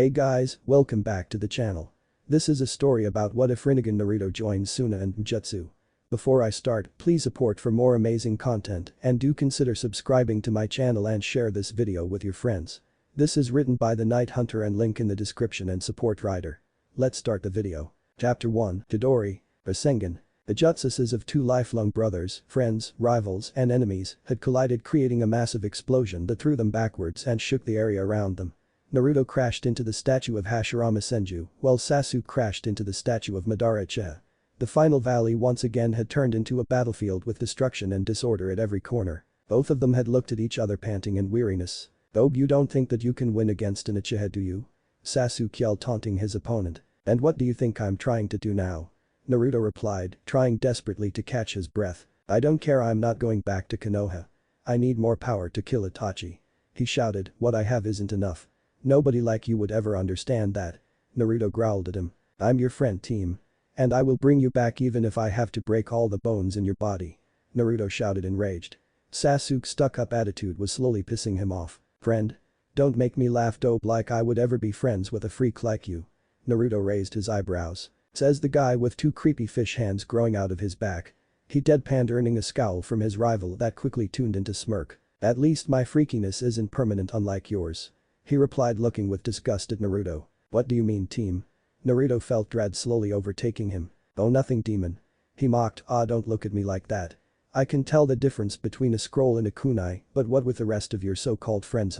Hey guys, welcome back to the channel. This is a story about what if Rinnegan Naruto joins Suna and Dōjutsu. Before I start, please support for more amazing content and do consider subscribing to my channel and share this video with your friends. This is written by the Night Hunter and link in the description and support writer. Let's start the video. Chapter 1, Chidori, Rasengan. The jutsuses of two lifelong brothers, friends, rivals, and enemies had collided, creating a massive explosion that threw them backwards and shook the area around them. Naruto crashed into the statue of Hashirama Senju, while Sasuke crashed into the statue of Madara Uchiha. The final valley once again had turned into a battlefield with destruction and disorder at every corner. Both of them had looked at each other panting in weariness. "Oh, you don't think that you can win against an Uchiha, do you?" Sasuke yelled, taunting his opponent. "And what do you think I'm trying to do now?" Naruto replied, trying desperately to catch his breath. "I don't care, I'm not going back to Konoha. I need more power to kill Itachi." He shouted, "What I have isn't enough. Nobody like you would ever understand that." Naruto growled at him. "I'm your friend, team. And I will bring you back even if I have to break all the bones in your body." Naruto shouted, enraged. Sasuke's stuck-up attitude was slowly pissing him off. "Friend? Don't make me laugh, dope, like I would ever be friends with a freak like you." Naruto raised his eyebrows. Says the guy with two creepy fish hands growing out of his back. He deadpanned, earning a scowl from his rival that quickly tuned into smirk. "At least my freakiness isn't permanent, unlike yours," he replied, looking with disgust at Naruto. "What do you mean, team?" Naruto felt dread slowly overtaking him. "Oh, nothing, demon." He mocked, "Ah, don't look at me like that. I can tell the difference between a scroll and a kunai, but what with the rest of your so-called friends,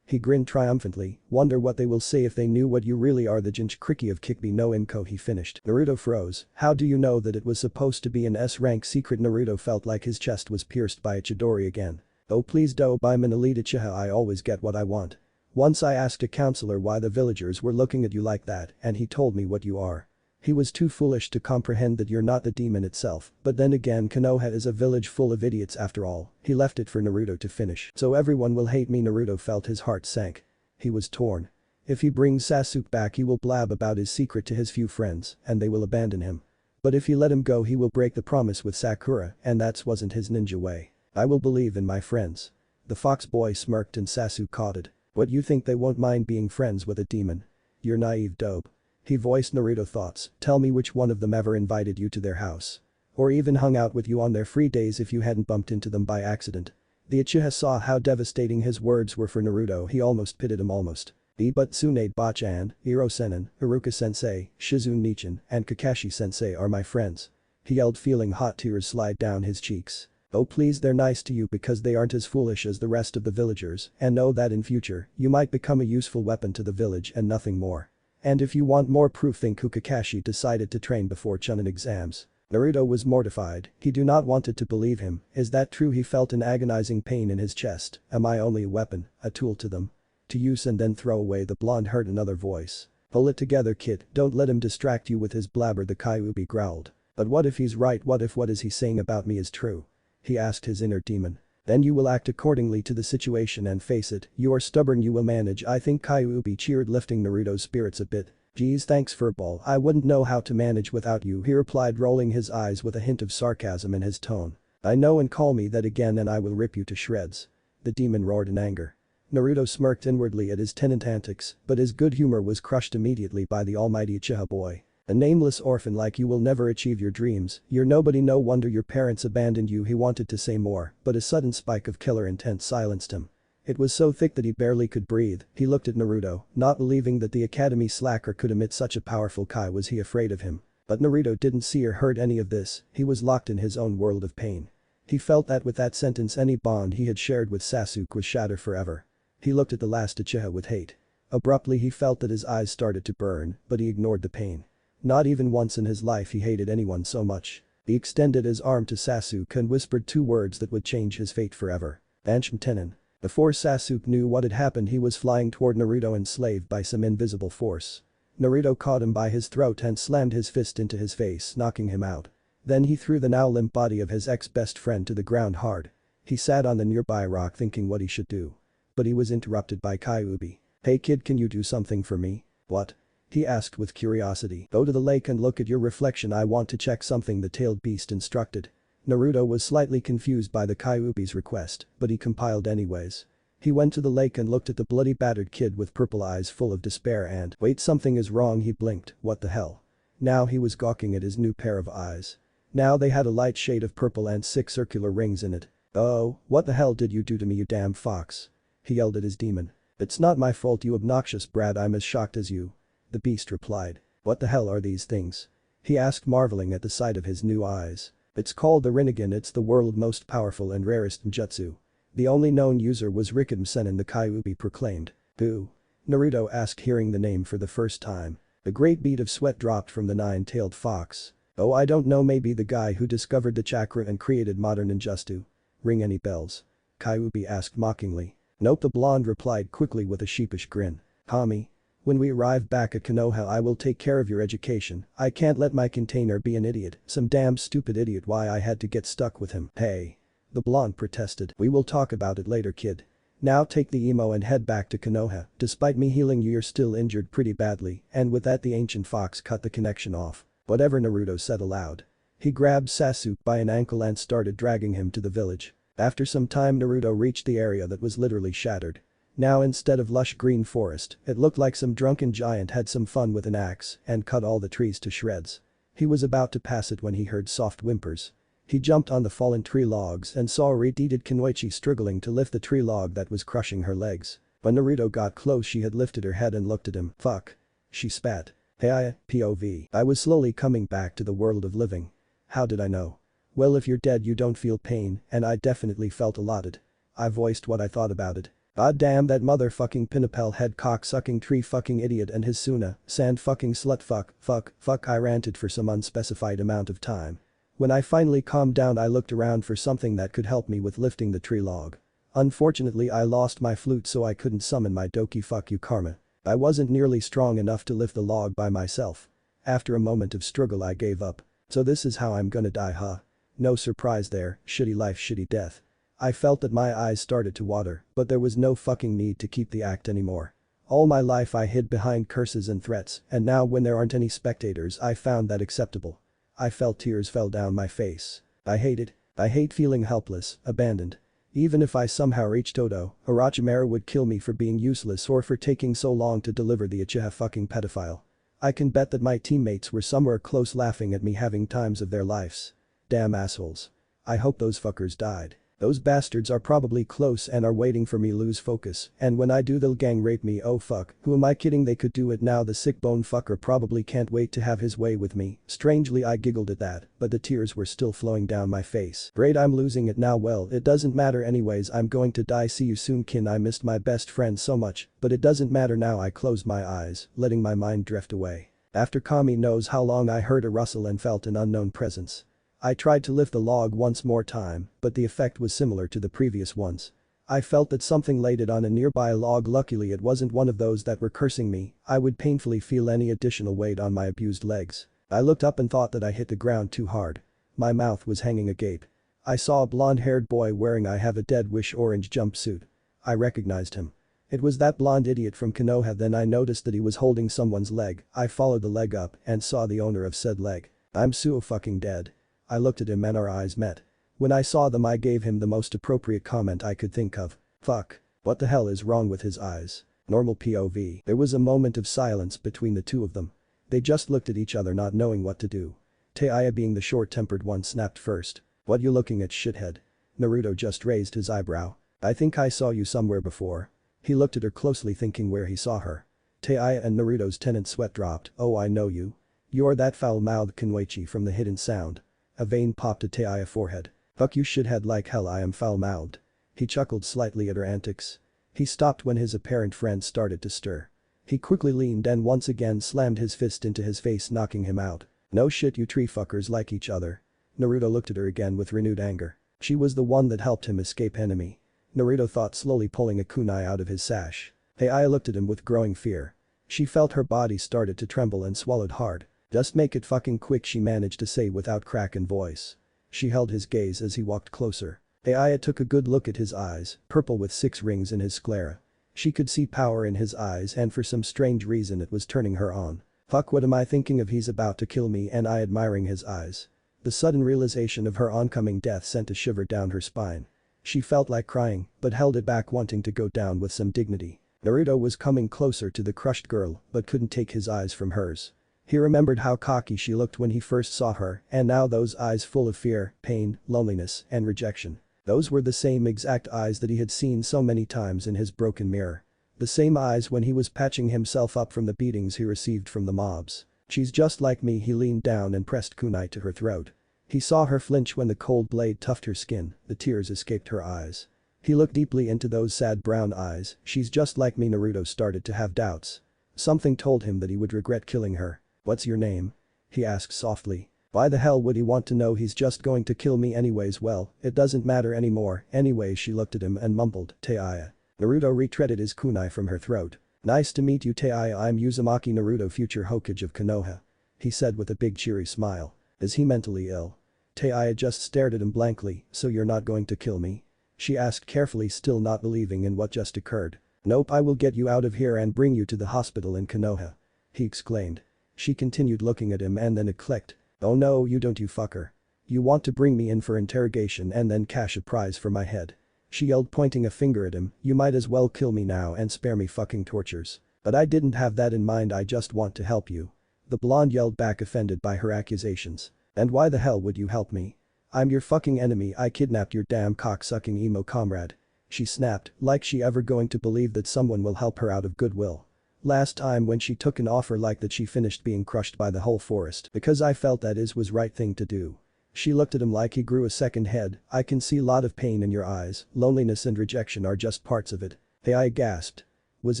He grinned triumphantly. "Wonder what they will say if they knew what you really are, the Jinchuriki of Kikbi no Anko," he finished. Naruto froze. "How do you know that it was supposed to be an S-rank secret?" Naruto felt like his chest was pierced by a Chidori again. "Oh please, dope, I'm an elite Uchiha, I always get what I want. Once I asked a counselor why the villagers were looking at you like that and he told me what you are. He was too foolish to comprehend that you're not the demon itself, but then again Konoha is a village full of idiots after all." He left it for Naruto to finish. "So everyone will hate me." Naruto felt his heart sank. He was torn. If he brings Sasuke back, he will blab about his secret to his few friends and they will abandon him. But if he let him go, he will break the promise with Sakura, and that wasn't his ninja way. "I will believe in my friends." The fox boy smirked and Sasuke caught it. "What, you think they won't mind being friends with a demon? You're naive, dope." He voiced Naruto thoughts. "Tell me which one of them ever invited you to their house. Or even hung out with you on their free days if you hadn't bumped into them by accident." The Uchiha saw how devastating his words were for Naruto. He almost pitied him almost. "But Tsunade Bachan, Iro Senin, Haruka-sensei, Shizune Nichin, and Kakashi-sensei are my friends." He yelled, feeling hot tears slide down his cheeks. "Oh please, they're nice to you because they aren't as foolish as the rest of the villagers, and know that in future, you might become a useful weapon to the village and nothing more. And if you want more proof, think who Kakashi decided to train before Chunin exams." Naruto was mortified. He do not wanted to believe him. Is that true? He felt an agonizing pain in his chest. "Am I only a weapon, a tool to them? To use and then throw away?" The blonde heard another voice. "Pull it together, kid, don't let him distract you with his blabber," the Kyuubi growled. "But what if he's right? What if what is he saying about me is true?" he asked his inner demon. "Then you will act accordingly to the situation and face it. You are stubborn, you will manage, I think." Kyuubi cheered, lifting Naruto's spirits a bit. "Geez, thanks furball, I wouldn't know how to manage without you," he replied, rolling his eyes with a hint of sarcasm in his tone. "I know, and call me that again and I will rip you to shreds." The demon roared in anger. Naruto smirked inwardly at his tenant antics, but his good humor was crushed immediately by the almighty Uchiha boy. "A nameless orphan like you will never achieve your dreams, you're nobody, no wonder your parents abandoned you." He wanted to say more, but a sudden spike of killer intent silenced him. It was so thick that he barely could breathe. He looked at Naruto, not believing that the academy slacker could emit such a powerful Kai. Was he afraid of him? But Naruto didn't see or heard any of this. He was locked in his own world of pain. He felt that with that sentence any bond he had shared with Sasuke was shattered forever. He looked at the last Uchiha with hate. Abruptly he felt that his eyes started to burn, but he ignored the pain. Not even once in his life he hated anyone so much. He extended his arm to Sasuke and whispered two words that would change his fate forever. "Banshim Tenin." Before Sasuke knew what had happened, he was flying toward Naruto, enslaved by some invisible force. Naruto caught him by his throat and slammed his fist into his face, knocking him out. Then he threw the now limp body of his ex-best friend to the ground hard. He sat on the nearby rock thinking what he should do. But he was interrupted by Kyuubi. "Hey kid, can you do something for me?" "What?" he asked with curiosity. "Go to the lake and look at your reflection, I want to check something," the tailed beast instructed. Naruto was slightly confused by the Kyuubi's request, but he compiled anyways. He went to the lake and looked at the bloody battered kid with purple eyes full of despair and wait, something is wrong, he blinked, what the hell. Now he was gawking at his new pair of eyes. Now they had a light shade of purple and 6 circular rings in it. Oh, what the hell did you do to me, you damn fox? He yelled at his demon. It's not my fault, you obnoxious brat, I'm as shocked as you. The beast replied. What the hell are these things? He asked, marveling at the sight of his new eyes. It's called the Rinnegan, it's the world's most powerful and rarest jutsu. The only known user was Rikiden the Kyuubi proclaimed. Who? Naruto asked, hearing the name for the first time. A great bead of sweat dropped from the 9-tailed fox. Oh, I don't know, maybe the guy who discovered the chakra and created modern ninjutsu. Ring any bells? Kyuubi asked mockingly. Nope, the blonde replied quickly with a sheepish grin. Homie. When we arrive back at Konoha I will take care of your education, I can't let my container be an idiot, some damn stupid idiot, why I had to get stuck with him. Hey. The blonde protested. We will talk about it later, kid. Now take the emo and head back to Konoha, despite me healing you you're still injured pretty badly, and with that the ancient fox cut the connection off. Whatever, Naruto said aloud. He grabbed Sasuke by an ankle and started dragging him to the village. After some time Naruto reached the area that was literally shattered. Now instead of lush green forest, it looked like some drunken giant had some fun with an axe and cut all the trees to shreds. He was about to pass it when he heard soft whimpers. He jumped on the fallen tree logs and saw retreated Kunoichi struggling to lift the tree log that was crushing her legs. When Naruto got close she had lifted her head and looked at him. Fuck. She spat. Hey, POV. I was slowly coming back to the world of living. How did I know? Well, if you're dead you don't feel pain, and I definitely felt a lot it. I voiced what I thought about it. God damn that motherfucking pinnapel head cock-sucking tree fucking idiot and his Suna, sand fucking slut fuck, I ranted for some unspecified amount of time. When I finally calmed down I looked around for something that could help me with lifting the tree log. Unfortunately I lost my flute so I couldn't summon my doki fuck you karma. I wasn't nearly strong enough to lift the log by myself. After a moment of struggle I gave up. So this is how I'm gonna die, huh? No surprise there, shitty life, shitty death. I felt that my eyes started to water, but there was no fucking need to keep the act anymore. All my life I hid behind curses and threats, and now when there aren't any spectators I found that acceptable. I felt tears fell down my face. I hate it. I hate feeling helpless, abandoned. Even if I somehow reached Odo, Orochimaru would kill me for being useless or for taking so long to deliver the Uchiha fucking pedophile. I can bet that my teammates were somewhere close laughing at me having times of their lives. Damn assholes. I hope those fuckers died. Those bastards are probably close and are waiting for me lose focus, and when I do they'll gang rape me, oh fuck, who am I kidding, they could do it now, the sick bone fucker probably can't wait to have his way with me. Strangely I giggled at that, but the tears were still flowing down my face. Great, I'm losing it now, well it doesn't matter anyways, I'm going to die, see you soon kin, I missed my best friend so much, but it doesn't matter now, I closed my eyes, letting my mind drift away. After Kami knows how long I heard a rustle and felt an unknown presence. I tried to lift the log once more time, but the effect was similar to the previous ones. I felt that something laid it on a nearby log, luckily it wasn't one of those that were cursing me, I would painfully feel any additional weight on my abused legs. I looked up and thought that I hit the ground too hard. My mouth was hanging agape. I saw a blonde-haired boy wearing I have a dead wish orange jumpsuit. I recognized him. It was that blonde idiot from Konoha. Then I noticed that he was holding someone's leg. I followed the leg up and saw the owner of said leg. I'm so fucking dead. I looked at him and our eyes met. When I saw them I gave him the most appropriate comment I could think of. Fuck. What the hell is wrong with his eyes? Normal POV. There was a moment of silence between the two of them. They just looked at each other not knowing what to do. Tayuya, being the short-tempered one, snapped first. What you looking at, shithead? Naruto just raised his eyebrow. I think I saw you somewhere before. He looked at her closely, thinking where he saw her. Tayuya and Naruto's tenant sweat dropped. Oh, I know you. You're that foul-mouthed Kunoichi from the hidden sound. A vein popped at Tayuya's forehead. Fuck you shithead, like hell I am foul-mouthed. He chuckled slightly at her antics. He stopped when his apparent friend started to stir. He quickly leaned and once again slammed his fist into his face, knocking him out. No shit, you tree fuckers like each other. Naruto looked at her again with renewed anger. She was the one that helped him escape enemy. Naruto thought, slowly pulling a kunai out of his sash. Tayuya looked at him with growing fear. She felt her body started to tremble and swallowed hard. Just make it fucking quick, she managed to say without crack in voice. She held his gaze as he walked closer. Tayuya took a good look at his eyes, purple with 6 rings in his sclera. She could see power in his eyes and for some strange reason it was turning her on. Fuck, what am I thinking of, he's about to kill me and I admiring his eyes. The sudden realization of her oncoming death sent a shiver down her spine. She felt like crying, but held it back wanting to go down with some dignity. Naruto was coming closer to the crushed girl, but couldn't take his eyes from hers. He remembered how cocky she looked when he first saw her, and now those eyes full of fear, pain, loneliness, and rejection. Those were the same exact eyes that he had seen so many times in his broken mirror. The same eyes when he was patching himself up from the beatings he received from the mobs. She's just like me. He leaned down and pressed kunai to her throat. He saw her flinch when the cold blade tuffed her skin, the tears escaped her eyes. He looked deeply into those sad brown eyes. She's just like me. Naruto started to have doubts. Something told him that he would regret killing her. What's your name? He asked softly. Why the hell would he want to know? He's just going to kill me anyways. Well, it doesn't matter anymore. Anyway, she looked at him and mumbled, Tayuya. Naruto retreaded his kunai from her throat. Nice to meet you, Tayuya. I'm Uzumaki Naruto, future Hokage of Konoha. He said with a big cheery smile. Is he mentally ill? Tayuya just stared at him blankly. So you're not going to kill me? She asked carefully, still not believing in what just occurred. Nope, I will get you out of here and bring you to the hospital in Konoha. He exclaimed. She continued looking at him and then it clicked. Oh no, you don't, you fucker. You want to bring me in for interrogation and then cash a prize for my head. She yelled, pointing a finger at him. You might as well kill me now and spare me fucking tortures. But I didn't have that in mind, I just want to help you. The blonde yelled back, offended by her accusations. And why the hell would you help me? I'm your fucking enemy. I kidnapped your damn cocksucking emo comrade. She snapped, like she ever going to believe that someone will help her out of goodwill. Last time when she took an offer like that she finished being crushed by the whole forest because I felt that was right thing to do. She looked at him like he grew a second head. I can see lot of pain in your eyes, loneliness and rejection are just parts of it. I gasped. Was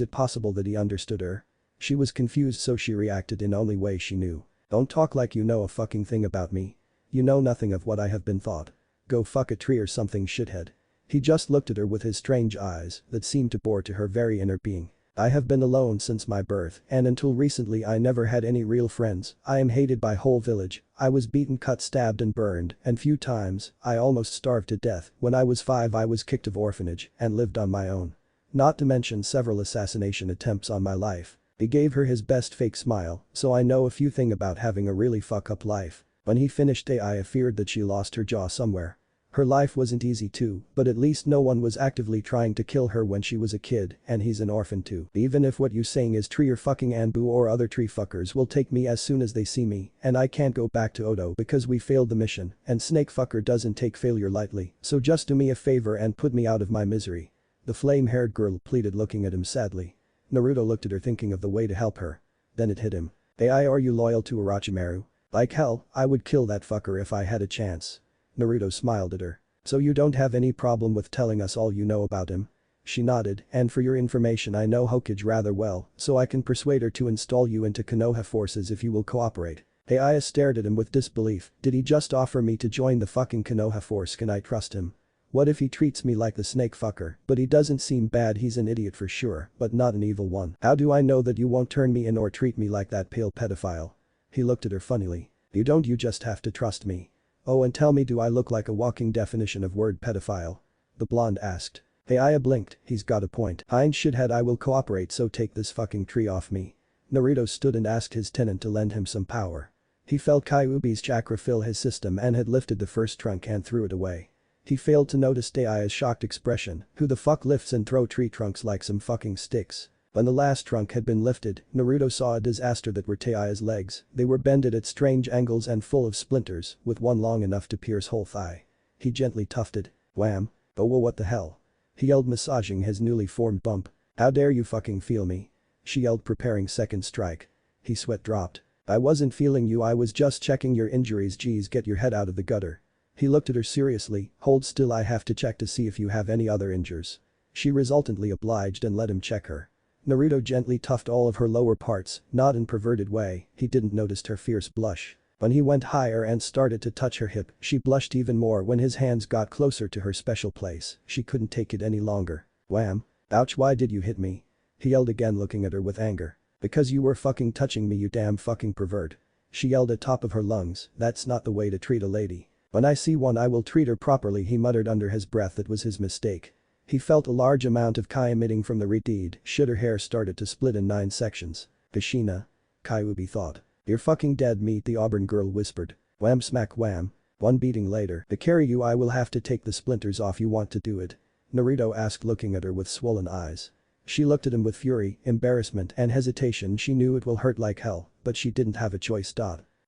it possible that he understood her? She was confused, so she reacted in only way she knew. Don't talk like you know a fucking thing about me. You know nothing of what I have been thought. Go fuck a tree or something, shithead. He just looked at her with his strange eyes that seemed to bore to her very inner being. I have been alone since my birth and until recently I never had any real friends. I am hated by whole village. I was beaten, cut, stabbed and burned and few times I almost starved to death. When I was 5 I was kicked of orphanage and lived on my own. Not to mention several assassination attempts on my life. He gave her his best fake smile, so I know a few thing about having a really fuck up life. When he finished, I feared that she lost her jaw somewhere. Her life wasn't easy too, but at least no one was actively trying to kill her when she was a kid, and he's an orphan too. Even if what you saying is true, your fucking Anbu or other tree fuckers will take me as soon as they see me, and I can't go back to Odo because we failed the mission, and snake fucker doesn't take failure lightly, so just do me a favor and put me out of my misery. The flame-haired girl pleaded, looking at him sadly. Naruto looked at her, thinking of the way to help her. Then it hit him. Are you loyal to Orochimaru? Like hell, I would kill that fucker if I had a chance. Naruto smiled at her. So you don't have any problem with telling us all you know about him? She nodded, and for your information, I know Hokage rather well, so I can persuade her to install you into Konoha forces if you will cooperate. Aya stared at him with disbelief. Did he just offer me to join the fucking Konoha force? Can I trust him? What if he treats me like the snake fucker? But he doesn't seem bad. He's an idiot for sure, but not an evil one. How do I know that you won't turn me in or treat me like that pale pedophile? He looked at her funnily. You just have to trust me. Oh, and tell me, do I look like a walking definition of word pedophile? The blonde asked. Aya blinked. He's got a point. Fine, shithead, I will cooperate, so take this fucking tree off me. Naruto stood and asked his tenant to lend him some power. He felt Kyuubi's chakra fill his system and had lifted the first trunk and threw it away. He failed to notice Aya's shocked expression. Who the fuck lifts and throw tree trunks like some fucking sticks? When the last trunk had been lifted, Naruto saw a disaster that were Aya's legs. They were bended at strange angles and full of splinters, with one long enough to pierce whole thigh. He gently tufted. Wham. Oh well, what the hell? He yelled, massaging his newly formed bump. How dare you fucking feel me? She yelled, preparing second strike. His sweat dropped. I wasn't feeling you, I was just checking your injuries. Geez, get your head out of the gutter. He looked at her seriously. Hold still, I have to check to see if you have any other injures. She resultantly obliged and let him check her. Naruto gently tuffed all of her lower parts, not in perverted way. He didn't notice her fierce blush. When he went higher and started to touch her hip, she blushed even more. When his hands got closer to her special place, she couldn't take it any longer. Wham. Ouch, why did you hit me? He yelled again, looking at her with anger. Because you were fucking touching me, you damn fucking pervert. She yelled at top of her lungs. That's not the way to treat a lady. When I see one, I will treat her properly, he muttered under his breath. That was his mistake. He felt a large amount of Kai emitting from the reed. Her hair started to split in 9 sections. Kushina. Kyuubi thought. You're fucking dead meat, the auburn girl whispered. Wham smack wham. One beating later, to carry you I will have to take the splinters off. You want to do it? Naruto asked, looking at her with swollen eyes. She looked at him with fury, embarrassment and hesitation. She knew it will hurt like hell, but she didn't have a choice.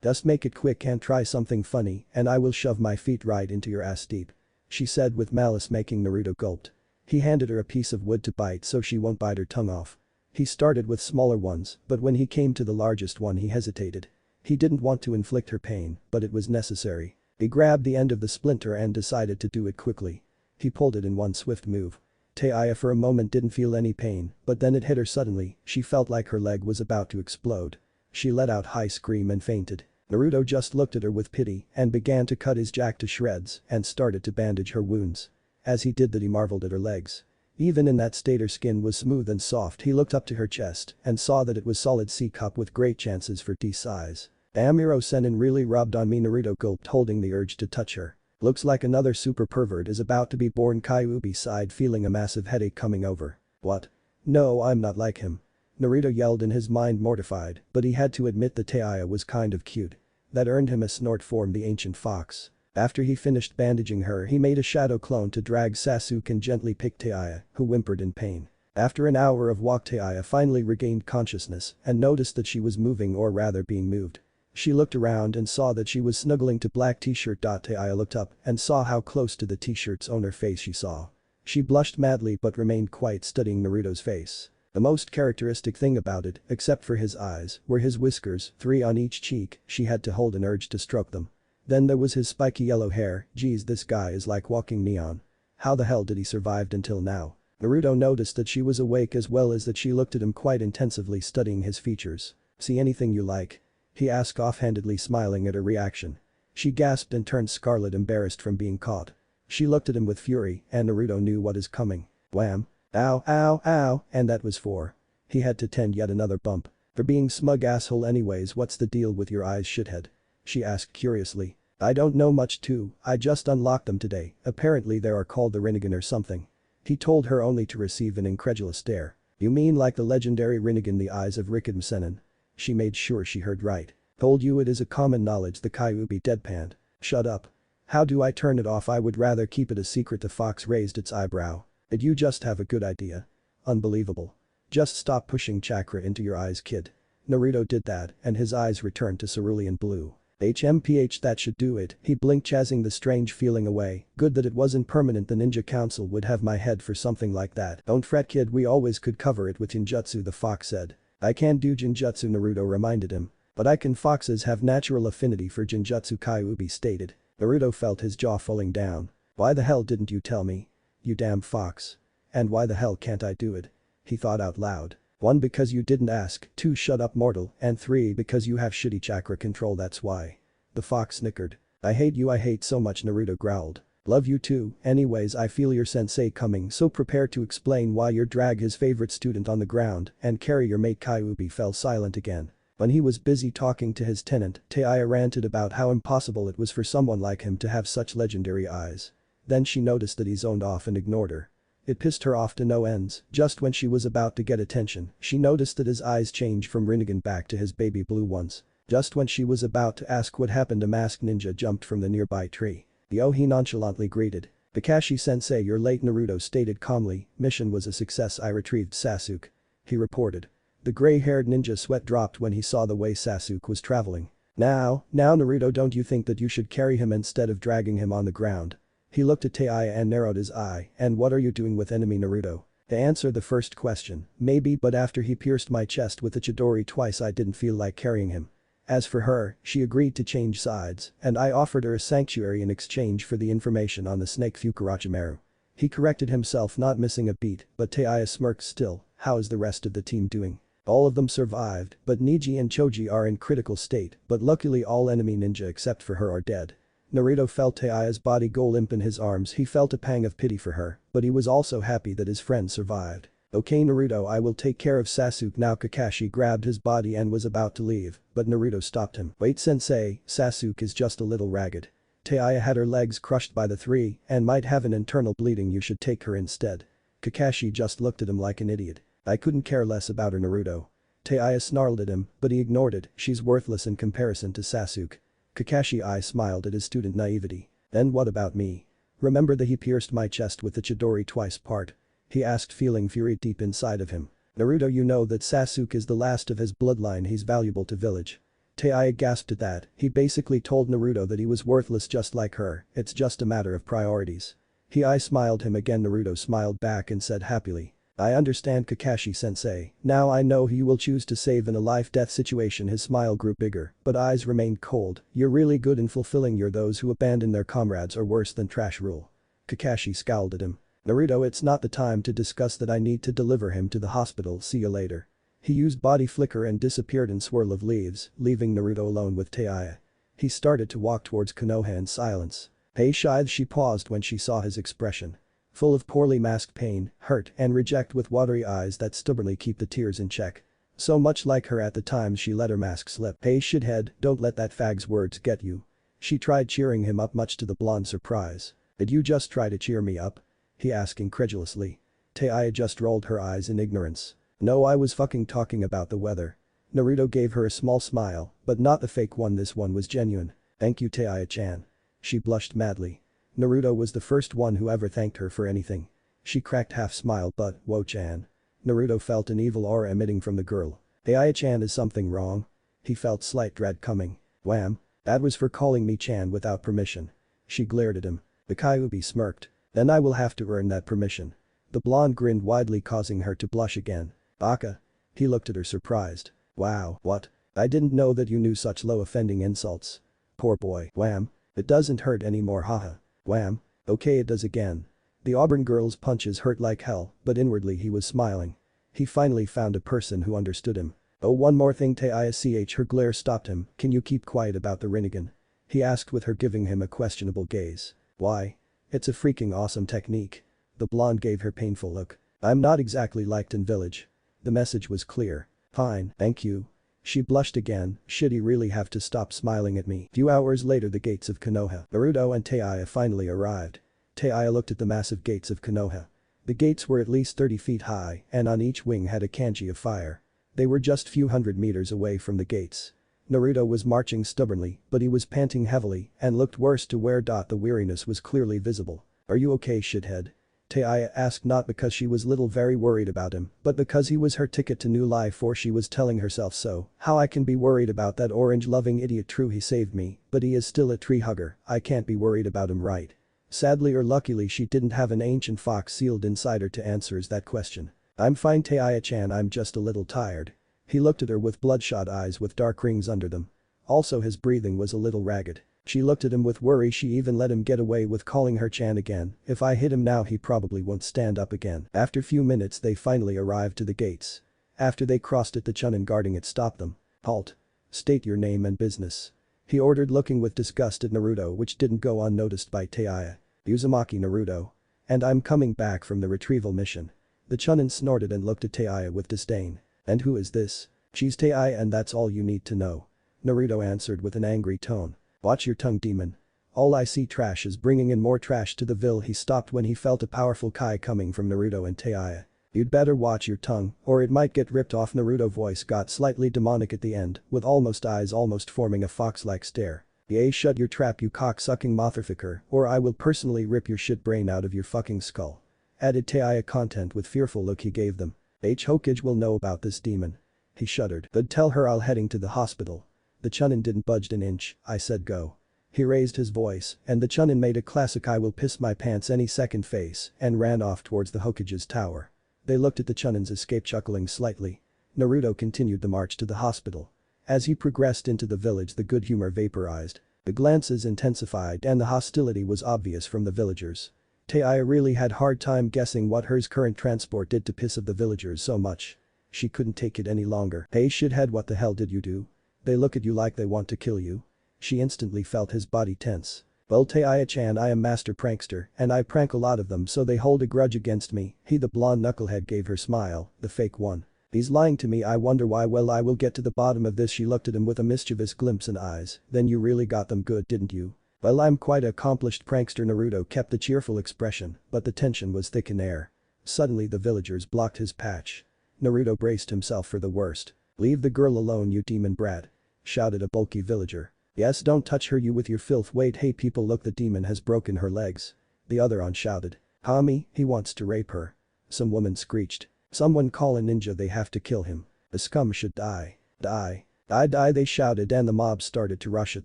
Just make it quick and try something funny and I will shove my feet right into your ass deep. She said with malice, making Naruto gulped. He handed her a piece of wood to bite so she won't bite her tongue off. He started with smaller ones, but when he came to the largest one he hesitated. He didn't want to inflict her pain, but it was necessary. He grabbed the end of the splinter and decided to do it quickly. He pulled it in one swift move. Tayuya for a moment didn't feel any pain, but then it hit her suddenly. She felt like her leg was about to explode. She let out a high scream and fainted. Naruto just looked at her with pity and began to cut his jacket to shreds and started to bandage her wounds. As he did that he marveled at her legs. Even in that state her skin was smooth and soft. He looked up to her chest and saw that it was solid C cup with great chances for D size. Damn, Hiro-sennin really rubbed on me. Naruto gulped, holding the urge to touch her. Looks like another super pervert is about to be born. Kyuubi sighed, feeling a massive headache coming over. What? No, I'm not like him. Naruto yelled in his mind, mortified, but he had to admit that Tayuya was kind of cute. That earned him a snort from the ancient fox. After he finished bandaging her he made a shadow clone to drag Sasuke and gently picked Tayuya, who whimpered in pain. After an hour of walk Tayuya finally regained consciousness and noticed that she was moving, or rather being moved. She looked around and saw that she was snuggling to black t-shirt. Tayuya looked up and saw how close to the t-shirt's owner face she saw. She blushed madly but remained quiet, studying Naruto's face. The most characteristic thing about it, except for his eyes, were his whiskers, 3 on each cheek. She had to hold an urge to stroke them. Then there was his spiky yellow hair. Geez, this guy is like walking neon. How the hell did he survive until now? Naruto noticed that she was awake as well as that she looked at him quite intensively, studying his features. See anything you like? He asked offhandedly, smiling at her reaction. She gasped and turned scarlet, embarrassed from being caught. She looked at him with fury and Naruto knew what is coming. Wham! Ow, ow, ow, and that was for. He had to tend yet another bump. For being smug asshole. Anyways, what's the deal with your eyes, shithead? She asked curiously. I don't know much too, I just unlocked them today. Apparently they are called the Rinnegan or something. He told her, only to receive an incredulous stare. You mean like the legendary Rinnegan, the eyes of Rikiden-sennin? She made sure she heard right. Told you it is a common knowledge, the Kyuubi deadpanned. Shut up. How do I turn it off? I would rather keep it a secret. The fox raised its eyebrow. Did you just have a good idea? Unbelievable. Just stop pushing chakra into your eyes, kid. Naruto did that and his eyes returned to cerulean blue. HMPH, that should do it. He blinked, chasing the strange feeling away. Good that it wasn't permanent. The ninja council would have my head for something like that. Don't fret, kid, we always could cover it with Jinjutsu, the fox said. I can't do Jinjutsu, Naruto reminded him. But I can. Foxes have natural affinity for Jinjutsu, Kyuubi stated. Naruto felt his jaw falling down. Why the hell didn't you tell me? You damn fox. And why the hell can't I do it? He thought out loud. 1, because you didn't ask, 2, shut up mortal, and 3, because you have shitty chakra control, that's why. The fox snickered. I hate you, I hate so much, Naruto growled. Love you too. Anyways, I feel your sensei coming, so prepare to explain why you drag his favorite student on the ground and carry your mate. Kyuubi fell silent again. When he was busy talking to his tenant, Tayuya ranted about how impossible it was for someone like him to have such legendary eyes. Then she noticed that he zoned off and ignored her. It pissed her off to no ends. Just when she was about to get attention, she noticed that his eyes changed from Rinnegan back to his baby blue ones. Just when she was about to ask what happened, a masked ninja jumped from the nearby tree. Yo, he nonchalantly greeted. Kakashi-sensei, you're late, Naruto stated calmly. Mission was a success, I retrieved Sasuke. He reported. The gray-haired ninja sweat dropped when he saw the way Sasuke was traveling. Now Naruto, don't you think that you should carry him instead of dragging him on the ground? He looked at Tayuya and narrowed his eye. And what are you doing with enemy Naruto? To answer the first question, maybe, but after he pierced my chest with a Chidori twice I didn't feel like carrying him. As for her, she agreed to change sides, and I offered her a sanctuary in exchange for the information on the snake Orochimaru. He corrected himself, not missing a beat, but Tayuya smirked still. How is the rest of the team doing? All of them survived, but Niji and Choji are in critical state, but luckily all enemy ninja except for her are dead. Naruto felt Tayuya's body go limp in his arms. He felt a pang of pity for her, but he was also happy that his friend survived. Okay Naruto, I will take care of Sasuke now. Kakashi grabbed his body and was about to leave, but Naruto stopped him. Wait sensei, Sasuke is just a little ragged. Tayuya had her legs crushed by the 3 and might have an internal bleeding, you should take her instead. Kakashi just looked at him like an idiot. I couldn't care less about her, Naruto. Tayuya snarled at him, but he ignored it. She's worthless in comparison to Sasuke. Kakashi I smiled at his student naivety. Then what about me? Remember that he pierced my chest with the Chidori twice part? He asked, feeling fury deep inside of him. Naruto, you know that Sasuke is the last of his bloodline, he's valuable to village. Tayuya gasped at that. He basically told Naruto that he was worthless just like her, it's just a matter of priorities. I smiled him again. Naruto smiled back and said happily. I understand, Kakashi-sensei, now I know who you will choose to save in a life-death situation. His smile grew bigger, but eyes remained cold. You're really good in fulfilling your those who abandon their comrades or worse than trash rule. Kakashi scowled at him. Naruto, it's not the time to discuss that, I need to deliver him to the hospital, see you later. He used body flicker and disappeared in swirl of leaves, leaving Naruto alone with Tayuya. He started to walk towards Konoha in silence. Hey Shithe, she paused when she saw his expression. Full of poorly masked pain, hurt, and reject, with watery eyes that stubbornly keep the tears in check. So much like her at the times she let her mask slip. Hey shithead, don't let that fag's words get you. She tried cheering him up, much to the blonde's surprise. Did you just try to cheer me up? He asked incredulously. Tayuya just rolled her eyes in ignorance. No, I was fucking talking about the weather. Naruto gave her a small smile, but not the fake one, this one was genuine. Thank you, Tayuya-chan. She blushed madly. Naruto was the first one who ever thanked her for anything. She cracked half smile, but, whoa-chan. Naruto felt an evil aura emitting from the girl. Tayuya-chan, is something wrong? He felt slight dread coming. Wham. That was for calling me Chan without permission. She glared at him. The Kyuubi smirked. Then I will have to earn that permission. The blonde grinned widely, causing her to blush again. Baka. He looked at her surprised. Wow, what? I didn't know that you knew such low offending insults. Poor boy. Wham. It doesn't hurt anymore, haha. Wham. Okay, it does again. The Auburn girl's punches hurt like hell, but inwardly he was smiling. He finally found a person who understood him. Oh, one more thing, Tayuya. Her glare stopped him. Can you keep quiet about the Rinnegan? He asked, with her giving him a questionable gaze. Why? It's a freaking awesome technique. The blonde gave her painful look. I'm not exactly liked in village. The message was clear. Fine, thank you. She blushed again. Should he really have to stop smiling at me? Few hours later, the gates of Konoha. Naruto and Tayuya finally arrived. Tayuya looked at the massive gates of Konoha. The gates were at least 30 feet high, and on each wing had a kanji of fire. They were just few hundred meters away from the gates. Naruto was marching stubbornly, but he was panting heavily and looked worse to wear. The weariness was clearly visible. Are you okay, shithead? Tayuya asked, not because she was very worried about him, but because he was her ticket to new life, or she was telling herself so. How I can be worried about that orange-loving idiot? True, he saved me, but he is still a tree hugger. I can't be worried about him, right? Sadly or luckily, she didn't have an ancient fox sealed inside her to answer that question. I'm fine, Tayuya-chan, I'm just a little tired. He looked at her with bloodshot eyes with dark rings under them. Also, his breathing was a little ragged. She looked at him with worry. She even let him get away with calling her Chan again. If I hit him now, he probably won't stand up again. After few minutes, they finally arrived to the gates. After they crossed it, the Chunin guarding it stopped them. Halt. State your name and business. He ordered, looking with disgust at Naruto, which didn't go unnoticed by Tayuya. Uzumaki Naruto. And I'm coming back from the retrieval mission. The Chunin snorted and looked at Tayuya with disdain. And who is this? She's Tayuya, and that's all you need to know. Naruto answered with an angry tone. Watch your tongue, demon. All I see trash is bringing in more trash to the ville. He stopped when he felt a powerful kai coming from Naruto and Tayuya. You'd better watch your tongue, or it might get ripped off. Naruto's voice got slightly demonic at the end, with eyes almost forming a fox-like stare. Yay, shut your trap, you cock-sucking motherfucker, or I will personally rip your shit brain out of your fucking skull. Added Tayuya, content with fearful look he gave them. Hokage will know about this demon. He shuddered. Then tell her I'll heading to the hospital. The Chunin didn't budge an inch. I said go. He raised his voice, and the Chunin made a classic I will piss my pants any second face and ran off towards the Hokage's tower. They looked at the Chunin's escape, chuckling slightly. Naruto continued the march to the hospital. As he progressed into the village, the good humor vaporized. The glances intensified and the hostility was obvious from the villagers. Tayuya really had hard time guessing what her current transport did to piss of the villagers so much. She couldn't take it any longer. Hey shithead, what the hell did you do? They look at you like they want to kill you. She instantly felt his body tense. Well, Tayuya-chan, I am master prankster and I prank a lot of them, so they hold a grudge against me. He, the blonde knucklehead, gave her smile, the fake one. He's lying to me, I wonder why. Well, I will get to the bottom of this. She looked at him with a mischievous glimpse in eyes. Then you really got them good, didn't you? Well, I'm quite an accomplished prankster. Naruto kept the cheerful expression, but the tension was thick in air. Suddenly the villagers blocked his patch. Naruto braced himself for the worst. Leave the girl alone, you demon brat, shouted a bulky villager. Yes, don't touch her, you with your filth. Wait, hey people, look, the demon has broken her legs. The other on shouted. Hami, he wants to rape her. Some woman screeched. Someone call a ninja, they have to kill him. The scum should die. Die. Die, die, they shouted, and the mob started to rush at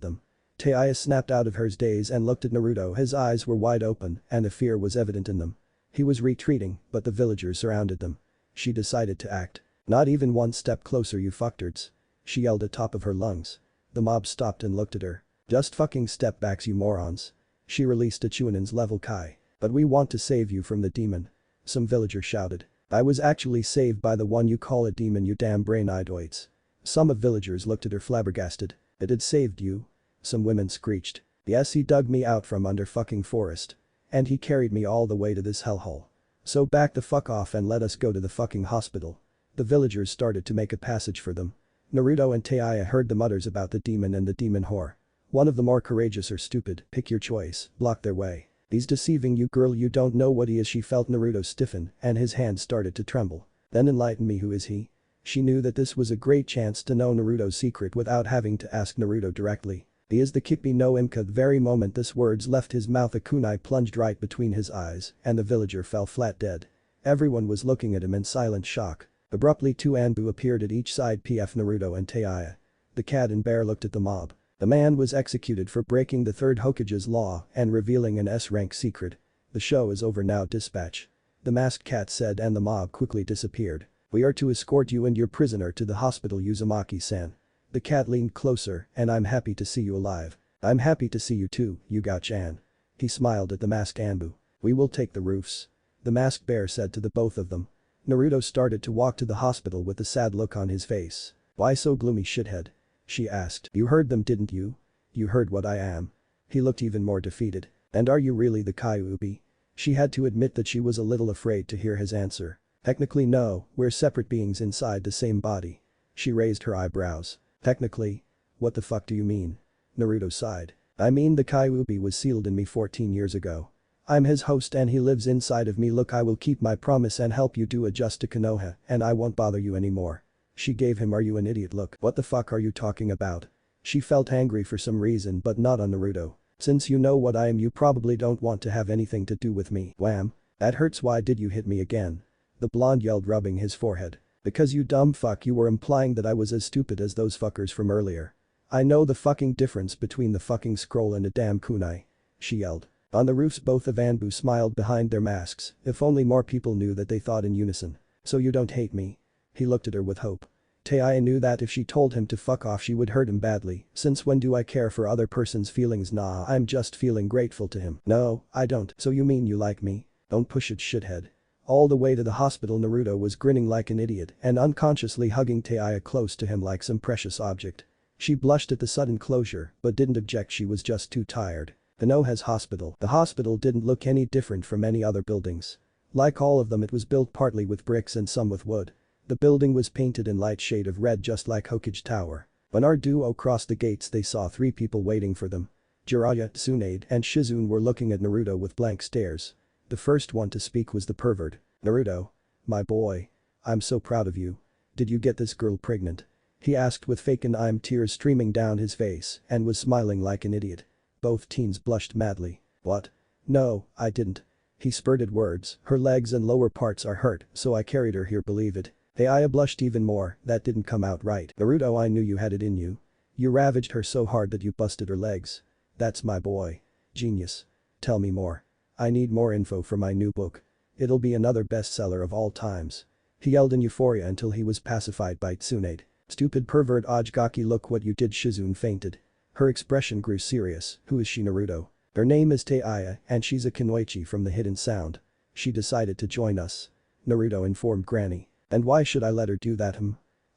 them. Tayuya snapped out of her daze and looked at Naruto. His eyes were wide open and the fear was evident in them. He was retreating, but the villagers surrounded them. She decided to act. Not even one step closer, you fucktards. She yelled at top of her lungs. The mob stopped and looked at her. Just fucking step backs, you morons. She released a Chunin's level Kai. But we want to save you from the demon. Some villager shouted. I was actually saved by the one you call a demon, you damn brain-idoids. Some of villagers looked at her flabbergasted. It had saved you? Some women screeched. Yes, he dug me out from under fucking forest. And he carried me all the way to this hellhole. So back the fuck off and let us go to the fucking hospital. The villagers started to make a passage for them. Naruto and Tayuya heard the mutters about the demon and the demon whore. One of the more courageous or stupid, pick your choice, blocked their way. He's deceiving you, girl, you don't know what he is. She felt Naruto stiffen and his hands started to tremble. Then enlighten me, who is he? She knew that this was a great chance to know Naruto's secret without having to ask Naruto directly. He is the Kikbi no Imka. The very moment this words left his mouth, a kunai plunged right between his eyes and the villager fell flat dead. Everyone was looking at him in silent shock. Abruptly, two Anbu appeared at each side, PF Naruto and Tayuya. The cat and bear looked at the mob. The man was executed for breaking the third Hokage's law and revealing an S-rank secret. The show is over now, dispatch. The masked cat said, and the mob quickly disappeared. We are to escort you and your prisoner to the hospital, Uzumaki-san. The cat leaned closer, and I'm happy to see you alive. I'm happy to see you too, Yuga-chan. He smiled at the masked Anbu. We will take the roofs. The masked bear said to the both of them. Naruto started to walk to the hospital with a sad look on his face. Why so gloomy, shithead? She asked. You heard them, didn't you? You heard what I am. He looked even more defeated. And are you really the Kyuubi? She had to admit that she was a little afraid to hear his answer. Technically no, we're separate beings inside the same body. She raised her eyebrows. Technically? What the fuck do you mean? Naruto sighed. I mean, the Kyuubi was sealed in me 14 years ago. I'm his host and he lives inside of me. Look, I will keep my promise and help you do adjust to Konoha and I won't bother you anymore. She gave him "Are you an idiot" look. What the fuck are you talking about? She felt angry for some reason but not on Naruto. Since you know what I am, you probably don't want to have anything to do with me. Wham. That hurts. Why did you hit me again? The blonde yelled, rubbing his forehead. Because you dumb fuck, you were implying that I was as stupid as those fuckers from earlier. I know the fucking difference between the fucking scroll and a damn kunai. She yelled. On the roofs, both of Anbu smiled behind their masks. If only more people knew that, they thought in unison. So you don't hate me? He looked at her with hope. Tayuya knew that if she told him to fuck off she would hurt him badly. Since when do I care for other person's feelings? Nah, I'm just feeling grateful to him. No, I don't. So you mean you like me? Don't push it, shithead. All the way to the hospital, Naruto was grinning like an idiot and unconsciously hugging Tayuya close to him like some precious object. She blushed at the sudden closure but didn't object, she was just too tired. Konoha's hospital. The hospital didn't look any different from any other buildings. Like all of them, it was built partly with bricks and some with wood. The building was painted in light shade of red just like Hokage Tower. When our duo crossed the gates they saw three people waiting for them. Jiraiya, Tsunade, and Shizune were looking at Naruto with blank stares. The first one to speak was the pervert. Naruto. My boy. I'm so proud of you. Did you get this girl pregnant? He asked with fake tears streaming down his face and was smiling like an idiot. Both teens blushed madly. What? No, I didn't. He spurted words. Her legs and lower parts are hurt, so I carried her here, believe it. Tayuya blushed even more. That didn't come out right. Naruto, I knew you had it in you. You ravaged her so hard that you busted her legs. That's my boy. Genius. Tell me more. I need more info for my new book. It'll be another bestseller of all times. He yelled in euphoria until he was pacified by Tsunade. Stupid pervert Ojigaki, look what you did. Shizune fainted. Her expression grew serious. Who is she? Naruto. Her name is Tayuya and she's a Kunoichi from the Hidden Sound. She decided to join us. Naruto informed Granny. And why should I let her do that?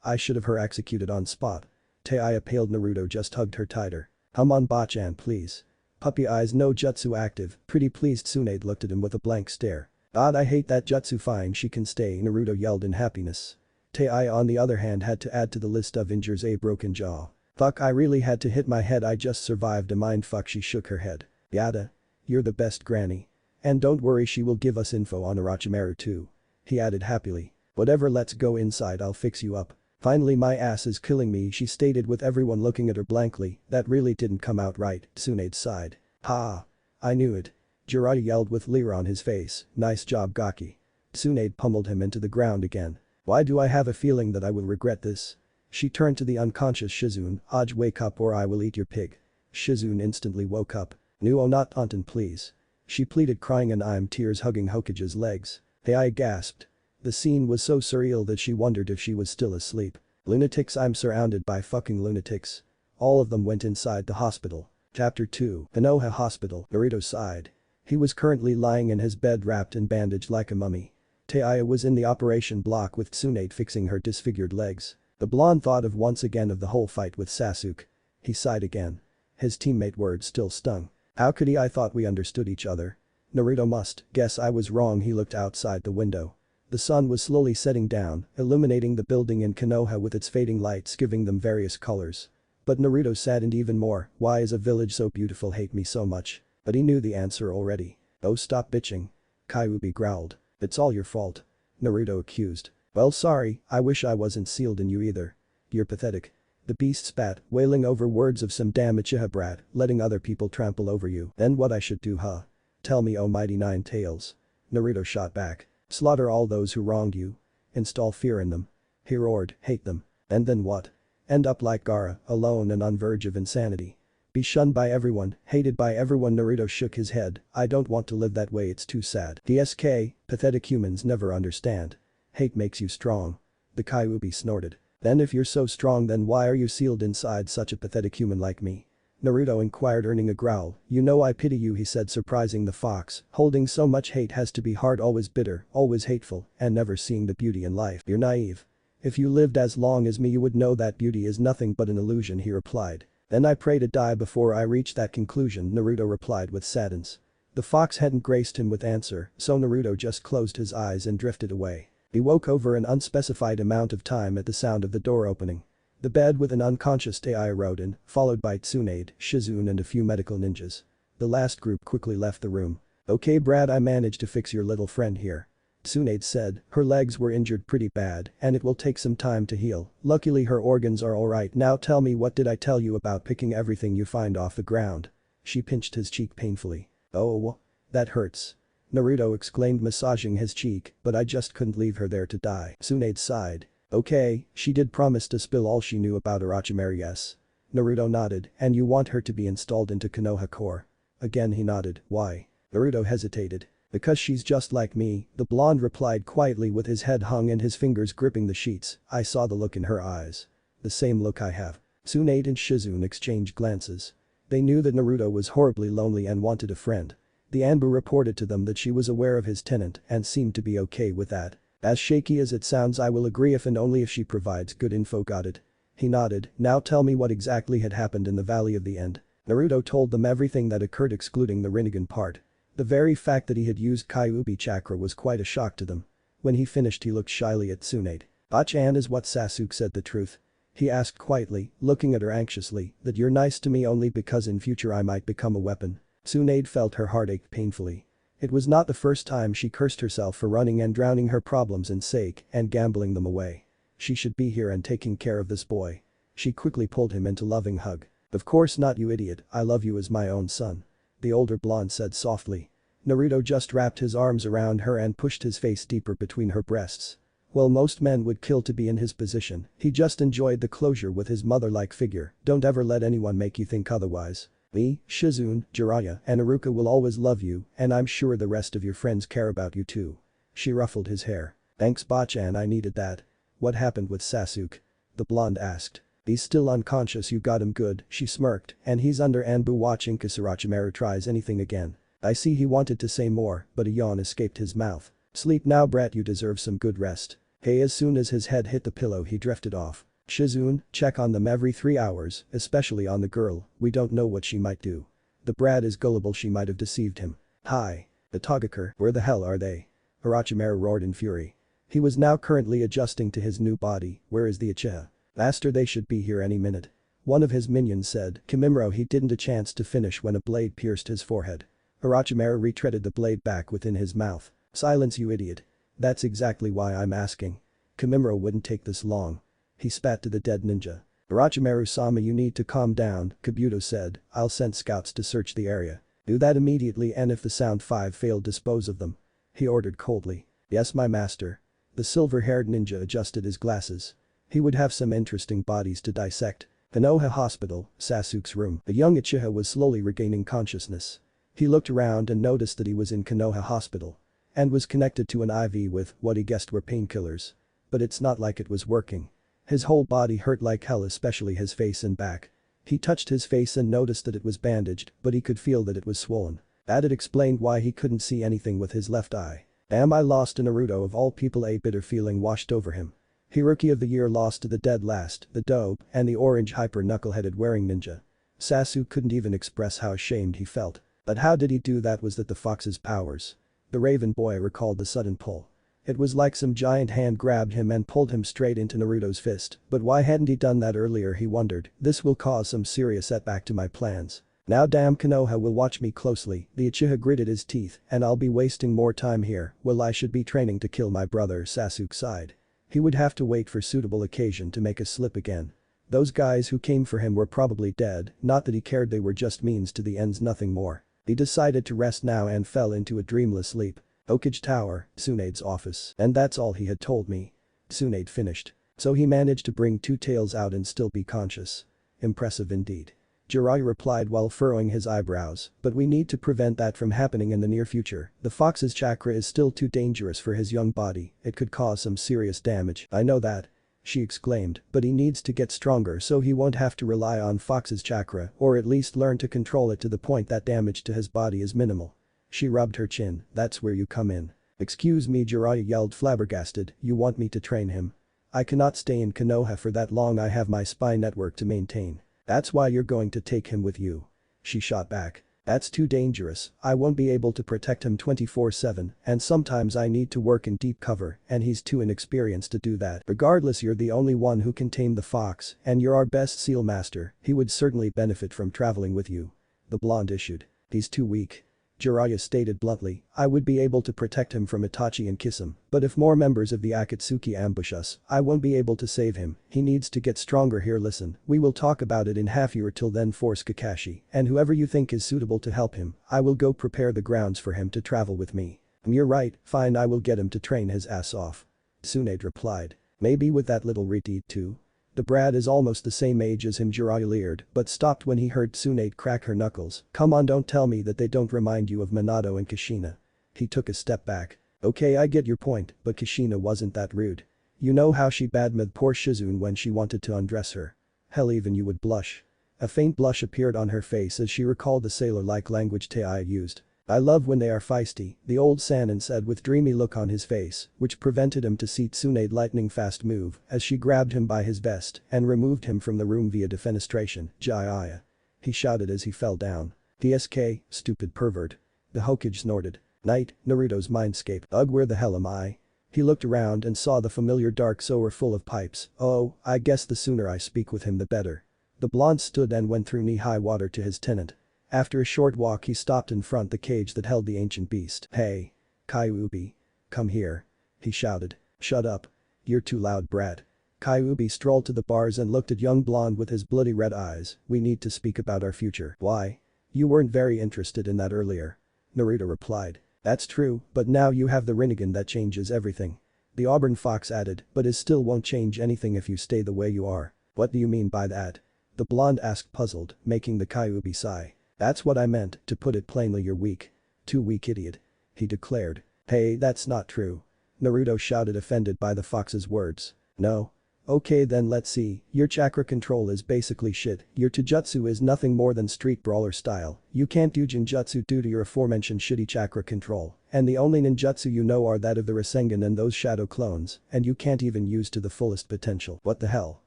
I should have her executed on spot. Tayuya paled. Naruto just hugged her tighter. Come on, Bachan, please. Puppy eyes, no jutsu active. Pretty pleased. Tsunade looked at him with a blank stare. God, I hate that jutsu. Fine, she can stay, Naruto yelled in happiness. Tayuya on the other hand had to add to the list of injuries a broken jaw. Fuck, I really had to hit my head. I just survived a mindfuck. She shook her head. Yada. You're the best, Granny. And don't worry, she will give us info on Orochimaru too. He added happily. Whatever, let's go inside, I'll fix you up. Finally my ass is killing me, she stated with everyone looking at her blankly. That really didn't come out right, Tsunade sighed. Ha. I knew it. Jiraiya yelled with leer on his face. Nice job Gaki. Tsunade pummeled him into the ground again. Why do I have a feeling that I will regret this? She turned to the unconscious Shizune. Aj, wake up or I will eat your pig. Shizune instantly woke up. No, not Anton, please. She pleaded, crying, and I'm tears hugging Hokage's legs. Hey, I gasped. The scene was so surreal that she wondered if she was still asleep. Lunatics, I'm surrounded by fucking lunatics. All of them went inside the hospital. Chapter 2. Konoha Hospital. Naruto sighed. He was currently lying in his bed wrapped in bandage like a mummy. Tayuya was in the operation block with Tsunade fixing her disfigured legs. The blonde thought of once again of the whole fight with Sasuke. He sighed again. His teammate words still stung. How could he? I thought we understood each other. Naruto must guess I was wrong. He looked outside the window. The sun was slowly setting down, illuminating the building in Konoha with its fading lights, giving them various colors. But Naruto saddened even more. Why is a village so beautiful hate me so much? But he knew the answer already. Oh, stop bitching. Kyuubi growled. It's all your fault. Naruto accused. Well, sorry, I wish I wasn't sealed in you either. You're pathetic. The beast spat, wailing over words of some damn Uchiha brat, letting other people trample over you. Then what I should do, huh? Tell me, oh mighty Nine Tails. Naruto shot back. Slaughter all those who wronged you. Install fear in them. He roared, hate them. And then what? End up like Gaara, alone and on verge of insanity. Be shunned by everyone, hated by everyone. Naruto shook his head. I don't want to live that way, it's too sad. DSK, pathetic humans never understand. Hate makes you strong. The Kyuubi snorted. Then if you're so strong, then why are you sealed inside such a pathetic human like me? Naruto inquired, earning a growl. You know I pity you, he said, surprising the fox. Holding so much hate has to be hard, always bitter, always hateful, and never seeing the beauty in life. You're naive. If you lived as long as me you would know that beauty is nothing but an illusion, he replied. Then I pray to die before I reach that conclusion, Naruto replied with sadness. The fox hadn't graced him with answer, so Naruto just closed his eyes and drifted away. He woke over an unspecified amount of time at the sound of the door opening. The bed with an unconscious Tayuya rode in, followed by Tsunade, Shizune and a few medical ninjas. The last group quickly left the room. Okay Brad, I managed to fix your little friend here. Tsunade said, her legs were injured pretty bad and it will take some time to heal. Luckily her organs are alright. Now tell me, what did I tell you about picking everything you find off the ground? She pinched his cheek painfully. Oh. That hurts. Naruto exclaimed, massaging his cheek, but I just couldn't leave her there to die. Tsunade sighed. Okay, she did promise to spill all she knew about Orochimaru, yes? Naruto nodded, and you want her to be installed into Konoha Corps? Again he nodded. Why? Naruto hesitated. Because she's just like me, the blonde replied quietly with his head hung and his fingers gripping the sheets. I saw the look in her eyes. The same look I have. Tsunade and Shizune exchanged glances. They knew that Naruto was horribly lonely and wanted a friend. The Anbu reported to them that she was aware of his tenant and seemed to be okay with that. As shaky as it sounds, I will agree if and only if she provides good info, got it? He nodded. Now tell me what exactly had happened in the Valley of the End. Naruto told them everything that occurred excluding the Rinnegan part. The very fact that he had used Kyuubi chakra was quite a shock to them. When he finished he looked shyly at Tsunade. Bachan, is what Sasuke said the truth? He asked quietly, looking at her anxiously, that you're nice to me only because in future I might become a weapon. Tsunade felt her heart ache painfully. It was not the first time she cursed herself for running and drowning her problems in sake and gambling them away. She should be here and taking care of this boy. She quickly pulled him into a loving hug. Of course not, you idiot, I love you as my own son. The older blonde said softly. Naruto just wrapped his arms around her and pushed his face deeper between her breasts. While most men would kill to be in his position, he just enjoyed the closure with his mother-like figure. Don't ever let anyone make you think otherwise. Me, Shizune, Jiraiya, and Iruka will always love you, and I'm sure the rest of your friends care about you too. She ruffled his hair. Thanks Bachan, I needed that. What happened with Sasuke? The blonde asked. He's still unconscious, you got him good, she smirked, and he's under Anbu watch in case Orochimaru tries anything again. I see. He wanted to say more, but a yawn escaped his mouth. Sleep now brat, you deserve some good rest. Hey, as soon as his head hit the pillow he drifted off. Shizune, check on them every 3 hours, especially on the girl, we don't know what she might do. The brat is gullible, she might have deceived him. Hi. The Togakur, where the hell are they? Orochimaru roared in fury. He was now currently adjusting to his new body. Where is the Uchiha? Master, they should be here any minute. One of his minions said. Kimimaro, he didn't a chance to finish when a blade pierced his forehead. Orochimaru retreaded the blade back within his mouth. Silence, you idiot. That's exactly why I'm asking. Kimimaro wouldn't take this long. He spat to the dead ninja. Orochimaru-sama, you need to calm down, Kabuto said. I'll send scouts to search the area. Do that immediately, and if the Sound 5 fail, dispose of them. He ordered coldly. Yes, my master. The silver-haired ninja adjusted his glasses. He would have some interesting bodies to dissect. Konoha Hospital, Sasuke's room. The young Uchiha was slowly regaining consciousness. He looked around and noticed that he was in Konoha Hospital. And was connected to an IV with what he guessed were painkillers. But it's not like it was working. His whole body hurt like hell, especially his face and back. He touched his face and noticed that it was bandaged, but he could feel that it was swollen. That explained why he couldn't see anything with his left eye. Damn, I lost to Naruto of all people. A bitter feeling washed over him. He Rookie of the Year lost to the dead last, the dope, and the orange hyper-knuckle-headed wearing ninja. Sasuke couldn't even express how ashamed he felt. But how did he do that? Was that the fox's powers? The Raven boy recalled the sudden pull. It was like some giant hand grabbed him and pulled him straight into Naruto's fist, but why hadn't he done that earlier, he wondered. This will cause some serious setback to my plans. Now damn, Konoha will watch me closely. The Uchiha gritted his teeth, and I'll be wasting more time here. Well, I should be training to kill my brother, Sasuke sighed. He would have to wait for suitable occasion to make a slip again. Those guys who came for him were probably dead, not that he cared, they were just means to the ends, nothing more. He decided to rest now and fell into a dreamless sleep. Hokage Tower, Tsunade's office. And that's all he had told me. Tsunade finished. So he managed to bring two tails out and still be conscious. Impressive indeed. Jiraiya replied while furrowing his eyebrows, but we need to prevent that from happening in the near future. The fox's chakra is still too dangerous for his young body, it could cause some serious damage. I know that. She exclaimed, but he needs to get stronger so he won't have to rely on fox's chakra, or at least learn to control it to the point that damage to his body is minimal. She rubbed her chin. That's where you come in. Excuse me, Jiraiya yelled, flabbergasted. You want me to train him? I cannot stay in Konoha for that long, I have my spy network to maintain. That's why you're going to take him with you. She shot back. That's too dangerous, I won't be able to protect him 24/7, and sometimes I need to work in deep cover, and he's too inexperienced to do that. Regardless, you're the only one who can tame the fox, and you're our best seal master, he would certainly benefit from traveling with you. The blonde issued. He's too weak. Jiraiya stated bluntly, I would be able to protect him from Itachi and kiss him, but if more members of the Akatsuki ambush us, I won't be able to save him, he needs to get stronger. Here, listen, we will talk about it in half year. Till then, force Kakashi, and whoever you think is suitable to help him, I will go prepare the grounds for him to travel with me. You're right, fine, I will get him to train his ass off. Tsunade replied. Maybe with that little Riti too? The brat is almost the same age as him, Jiraiya leered, but stopped when he heard Tsunade crack her knuckles. Come on, don't tell me that they don't remind you of Minato and Kushina. He took a step back. Okay, I get your point, but Kushina wasn't that rude. You know how she badmouthed poor Shizune when she wanted to undress her. Hell, even you would blush. A faint blush appeared on her face as she recalled the sailor-like language Tayuya used. I love when they are feisty, the old Sannin said with dreamy look on his face, which prevented him to see Tsunade lightning fast move as she grabbed him by his vest and removed him from the room via defenestration. Jiraiya. He shouted as he fell down. DSK, stupid pervert. The Hokage snorted. Night, Naruto's Mindscape. Ugh, where the hell am I? He looked around and saw the familiar dark sewer full of pipes. Oh, I guess the sooner I speak with him the better. The blonde stood and went through knee-high water to his tenant. After a short walk he stopped in front the cage that held the ancient beast. Hey. Kyuubi. Come here. He shouted. Shut up. You're too loud, brat. Kyuubi strolled to the bars and looked at young blonde with his bloody red eyes. We need to speak about our future. Why? You weren't very interested in that earlier. Naruto replied. That's true, but now you have the Rinnegan that changes everything. The auburn fox added, but it still won't change anything if you stay the way you are. What do you mean by that? The blonde asked, puzzled, making the Kyuubi sigh. That's what I meant, to put it plainly, you're weak. Too weak, idiot. He declared. Hey, that's not true. Naruto shouted, offended by the fox's words. No? Okay, then let's see, your chakra control is basically shit, your Taijutsu is nothing more than street brawler style, you can't do Genjutsu due to your aforementioned shitty chakra control, and the only ninjutsu you know are that of the Rasengan and those shadow clones, and you can't even use to the fullest potential. What the hell?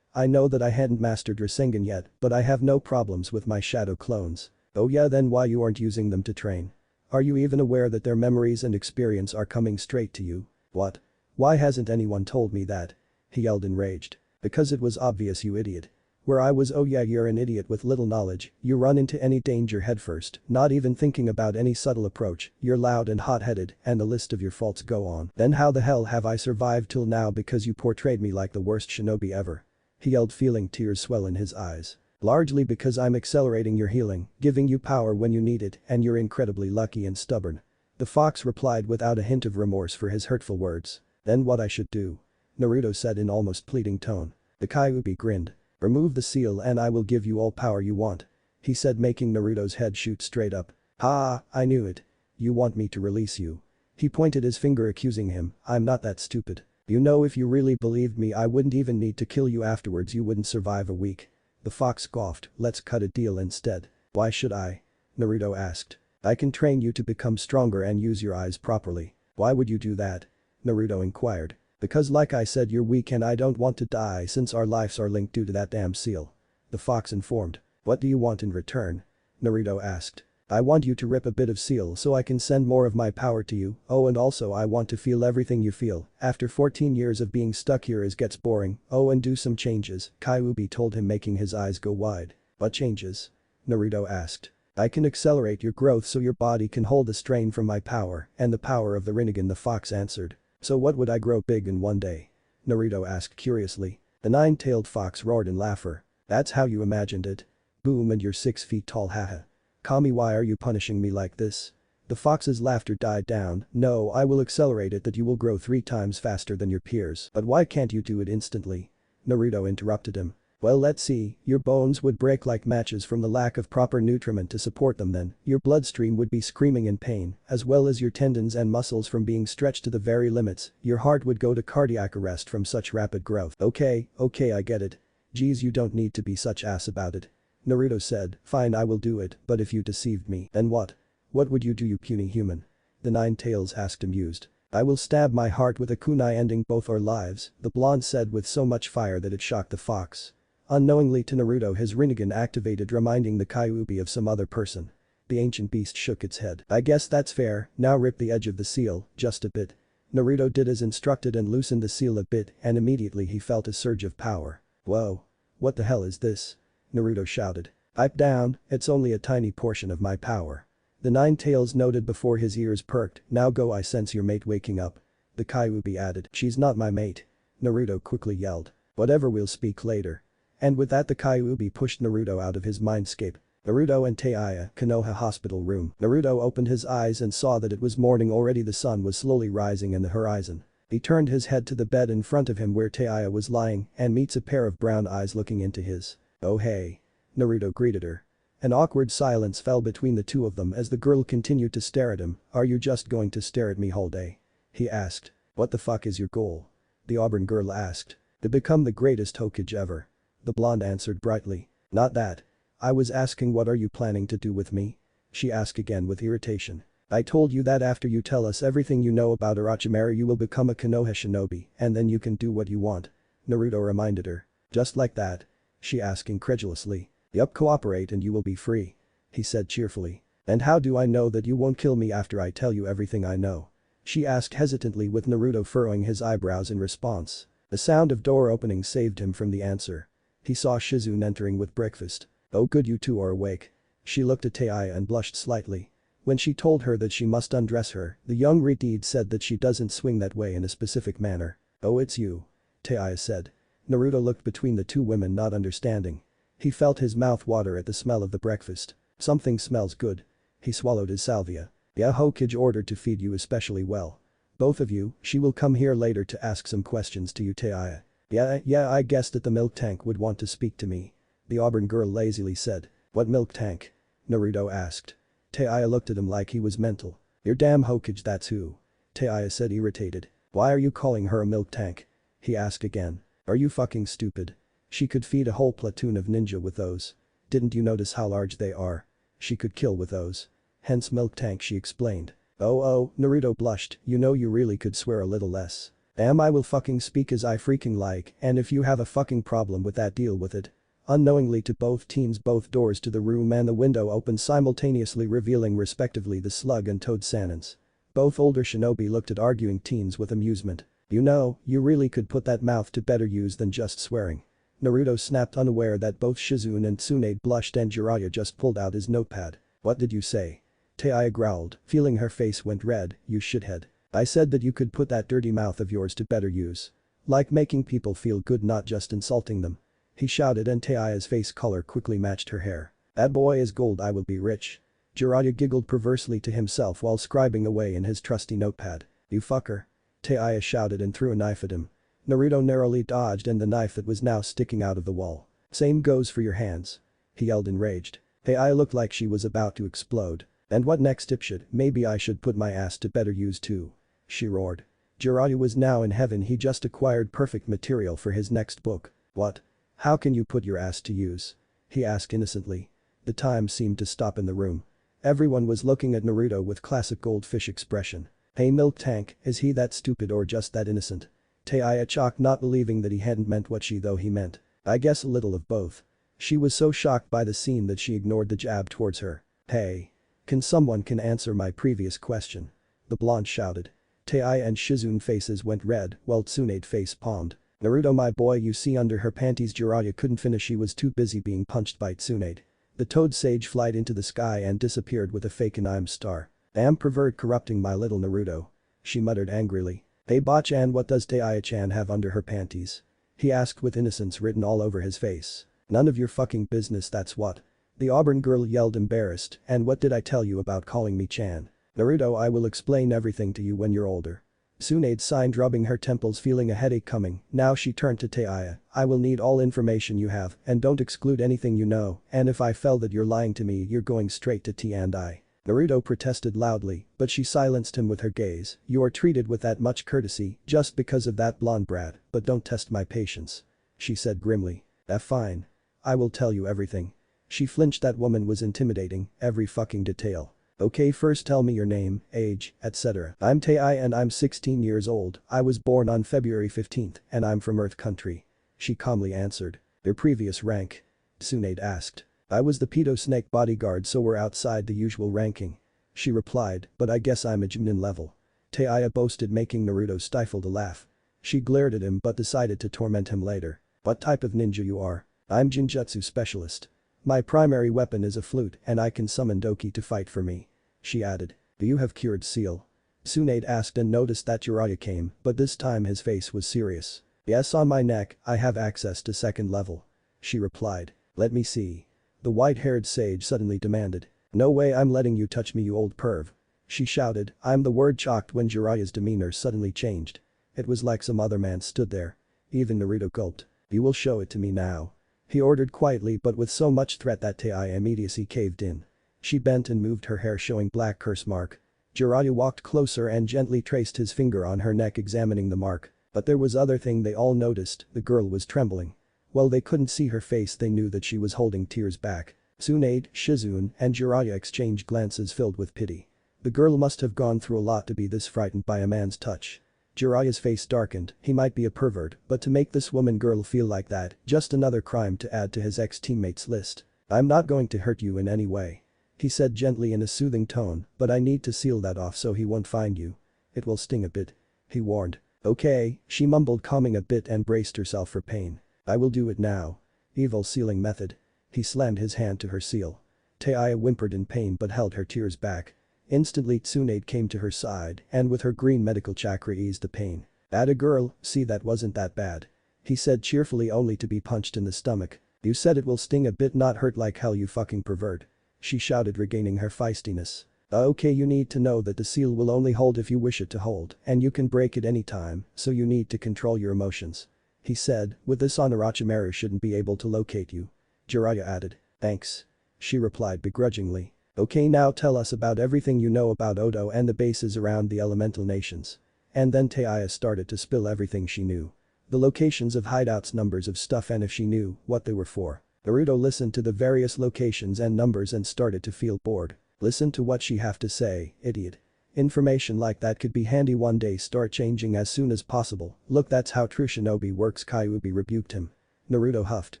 I know that I hadn't mastered Rasengan yet, but I have no problems with my shadow clones. Oh yeah, then why you aren't using them to train? Are you even aware that their memories and experience are coming straight to you? What? Why hasn't anyone told me that? He yelled enraged. Because it was obvious, you idiot. Where I was, oh yeah, you're an idiot with little knowledge, you run into any danger headfirst, not even thinking about any subtle approach, you're loud and hot-headed, and the list of your faults go on. Then how the hell have I survived till now? Because you portrayed me like the worst shinobi ever. He yelled, feeling tears swell in his eyes. Largely because I'm accelerating your healing, giving you power when you need it, and you're incredibly lucky and stubborn. The fox replied without a hint of remorse for his hurtful words. Then what I should do? Naruto said in almost pleading tone. The Kyuubi grinned. Remove the seal and I will give you all power you want. He said, making Naruto's head shoot straight up. Ha, I knew it. You want me to release you. He pointed his finger accusing him. I'm not that stupid. You know, if you really believed me I wouldn't even need to kill you afterwards, you wouldn't survive a week. The fox scoffed. Let's cut a deal instead. Why should I? Naruto asked. I can train you to become stronger and use your eyes properly. Why would you do that? Naruto inquired. Because like I said, you're weak and I don't want to die since our lives are linked due to that damn seal. The fox informed. What do you want in return? Naruto asked. I want you to rip a bit of seal so I can send more of my power to you. Oh, and also I want to feel everything you feel. After 14 years of being stuck here it gets boring. Oh, and do some changes, Kyuubi told him, making his eyes go wide. What changes? Naruto asked. I can accelerate your growth so your body can hold the strain from my power and the power of the Rinnegan, the fox answered. So what would I grow big in one day? Naruto asked curiously. The nine-tailed fox roared in laughter. That's how you imagined it? Boom, and you're 6 feet tall, haha. Kami, why are you punishing me like this? The fox's laughter died down. No, I will accelerate it that you will grow 3 times faster than your peers. But why can't you do it instantly? Naruto interrupted him. Well, let's see, your bones would break like matches from the lack of proper nutriment to support them, then your bloodstream would be screaming in pain, as well as your tendons and muscles from being stretched to the very limits, your heart would go to cardiac arrest from such rapid growth. Okay, I get it. Geez, you don't need to be such ass about it. Naruto said, fine, I will do it, but if you deceived me, then what? What would you do, you puny human? The Nine-Tails asked amused. I will stab my heart with a kunai, ending both our lives, the blonde said with so much fire that it shocked the fox. Unknowingly to Naruto, his Rinnegan activated, reminding the Kyuubi of some other person. The ancient beast shook its head. I guess that's fair, now rip the edge of the seal, just a bit. Naruto did as instructed and loosened the seal a bit, and immediately he felt a surge of power. Whoa. What the hell is this? Naruto shouted. Pipe down, it's only a tiny portion of my power. The Nine-Tails noted before his ears perked. Now go, I sense your mate waking up. The Kyuubi added. She's not my mate. Naruto quickly yelled. Whatever, we'll speak later. And with that the Kyuubi pushed Naruto out of his mindscape. Naruto and Tayuya, Konoha hospital room. Naruto opened his eyes and saw that it was morning already. The sun was slowly rising in the horizon. He turned his head to the bed in front of him where Tayuya was lying and meets a pair of brown eyes looking into his. Oh hey. Naruto greeted her. An awkward silence fell between the two of them as the girl continued to stare at him. Are you just going to stare at me whole day? He asked. What the fuck is your goal? The auburn girl asked. To become the greatest Hokage ever. The blonde answered brightly. Not that. I was asking what are you planning to do with me? She asked again with irritation. I told you that after you tell us everything you know about Orochimaru you will become a Konoha shinobi and then you can do what you want. Naruto reminded her. Just like that? She asked incredulously. Yup, cooperate and you will be free. He said cheerfully. And how do I know that you won't kill me after I tell you everything I know? She asked hesitantly with Naruto furrowing his eyebrows in response. The sound of door opening saved him from the answer. He saw Shizune entering with breakfast. Oh good, you two are awake. She looked at Tayuya and blushed slightly. When she told her that she must undress her, the young Redeed said that she doesn't swing that way in a specific manner. Oh, it's you. Tayuya said. Naruto looked between the two women, not understanding. He felt his mouth water at the smell of the breakfast. Something smells good. He swallowed his salvia. Yeah, Hokage ordered to feed you especially well. Both of you, she will come here later to ask some questions to you, Tayuya. Yeah, I guessed that the milk tank would want to speak to me. The auburn girl lazily said. What milk tank? Naruto asked. Tayuya looked at him like he was mental. Your damn Hokage, that's who. Tayuya said irritated. Why are you calling her a milk tank? He asked again. Are you fucking stupid? She could feed a whole platoon of ninja with those. Didn't you notice how large they are? She could kill with those. Hence milk tank, she explained. Oh, Naruto blushed. You know you really could swear a little less. Damn, I will fucking speak as I freaking like, and if you have a fucking problem with that, deal with it. Unknowingly to both teams, both doors to the room and the window opened simultaneously, revealing respectively the Slug and Toad Sanins. Both older shinobi looked at arguing teens with amusement. You know, you really could put that mouth to better use than just swearing. Naruto snapped, unaware that both Shizune and Tsunade blushed, and Jiraiya just pulled out his notepad. What did you say? Tayuya growled, feeling her face went red. You shithead. I said that you could put that dirty mouth of yours to better use. Like making people feel good, not just insulting them. He shouted and Tayuya's face color quickly matched her hair. That boy is gold, I will be rich. Jiraiya giggled perversely to himself while scribing away in his trusty notepad. You fucker. Tayuya shouted and threw a knife at him. Naruto narrowly dodged and the knife that was now sticking out of the wall. Same goes for your hands. He yelled enraged. Tayuya looked like she was about to explode. And what next, dipshit? Maybe I should put my ass to better use too. She roared. Jiraiya was now in heaven, he just acquired perfect material for his next book. What? How can you put your ass to use? He asked innocently. The time seemed to stop in the room. Everyone was looking at Naruto with classic goldfish expression. Hey milk tank, is he that stupid or just that innocent? Tayuya chocked, not believing that he hadn't meant what she though he meant. I guess a little of both. She was so shocked by the scene that she ignored the jab towards her. Hey. Can someone answer my previous question? The blonde shouted. Tayuya and Shizune faces went red while Tsunade face palmed. Naruto my boy, you see under her panties. Jiraiya couldn't finish, he was too busy being punched by Tsunade. The toad sage flied into the sky and disappeared with a fake anime star. Damn pervert corrupting my little Naruto. She muttered angrily. Hey Ba-chan, what does Tayuya-chan have under her panties? He asked with innocence written all over his face. None of your fucking business, that's what. The auburn girl yelled embarrassed, and what did I tell you about calling me Chan? Naruto, I will explain everything to you when you're older. Tsunade signed, rubbing her temples, feeling a headache coming. Now she turned to Tayuya. I will need all information you have and don't exclude anything you know, and if I feel that you're lying to me you're going straight to T&I. Naruto protested loudly, but she silenced him with her gaze. You are treated with that much courtesy just because of that blonde brat, but don't test my patience. She said grimly. Fine. I will tell you everything. She flinched, that woman was intimidating, every fucking detail. Okay, first tell me your name, age, etc. I'm Tayuya and I'm 16 years old. I was born on February 15th and I'm from Earth Country. She calmly answered. Your previous rank? Tsunade asked. I was the pedo snake bodyguard, so we're outside the usual ranking. She replied, but I guess I'm a Junin level. Tayuya boasted, making Naruto stifle a laugh. She glared at him but decided to torment him later. What type of ninja you are? I'm Jinjutsu specialist. My primary weapon is a flute and I can summon Doki to fight for me. She added. Do you have cured seal? Tsunade asked and noticed that Jiraiya came, but this time his face was serious. Yes, on my neck, I have access to second level. She replied. Let me see. The white-haired sage suddenly demanded. No way, I'm letting you touch me, you old perv. She shouted. I'm the word shocked when Jiraiya's demeanor suddenly changed. It was like some other man stood there. Even Naruto gulped. You will show it to me now. He ordered quietly but with so much threat that Tayuya immediately caved in. She bent and moved her hair, showing black curse mark. Jiraiya walked closer and gently traced his finger on her neck, examining the mark. But there was other thing they all noticed, the girl was trembling. While they couldn't see her face, they knew that she was holding tears back. Tsunade, Shizune, and Jiraiya exchanged glances filled with pity. The girl must have gone through a lot to be this frightened by a man's touch. Jiraiya's face darkened, he might be a pervert, but to make this woman girl feel like that, just another crime to add to his ex-teammates list. I'm not going to hurt you in any way. He said gently in a soothing tone, but I need to seal that off so he won't find you. It will sting a bit. He warned. Okay, she mumbled, calming a bit and braced herself for pain. I will do it now. Evil sealing method. He slammed his hand to her seal. Tayuya whimpered in pain but held her tears back. Instantly Tsunade came to her side and with her green medical chakra eased the pain. Atta girl, see, that wasn't that bad. He said cheerfully, only to be punched in the stomach. You said it will sting a bit, not hurt like hell, you fucking pervert. She shouted, regaining her feistiness. Okay, you need to know that the seal will only hold if you wish it to hold and you can break it anytime, so you need to control your emotions. He said, with this on Orochimaru shouldn't be able to locate you. Jiraiya added. Thanks. She replied begrudgingly. Okay, now tell us about everything you know about Odo and the bases around the elemental nations. And then Tayuya started to spill everything she knew. The locations of hideouts, numbers of stuff, and if she knew what they were for. Naruto listened to the various locations and numbers and started to feel bored. Listen to what she have to say, idiot. Information like that could be handy one day, start changing as soon as possible. Look, that's how true shinobi works, Kyuubi rebuked him. Naruto huffed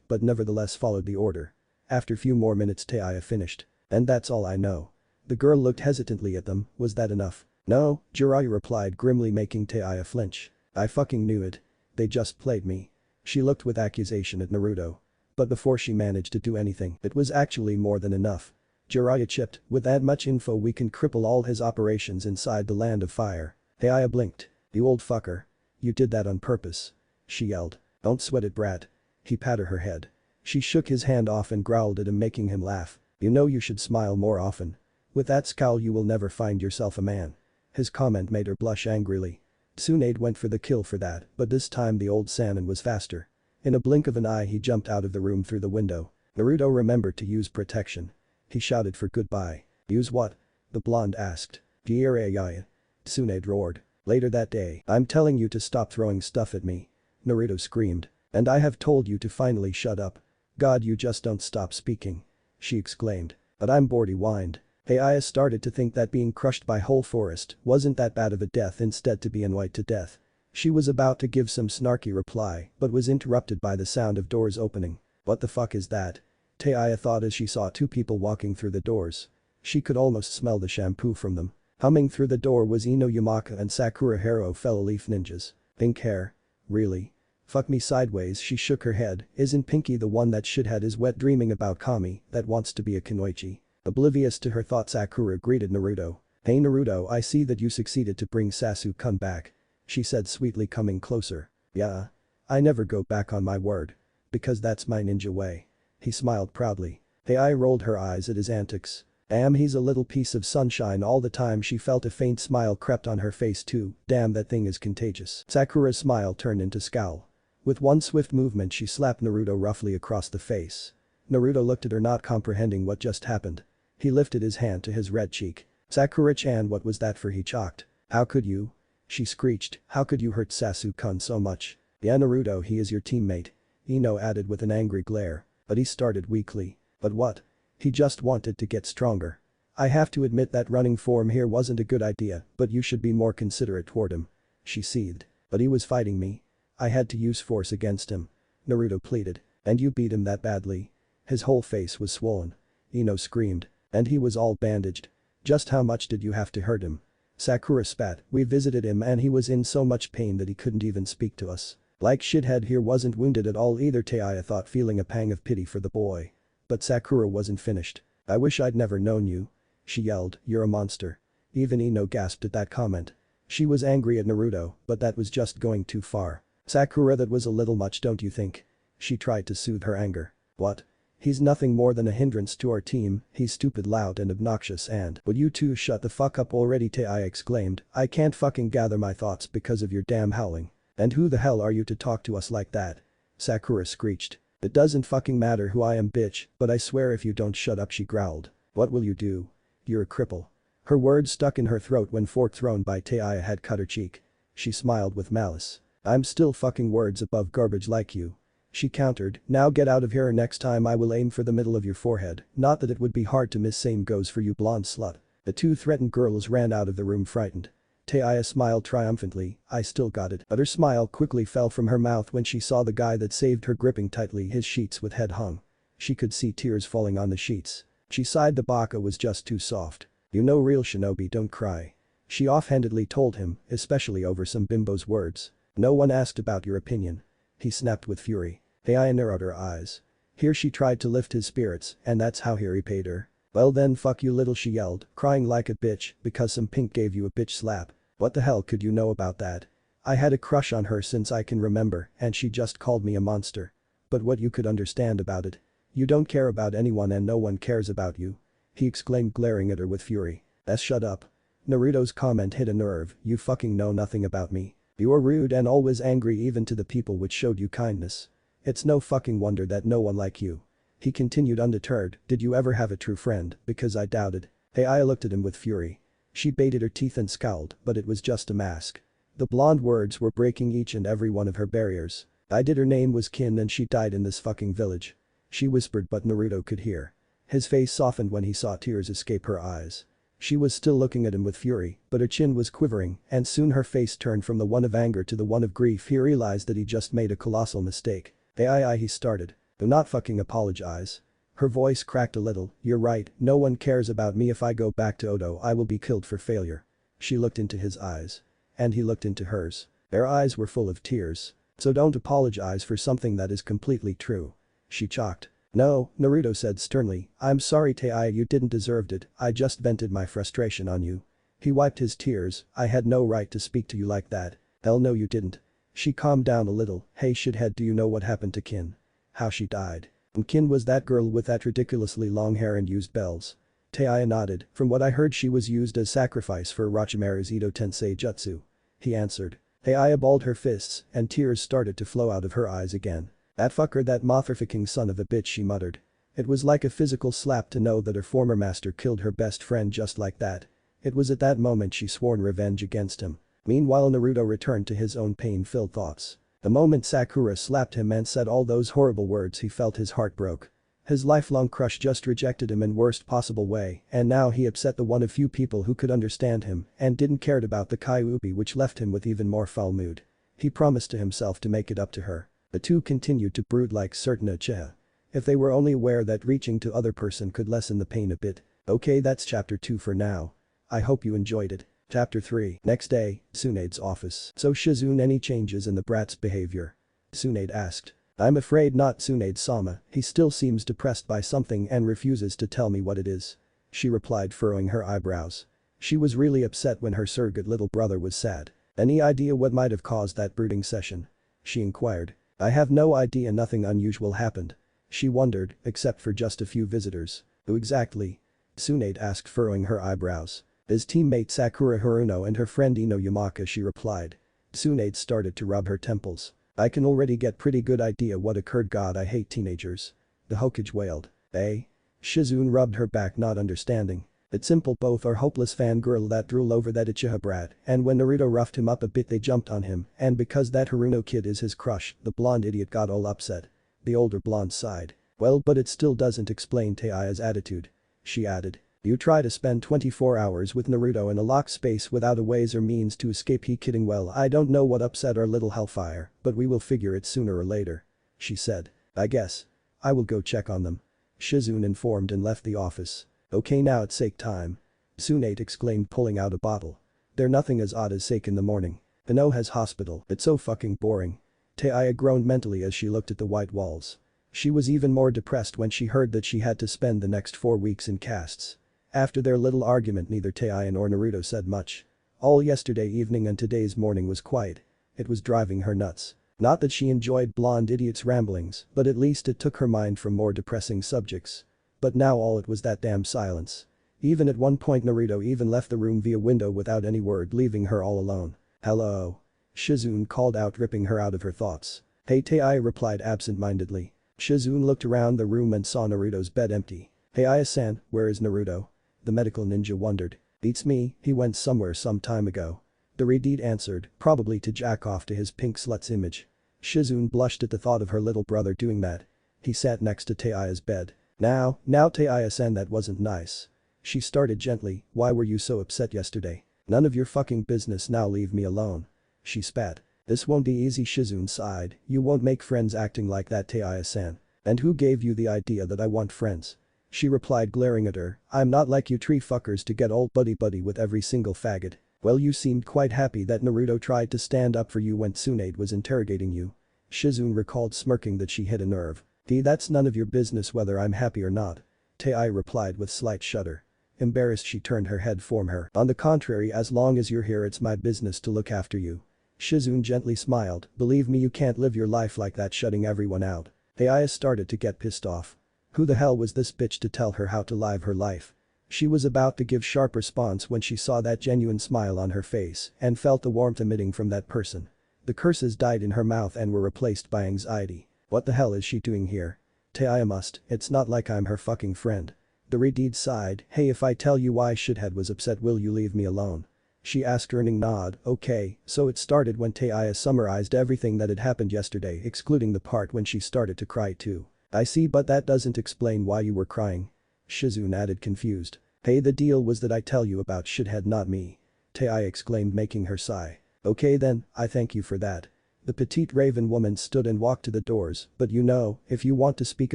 but nevertheless followed the order. After few more minutes Tayuya finished. And that's all I know. The girl looked hesitantly at them. Was that enough? No, Jiraiya replied grimly, making Tayuya flinch. I fucking knew it. They just played me. She looked with accusation at Naruto. But before she managed to do anything, it was actually more than enough. Jiraiya chipped, with that much info we can cripple all his operations inside the land of fire. Tayuya blinked. You old fucker. You did that on purpose. She yelled. Don't sweat it, brat. He patted her head. She shook his hand off and growled at him, making him laugh. You know you should smile more often. With that scowl you will never find yourself a man. His comment made her blush angrily. Tsunade went for the kill for that, but this time the old Sannin was faster. In a blink of an eye he jumped out of the room through the window. Naruto remembered to use protection. He shouted for goodbye. Use what? The blonde asked. Jiraiya. Tsunade roared. Later that day, I'm telling you to stop throwing stuff at me. Naruto screamed. And I have told you to finally shut up. God, you just don't stop speaking. She exclaimed. But I'm bored, he whined. Tayuya started to think that being crushed by whole forest wasn't that bad of a death, instead to be annoyed to death. She was about to give some snarky reply but was interrupted by the sound of doors opening. What the fuck is that? Tayuya thought as she saw two people walking through the doors. She could almost smell the shampoo from them. Humming through the door was Ino Yamaka and Sakura Hero, fellow leaf ninjas. Pink hair? Really? Fuck me sideways, she shook her head. Isn't Pinky the one that shithead is wet dreaming about Kami that wants to be a kunoichi? Oblivious to her thoughts, Sakura greeted Naruto. Hey Naruto, I see that you succeeded to bring Sasuke-kun back. She said sweetly, coming closer. Yeah. I never go back on my word. Because that's my ninja way. He smiled proudly. Tayuya rolled her eyes at his antics. Damn, he's a little piece of sunshine all the time. She felt a faint smile crept on her face too. Damn, that thing is contagious. Sakura's smile turned into scowl. With one swift movement she slapped Naruto roughly across the face. Naruto looked at her, not comprehending what just happened. He lifted his hand to his red cheek. Sakura-chan, what was that for? He chocked. How could you? She screeched. How could you hurt Sasuke-kun so much? Yeah Naruto, he is your teammate. Ino added with an angry glare. But he started weakly. But what? He just wanted to get stronger. I have to admit that running form here wasn't a good idea, but you should be more considerate toward him. She seethed. But he was fighting me. I had to use force against him. Naruto pleaded. And you beat him that badly? His whole face was swollen. Ino screamed. And he was all bandaged. Just how much did you have to hurt him? Sakura spat. We visited him and he was in so much pain that he couldn't even speak to us. Like shithead here wasn't wounded at all either, Tayuya thought, feeling a pang of pity for the boy. But Sakura wasn't finished. I wish I'd never known you. She yelled, you're a monster. Even Ino gasped at that comment. She was angry at Naruto, but that was just going too far. Sakura, that was a little much, don't you think? She tried to soothe her anger. What? He's nothing more than a hindrance to our team, he's stupid, loud and obnoxious, and would you two shut the fuck up already, Tayuya exclaimed. I can't fucking gather my thoughts because of your damn howling. And who the hell are you to talk to us like that? Sakura screeched. It doesn't fucking matter who I am, bitch, but I swear if you don't shut up, she growled. What will you do? You're a cripple. Her words stuck in her throat when fork thrown by Tayuya had cut her cheek. She smiled with malice. I'm still fucking words above garbage like you. She countered, now get out of here or next time I will aim for the middle of your forehead, not that it would be hard to miss, same goes for you, blonde slut. The two threatened girls ran out of the room frightened. Tayuya smiled triumphantly, I still got it, but her smile quickly fell from her mouth when she saw the guy that saved her gripping tightly his sheets with head hung. She could see tears falling on the sheets. She sighed, the baka was just too soft. You know, real shinobi don't cry. She offhandedly told him, especially over some bimbo's words. No one asked about your opinion. He snapped with fury. Tayuya narrowed her eyes. Here she tried to lift his spirits, and that's how he repaid her. Well then fuck you little, she yelled, crying like a bitch because some pink gave you a bitch slap. What the hell could you know about that? I had a crush on her since I can remember and she just called me a monster. But what you could understand about it? You don't care about anyone and no one cares about you. He exclaimed, glaring at her with fury. Shut up. Naruto's comment hit a nerve, you fucking know nothing about me. You're rude and always angry even to the people which showed you kindness. It's no fucking wonder that no one like you. He continued undeterred, did you ever have a true friend, because I doubted. Tayuya looked at him with fury. She bated her teeth and scowled, but it was just a mask. The blonde words were breaking each and every one of her barriers. I did, her name was Kin and she died in this fucking village. She whispered but Naruto could hear. His face softened when he saw tears escape her eyes. She was still looking at him with fury, but her chin was quivering and soon her face turned from the one of anger to the one of grief. He realized that he just made a colossal mistake. He started. Do not fucking apologize. Her voice cracked a little, you're right, no one cares about me. If I go back to Odo I will be killed for failure. She looked into his eyes. And he looked into hers. Their eyes were full of tears. So don't apologize for something that is completely true. She chocked. No, Naruto said sternly, I'm sorry Tayuya, you didn't deserve it, I just vented my frustration on you. He wiped his tears, I had no right to speak to you like that. Hell no you didn't. She calmed down a little, hey shithead, do you know what happened to Kin? How she died. Kin was that girl with that ridiculously long hair and used bells. Tayuya nodded, from what I heard she was used as sacrifice for Orochimaru's Edo Tensei jutsu. He answered. Tayuya balled her fists and tears started to flow out of her eyes again. That fucker, that motherfucking son of a bitch, she muttered. It was like a physical slap to know that her former master killed her best friend just like that. It was at that moment she sworn revenge against him. Meanwhile Naruto returned to his own pain-filled thoughts. The moment Sakura slapped him and said all those horrible words he felt his heart broke. His lifelong crush just rejected him in worst possible way and now he upset the one of few people who could understand him and didn't cared about the Kyuubi, which left him with even more foul mood. He promised to himself to make it up to her. The two continued to brood like certain Uchiha. If they were only aware that reaching to other person could lessen the pain a bit. Okay, that's chapter 2 for now. I hope you enjoyed it. Chapter 3. Next day, Tsunade's office. So Shizune, any changes in the brat's behavior? Tsunade asked. I'm afraid not, Tsunade-sama, he still seems depressed by something and refuses to tell me what it is. She replied, furrowing her eyebrows. She was really upset when her surrogate little brother was sad. Any idea what might have caused that brooding session? She inquired. I have no idea, nothing unusual happened. She wondered, except for just a few visitors. Who exactly? Tsunade asked, furrowing her eyebrows. His teammate Sakura Haruno and her friend Ino Yamaka, she replied. Tsunade started to rub her temples. I can already get pretty good idea what occurred, god I hate teenagers. The Hokage wailed. Eh? Shizune rubbed her back, not understanding. It's simple, both are hopeless fangirl that drool over that Uchiha brat and when Naruto roughed him up a bit they jumped on him and because that Haruno kid is his crush, the blonde idiot got all upset. The older blonde sighed. Well, but it still doesn't explain Tayuya's attitude. She added. You try to spend 24 hours with Naruto in a locked space without a ways or means to escape. He kidding? Well, I don't know what upset our little hellfire, but we will figure it sooner or later. She said. I guess. I will go check on them. Shizune informed and left the office. Okay, now it's sake time. Tsunade exclaimed, pulling out a bottle. They're nothing as odd as sake in the morning. Konoha's hospital, it's so fucking boring. Tayuya groaned mentally as she looked at the white walls. She was even more depressed when she heard that she had to spend the next 4 weeks in casts. After their little argument neither Tayuya nor Naruto said much. All yesterday evening and today's morning was quiet. It was driving her nuts. Not that she enjoyed blonde idiot's ramblings, but at least it took her mind from more depressing subjects. But now all it was that damn silence. Even at one point Naruto even left the room via window without any word, leaving her all alone. Hello? Shizune called out, ripping her out of her thoughts. Hey, Tayuya replied absent-mindedly. Shizune looked around the room and saw Naruto's bed empty. Hey Aya-san, where is Naruto? The medical ninja wondered. It's me, he went somewhere some time ago. The Redeed answered, probably to jack off to his pink slut's image. Shizune blushed at the thought of her little brother doing that. He sat next to Tayuya's bed. Now Tayuya-san, that wasn't nice. She started gently, why were you so upset yesterday? None of your fucking business, now leave me alone. She spat. This won't be easy, Shizune sighed, you won't make friends acting like that, Tayuya-san. And who gave you the idea that I want friends? She replied, glaring at her, I'm not like you tree fuckers to get all buddy-buddy with every single faggot. Well, you seemed quite happy that Naruto tried to stand up for you when Tsunade was interrogating you. Shizune recalled, smirking that she hit a nerve. That's none of your business whether I'm happy or not. Tayuya replied with slight shudder. Embarrassed, she turned her head from her. On the contrary, as long as you're here it's my business to look after you. Shizune gently smiled, believe me, you can't live your life like that, shutting everyone out. Tayuya started to get pissed off. Who the hell was this bitch to tell her how to live her life? She was about to give sharp response when she saw that genuine smile on her face and felt the warmth emitting from that person. The curses died in her mouth and were replaced by anxiety. What the hell is she doing here? Tayuya it's not like I'm her fucking friend. The Redeed sighed, hey, if I tell you why shithead was upset will you leave me alone? She asked, earning nod. Okay, so it started when Tayuya summarized everything that had happened yesterday, excluding the part when she started to cry too. I see, but that doesn't explain why you were crying. Shizune added, confused. Hey, the deal was that I tell you about shithead, not me. Tayuya exclaimed, making her sigh. Okay then, I thank you for that. The petite raven woman stood and walked to the doors, but you know, if you want to speak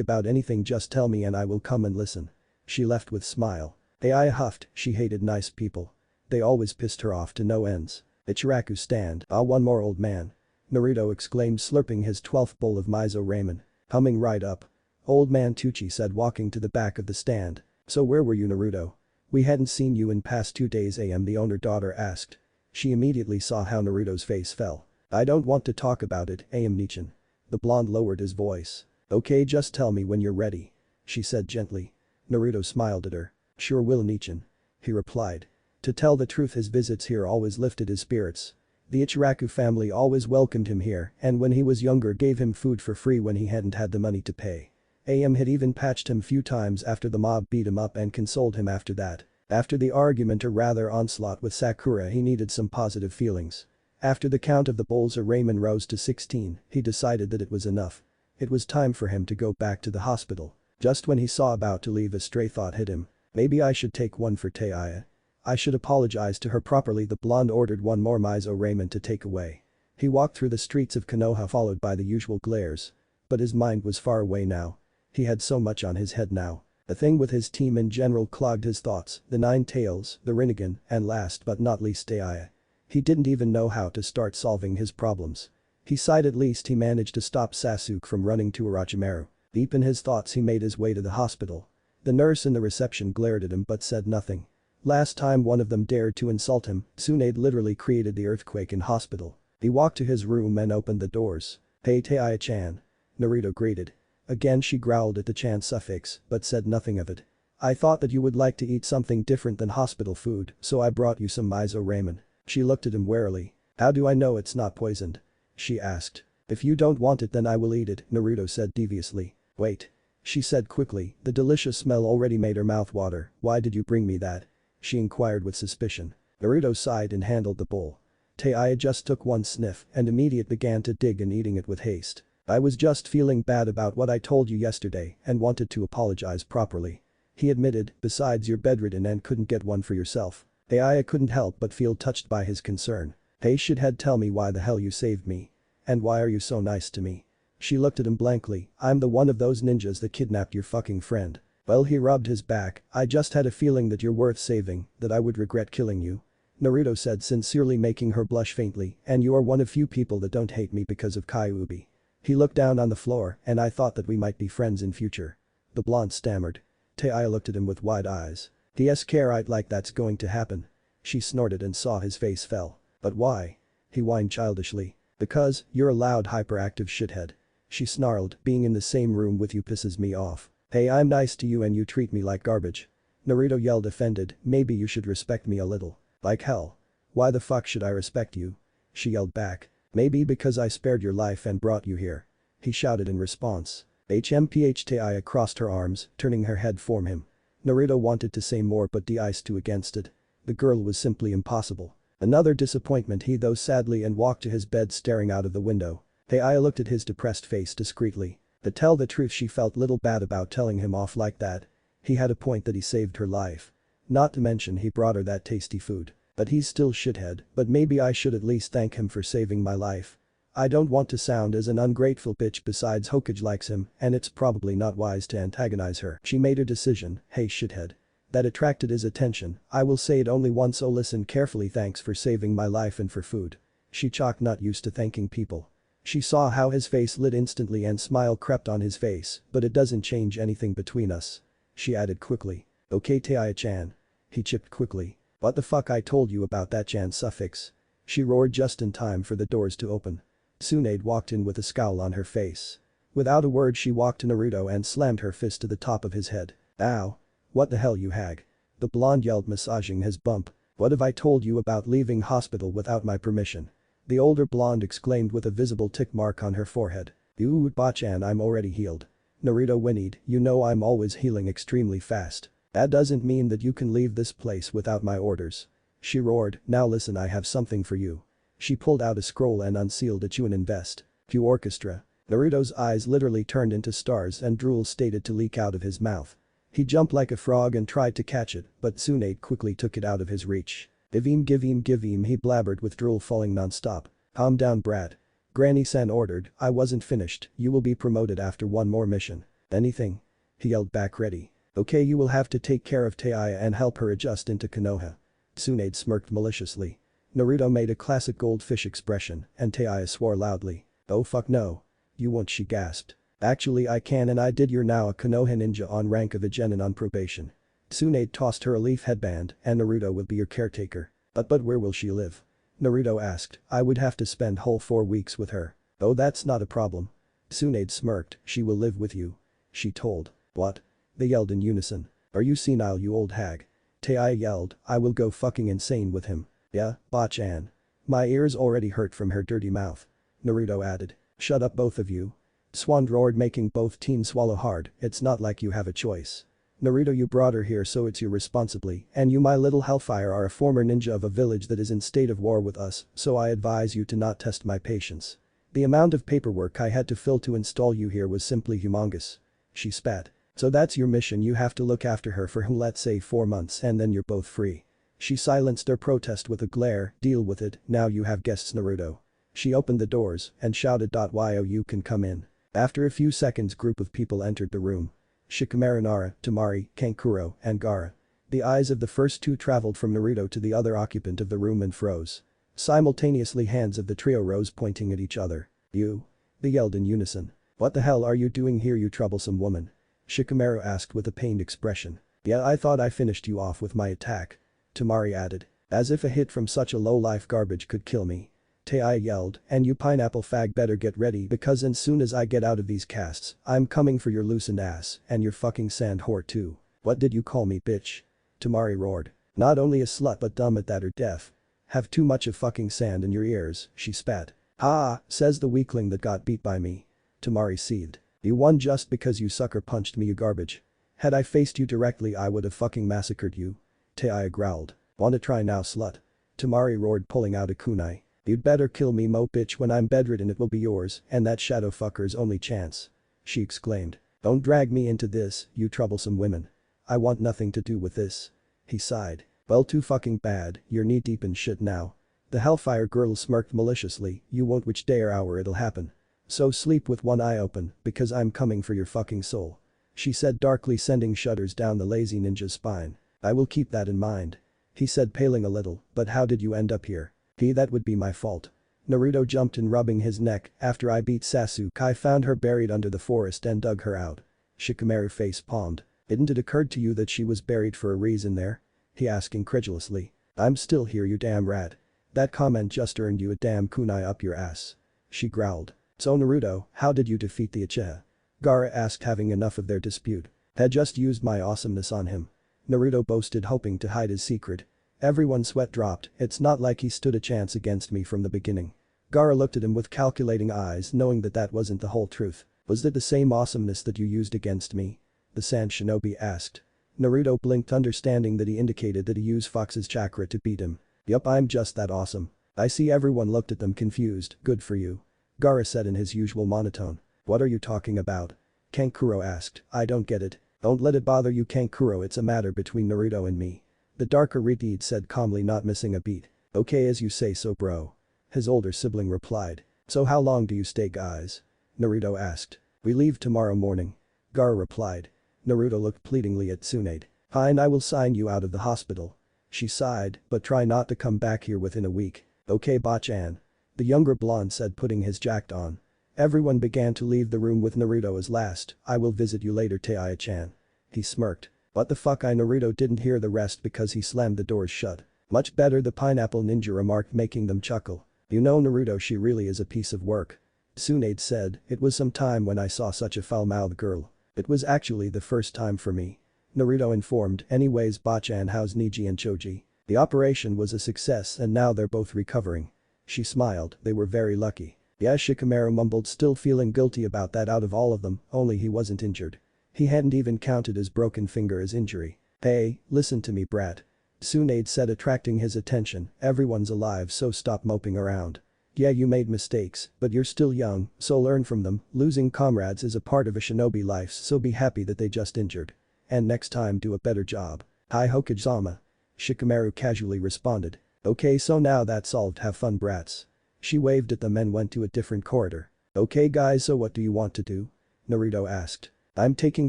about anything just tell me and I will come and listen. She left with smile. Tayuya huffed, she hated nice people. They always pissed her off to no ends. Ichiraku stand. Ah, one more, old man. Naruto exclaimed, slurping his 12th bowl of miso ramen. Coming right up. Old man Tucci said, walking to the back of the stand. So where were you, Naruto? We hadn't seen you in past 2 days, the owner-daughter asked. She immediately saw how Naruto's face fell. I don't want to talk about it, Nichin. The blonde lowered his voice. Okay, just tell me when you're ready. She said gently. Naruto smiled at her. Sure will, Nichin. He replied. To tell the truth, his visits here always lifted his spirits. The Ichiraku family always welcomed him here, and when he was younger gave him food for free when he hadn't had the money to pay. AM had even patched him few times after the mob beat him up and consoled him after that. After the argument, or rather onslaught, with Sakura, he needed some positive feelings. After the count of the bowls of ramen rose to 16, he decided that it was enough. It was time for him to go back to the hospital. Just when he saw about to leave, a stray thought hit him. Maybe I should take one for Tayuya. I should apologize to her properly. The blonde ordered one more miso ramen to take away. He walked through the streets of Konoha followed by the usual glares. But his mind was far away now. He had so much on his head now. The thing with his team in general clogged his thoughts, the Nine Tails, the Rinnegan, and last but not least Tayuya. He didn't even know how to start solving his problems. He sighed. At least he managed to stop Sasuke from running to Orochimaru. Deep in his thoughts, he made his way to the hospital. The nurse in the reception glared at him but said nothing. Last time one of them dared to insult him, Tsunade literally created the earthquake in hospital. He walked to his room and opened the doors. Hey Tayuya-chan. Naruto greeted. Again she growled at the chan suffix but said nothing of it. I thought that you would like to eat something different than hospital food, so I brought you some miso ramen. She looked at him warily. How do I know it's not poisoned? She asked. If you don't want it then I will eat it, Naruto said deviously. Wait. She said quickly, the delicious smell already made her mouth water. Why did you bring me that? She inquired with suspicion. Naruto sighed and handled the bowl. Tayuya just took one sniff and immediately began to dig and eating it with haste. I was just feeling bad about what I told you yesterday and wanted to apologize properly. He admitted, besides you're bedridden and couldn't get one for yourself. Tayuya couldn't help but feel touched by his concern. Hey shithead, tell me why the hell you saved me. And why are you so nice to me? She looked at him blankly. I'm the one of those ninjas that kidnapped your fucking friend. Well, he rubbed his back. I just had a feeling that you're worth saving, that I would regret killing you. Naruto said sincerely, making her blush faintly, and you are one of few people that don't hate me because of Kyuubi. He looked down on the floor and I thought that we might be friends in future. The blonde stammered. Tayuya looked at him with wide eyes. DS care I'd like that's going to happen. She snorted and saw his face fell. But why? He whined childishly. Because, you're a loud hyperactive shithead. She snarled, being in the same room with you pisses me off. Hey, I'm nice to you and you treat me like garbage. Naruto yelled offended, maybe you should respect me a little. Like hell. Why the fuck should I respect you? She yelled back. Maybe because I spared your life and brought you here. He shouted in response. HMPH. Tayuya crossed her arms, turning her head from him. Naruto wanted to say more but de-iced too against it. The girl was simply impossible. Another disappointment, he though sadly, and walked to his bed staring out of the window. Tayuya looked at his depressed face discreetly. To tell the truth, she felt little bad about telling him off like that. He had a point that he saved her life. Not to mention he brought her that tasty food. But he's still shithead, but maybe I should at least thank him for saving my life. I don't want to sound as an ungrateful bitch, besides Hokage likes him and it's probably not wise to antagonize her. She made her decision. Hey shithead. That attracted his attention. I will say it only once, so listen carefully. Thanks for saving my life and for food. She chalked not used to thanking people. She saw how his face lit instantly and smile crept on his face, but it doesn't change anything between us. She added quickly. Okay Tayuya-chan. He chipped quickly. What the fuck, I told you about that chan suffix. She roared just in time for the doors to open. Tsunade walked in with a scowl on her face. Without a word she walked to Naruto and slammed her fist to the top of his head. Ow. What the hell, you hag. The blonde yelled, massaging his bump. What have I told you about leaving hospital without my permission? The older blonde exclaimed with a visible tick mark on her forehead. Ooh Bachan, I'm already healed. Naruto whinnied, you know I'm always healing extremely fast. That doesn't mean that you can leave this place without my orders. She roared, now listen, I have something for you. She pulled out a scroll and unsealed it. You invest. Q orchestra. Naruto's eyes literally turned into stars and drool started to leak out of his mouth. He jumped like a frog and tried to catch it, but Tsunade quickly took it out of his reach. Give him, he blabbered with drool falling non-stop. Calm down, brat. Granny-san ordered, I wasn't finished, you will be promoted after one more mission. Anything? He yelled back, ready. Okay, you will have to take care of Tayuya and help her adjust into Konoha. Tsunade smirked maliciously. Naruto made a classic goldfish expression and Tayuya swore loudly. Oh fuck no. You won't, she gasped. Actually I can, and I did. You're now a Konoha ninja on rank of a genin on probation. Tsunade tossed her a leaf headband and Naruto will be your caretaker. But where will she live? Naruto asked. I would have to spend whole 4 weeks with her. Oh, that's not a problem. Tsunade smirked, she will live with you. She told. What? They yelled in unison. Are you senile you old hag? Tayuya yelled, I will go fucking insane with him. Yeah, Bachan. My ears already hurt from her dirty mouth. Naruto added. Shut up both of you. Swan roared making both teams swallow hard, it's not like you have a choice. Naruto you brought her here so it's you responsibly and you my little hellfire are a former ninja of a village that is in state of war with us so I advise you to not test my patience. The amount of paperwork I had to fill to install you here was simply humongous. She spat. So that's your mission you have to look after her for let's say 4 months and then you're both free. She silenced their protest with a glare, deal with it, now you have guests Naruto. She opened the doors and shouted. Yo you can come in. After a few seconds group of people entered the room. Shikamaru Nara, Temari, Kankuro, and Gaara. The eyes of the first two traveled from Naruto to the other occupant of the room and froze. Simultaneously hands of the trio rose pointing at each other. You? They yelled in unison. What the hell are you doing here you troublesome woman? Shikamaru asked with a pained expression. Yeah I thought I finished you off with my attack. Temari added. As if a hit from such a low-life garbage could kill me. Tayuya yelled, and you pineapple fag better get ready because as soon as I get out of these casts, I'm coming for your loosened ass and your fucking sand whore too. What did you call me bitch? Temari roared. Not only a slut but dumb at that or deaf. Have too much of fucking sand in your ears, she spat. Ha, says the weakling that got beat by me. Temari seethed. You won just because you sucker punched me you garbage. Had I faced you directly I would have fucking massacred you. Tayuya growled. Wanna try now slut? Temari roared pulling out a kunai. You'd better kill me mo bitch when I'm bedridden it will be yours and that shadow fucker's only chance. She exclaimed. Don't drag me into this, you troublesome women. I want nothing to do with this. He sighed. Well too fucking bad, you're knee deep in shit now. The Hellfire girl smirked maliciously, you won't which day or hour it'll happen. So sleep with one eye open because I'm coming for your fucking soul. She said darkly sending shudders down the lazy ninja's spine. I will keep that in mind. He said paling a little, but how did you end up here? That would be my fault. Naruto jumped in rubbing his neck after I beat Sasuke I found her buried under the forest and dug her out. Shikamaru face palmed. Didn't it occur to you that she was buried for a reason there? He asked incredulously. I'm still here you damn rat. That comment just earned you a damn kunai up your ass. She growled. So Naruto, how did you defeat the Uchiha? Gaara asked having enough of their dispute. Had just used my awesomeness on him. Naruto boasted hoping to hide his secret. Everyone's sweat dropped, it's not like he stood a chance against me from the beginning. Gaara looked at him with calculating eyes knowing that that wasn't the whole truth. Was it the same awesomeness that you used against me? The Sand Shinobi asked. Naruto blinked understanding that he indicated that he used Fox's chakra to beat him. Yup I'm just that awesome. I see everyone looked at them confused, good for you. Gaara said in his usual monotone. What are you talking about? Kankuro asked, I don't get it. Don't let it bother you Kankuro it's a matter between Naruto and me. The darker Rinnegan said calmly not missing a beat. Okay as you say so bro. His older sibling replied. So how long do you stay guys? Naruto asked. We leave tomorrow morning. Gaara replied. Naruto looked pleadingly at Tsunade. Fine I will sign you out of the hospital. She sighed, but try not to come back here within a week. Okay Bachan. The younger blonde said putting his jacket on. Everyone began to leave the room with Naruto as last. I will visit you later Tayuya-chan. He smirked. What the fuck Naruto didn't hear the rest because he slammed the doors shut. Much better the pineapple ninja remarked making them chuckle. You know Naruto she really is a piece of work. Tsunade said, it was some time when I saw such a foul-mouthed girl. It was actually the first time for me. Naruto informed anyways Bachan how's Neji and Choji. The operation was a success and now they're both recovering. She smiled, they were very lucky. Yeah Shikamaru mumbled still feeling guilty about that out of all of them, only he wasn't injured. He hadn't even counted his broken finger as injury. Hey, listen to me brat. Tsunade said attracting his attention, everyone's alive so stop moping around. Yeah you made mistakes, but you're still young, so learn from them, losing comrades is a part of a shinobi life so be happy that they just injured. And next time do a better job. Hi Hokage-sama. Shikamaru casually responded. Okay so now that's solved have fun brats. She waved at them and went to a different corridor. Okay guys so what do you want to do? Naruto asked. I'm taking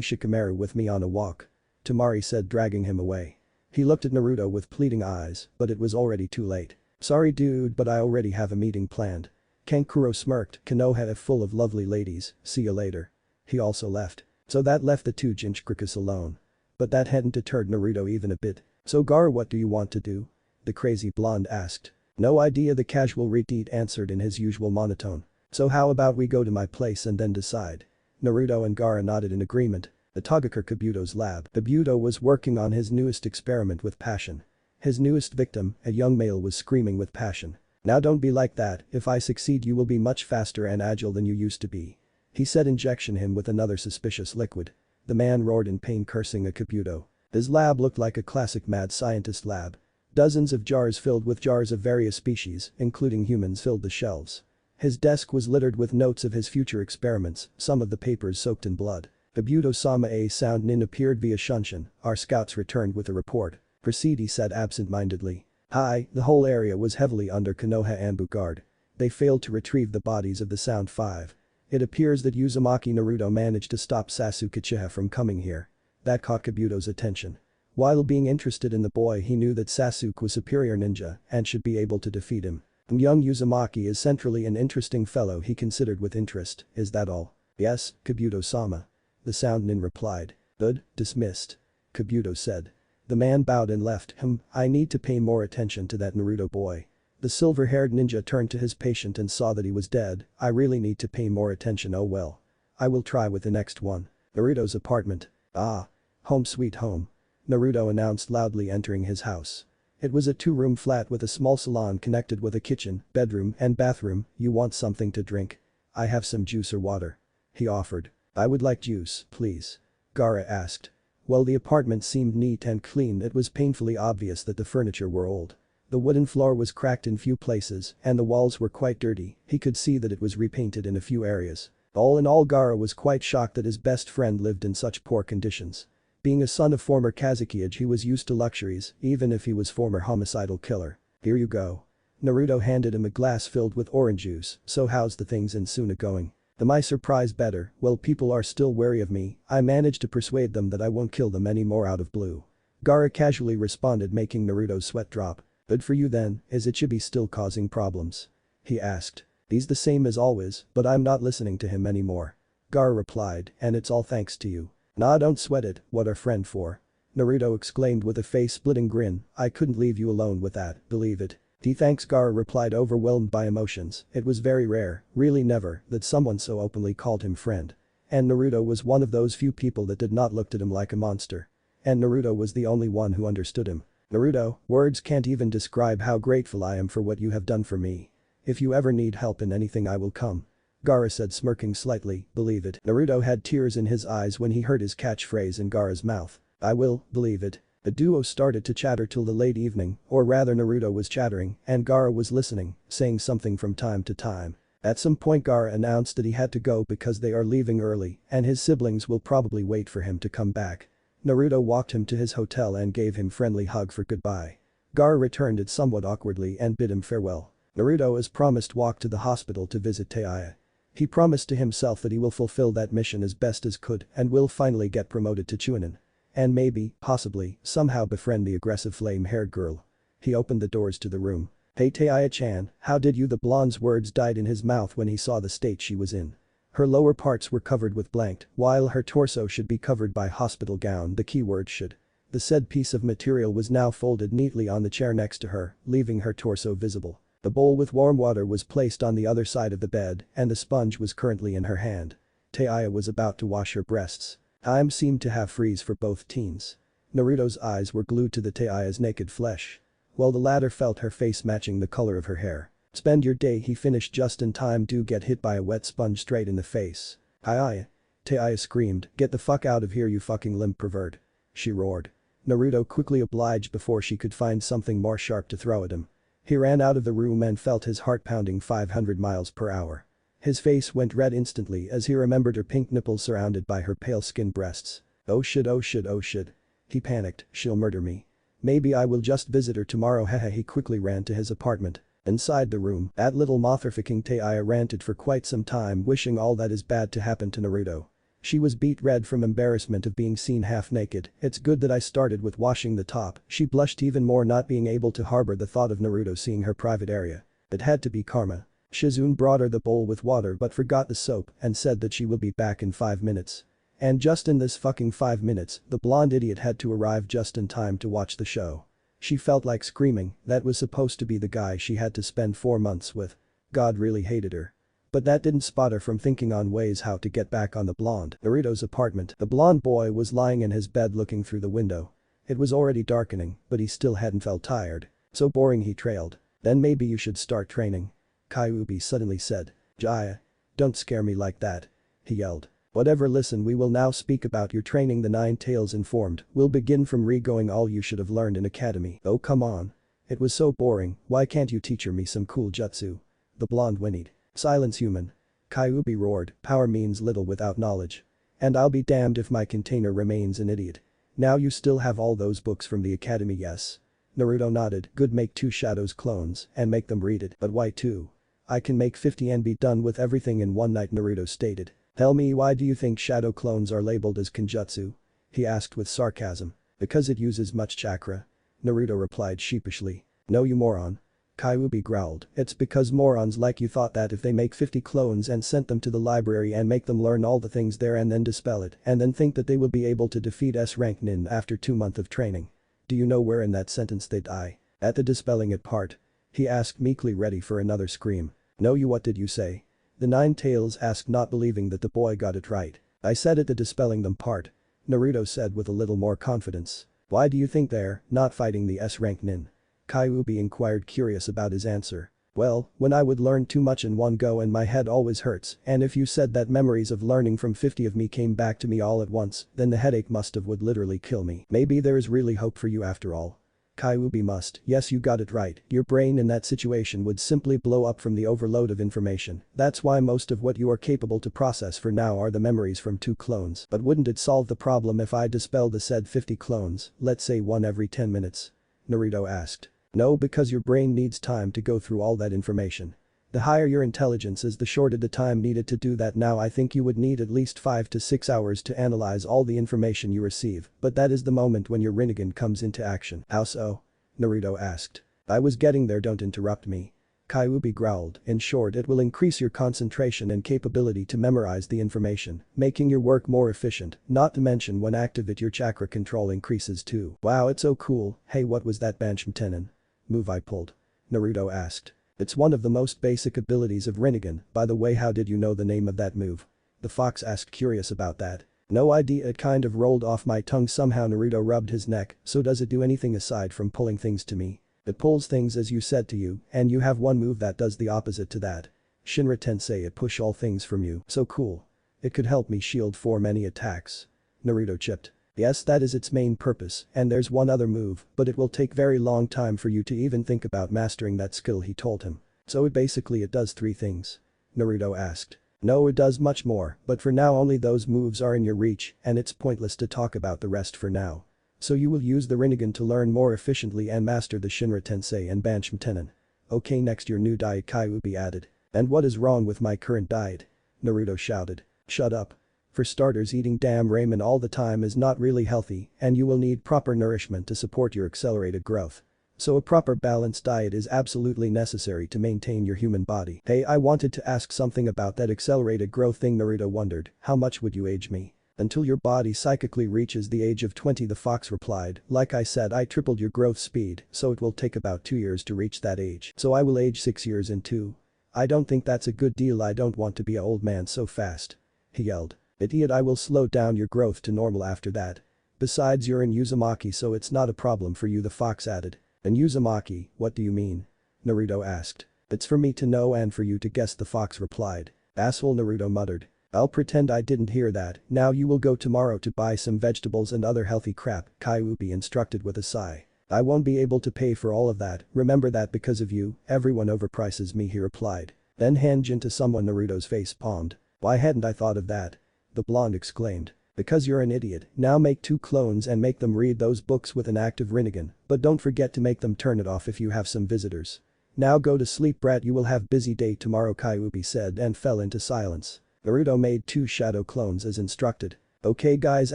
Shikamaru with me on a walk. Temari said dragging him away. He looked at Naruto with pleading eyes, but it was already too late. Sorry dude but I already have a meeting planned. Kankuro smirked, Konoha is full of lovely ladies, see you later. He also left. So that left the two Jinchurikis alone. But that hadn't deterred Naruto even a bit. So Gaara what do you want to do? The crazy blonde asked. No idea the casual Rinnegan answered in his usual monotone. So how about we go to my place and then decide? Naruto and Gaara nodded in agreement. The Togaku Kabuto's lab. Kabuto was working on his newest experiment with passion. His newest victim, a young male, was screaming with passion. "Now don't be like that, if I succeed you will be much faster and agile than you used to be." He said, injection him with another suspicious liquid. The man roared in pain, cursing at Kabuto. His lab looked like a classic mad scientist lab. Dozens of jars filled with jars of various species, including humans, filled the shelves. His desk was littered with notes of his future experiments, some of the papers soaked in blood. Kabuto-sama, a sound nin appeared via Shunshin. Our scouts returned with a report. "Proceed," he said absent-mindedly. "Hi." The whole area was heavily under Konoha ambu guard. They failed to retrieve the bodies of the Sound Five. It appears that Uzumaki Naruto managed to stop Sasuke Uchiha from coming here. That caught Kabuto's attention. While being interested in the boy, he knew that Sasuke was superior ninja and should be able to defeat him. Young Uzumaki is centrally an interesting fellow, he considered with interest. "Is that all?" "Yes, Kabuto-sama." The sound nin replied. "Good, dismissed." Kabuto said. The man bowed and left. I need to pay more attention to that Naruto boy." The silver-haired ninja turned to his patient and saw that he was dead. "I really need to pay more attention. Oh well. I will try with the next one." Naruto's apartment. "Ah. Home sweet home." Naruto announced loudly, entering his house. It was a two-room flat with a small salon connected with a kitchen, bedroom and bathroom. "You want something to drink? I have some juice or water," he offered. "I would like juice, please," Gaara asked. While the apartment seemed neat and clean, it was painfully obvious that the furniture were old. The wooden floor was cracked in few places and the walls were quite dirty. He could see that it was repainted in a few areas. All in all, Gaara was quite shocked that his best friend lived in such poor conditions. Being a son of former Kazekage, he was used to luxuries, even if he was former homicidal killer. "Here you go." Naruto handed him a glass filled with orange juice. "So how's the things in Suna going?" "To my surprise, better. Well, people are still wary of me. I managed to persuade them that I won't kill them anymore out of blue." Gaara casually responded, making Naruto's sweat drop. "Good for you then. Is Ichibi still causing problems?" he asked. "He's the same as always, but I'm not listening to him anymore." Gaara replied, "And it's all thanks to you." "Nah, don't sweat it, what are friend for?" Naruto exclaimed with a face-splitting grin. "I couldn't leave you alone with that, believe it." Thanks," Gaara replied, overwhelmed by emotions. It was very rare, really never, that someone so openly called him friend. And Naruto was one of those few people that did not look at him like a monster. And Naruto was the only one who understood him. "Naruto, words can't even describe how grateful I am for what you have done for me. If you ever need help in anything, I will come," Gaara said, smirking slightly. "Believe it." Naruto had tears in his eyes when he heard his catchphrase in Gaara's mouth. "I will believe it." The duo started to chatter till the late evening, or rather Naruto was chattering and Gaara was listening, saying something from time to time. At some point Gaara announced that he had to go because they are leaving early and his siblings will probably wait for him to come back. Naruto walked him to his hotel and gave him friendly hug for goodbye. Gaara returned it somewhat awkwardly and bid him farewell. Naruto, as promised, walked to the hospital to visit Tayuya. He promised to himself that he will fulfill that mission as best as could and will finally get promoted to Chunin. And maybe, possibly, somehow befriend the aggressive flame-haired girl. He opened the doors to the room. "Hey Tayuya-chan, how did you?" The blonde's words died in his mouth when he saw the state she was in. Her lower parts were covered with blanket, while her torso should be covered by hospital gown, the keyword should. The said piece of material was now folded neatly on the chair next to her, leaving her torso visible. The bowl with warm water was placed on the other side of the bed and the sponge was currently in her hand. Tayuya was about to wash her breasts. Time seemed to have froze for both teens. Naruto's eyes were glued to the Tayuya's naked flesh. While the latter felt her face matching the color of her hair. "Spend your day," he finished just in time to get hit by a wet sponge straight in the face. "Tayuya." Tayuya screamed, "Get the fuck out of here, you fucking limp pervert," she roared. Naruto quickly obliged before she could find something more sharp to throw at him. He ran out of the room and felt his heart pounding 500 miles per hour. His face went red instantly as he remembered her pink nipples surrounded by her pale skin breasts. "Oh shit, oh shit, oh shit." He panicked, "She'll murder me. Maybe I will just visit her tomorrow." Haha. He quickly ran to his apartment. Inside the room, that little motherfucking Tayuya ranted for quite some time, wishing all that is bad to happen to Naruto. She was beet red from embarrassment of being seen half naked. "It's good that I started with washing the top." She blushed even more, not being able to harbor the thought of Naruto seeing her private area. It had to be karma. Shizune brought her the bowl with water but forgot the soap and said that she will be back in 5 minutes. And just in this fucking 5 minutes, the blonde idiot had to arrive just in time to watch the show. She felt like screaming. That was supposed to be the guy she had to spend 4 months with. God really hated her. But that didn't spot her from thinking on ways how to get back on the blonde Naruto's apartment. The blonde boy was lying in his bed looking through the window. It was already darkening, but he still hadn't felt tired. So boring he trailed. Then maybe you should start training. Kyuubi suddenly said. Jaya. Don't scare me like that. He yelled. Whatever, listen, we will now speak about your training, the Nine Tails informed. We'll begin from re-going all you should have learned in academy. Oh come on. It was so boring, why can't you teach me some cool jutsu? The blonde whinnied. Silence, human. Kyuubi roared, power means little without knowledge. And I'll be damned if my container remains an idiot. Now you still have all those books from the academy, yes? Naruto nodded. Good, make 2 shadows clones and make them read it. But why 2? I can make 50 and be done with everything in one night, Naruto stated. Tell me, why do you think shadow clones are labeled as kenjutsu? He asked with sarcasm. Because it uses much chakra. Naruto replied sheepishly. No, you moron. Kyuubi growled. It's because morons like you thought that if they make 50 clones and sent them to the library and make them learn all the things there and then dispel it and then think that they will be able to defeat S-rank nin after 2 months of training. Do you know where in that sentence they die? At the dispelling it part? He asked meekly, ready for another scream. No, you, what did you say? The Nine Tails asked, not believing that the boy got it right. I said at the dispelling them part. Naruto said with a little more confidence. Why do you think they're not fighting the S-rank nin? Kyuubi inquired, curious about his answer. Well, when I would learn too much in one go and my head always hurts, and if you said that memories of learning from 50 of me came back to me all at once, then the headache would literally kill me. Maybe there is really hope for you after all. Kyuubi must. Yes, you got it right. Your brain in that situation would simply blow up from the overload of information. That's why most of what you are capable to process for now are the memories from 2 clones. But wouldn't it solve the problem if I dispelled the said 50 clones, let's say 1 every 10 minutes? Naruto asked. No, because your brain needs time to go through all that information. The higher your intelligence is, the shorter the time needed to do that. Now I think you would need at least 5 to 6 hours to analyze all the information you receive, but that is the moment when your Rinnegan comes into action. How so? Naruto asked. I was getting there, don't interrupt me. Kyuubi growled. In short, it will increase your concentration and capability to memorize the information, making your work more efficient, not to mention when activate your chakra control increases too. Wow, it's so cool. Hey, what was that Banshmtenin move I pulled? Naruto asked. It's one of the most basic abilities of Rinnegan, by the way. How did you know the name of that move? The fox asked, curious about that. No idea, it kind of rolled off my tongue somehow. Naruto rubbed his neck. So does it do anything aside from pulling things to me? It pulls things as you said to you, and you have one move that does the opposite to that. Shinra Tensei, it push all things from you. So cool. It could help me shield for many attacks. Naruto chipped. Yes, that is its main purpose, and there's one other move, but it will take very long time for you to even think about mastering that skill, he told him. So it does 3 things? Naruto asked. No, it does much more, but for now only those moves are in your reach, and it's pointless to talk about the rest for now. So you will use the Rinnegan to learn more efficiently and master the Shinra Tensei and Banshmtenin. Okay, next your new diet, Kyuubi added. And what is wrong with my current diet? Naruto shouted. Shut up. For starters, eating damn ramen all the time is not really healthy, and you will need proper nourishment to support your accelerated growth. So a proper balanced diet is absolutely necessary to maintain your human body. Hey, I wanted to ask something about that accelerated growth thing. Naruto wondered. How much would you age me? Until your body psychically reaches the age of 20, the fox replied. Like I said, I tripled your growth speed, so it will take about 2 years to reach that age. So I will age 6 years in 2. I don't think that's a good deal. I don't want to be an old man so fast. He yelled. Idiot, I will slow down your growth to normal after that. Besides, you're in Uzumaki, so it's not a problem for you, the fox added. In Uzumaki, what do you mean? Naruto asked. It's for me to know and for you to guess, the fox replied. Asshole, Naruto muttered. I'll pretend I didn't hear that. Now you will go tomorrow to buy some vegetables and other healthy crap, Kyuubi instructed with a sigh. I won't be able to pay for all of that, remember that, because of you, everyone overprices me, he replied. Then henge into someone. Naruto's face palmed. Why hadn't I thought of that? The blonde exclaimed. Because you're an idiot. Now make 2 clones and make them read those books with an active Rinnegan, but don't forget to make them turn it off if you have some visitors. Now go to sleep, brat, you will have busy day tomorrow, Kyuubi said and fell into silence. Naruto made 2 shadow clones as instructed. Okay guys,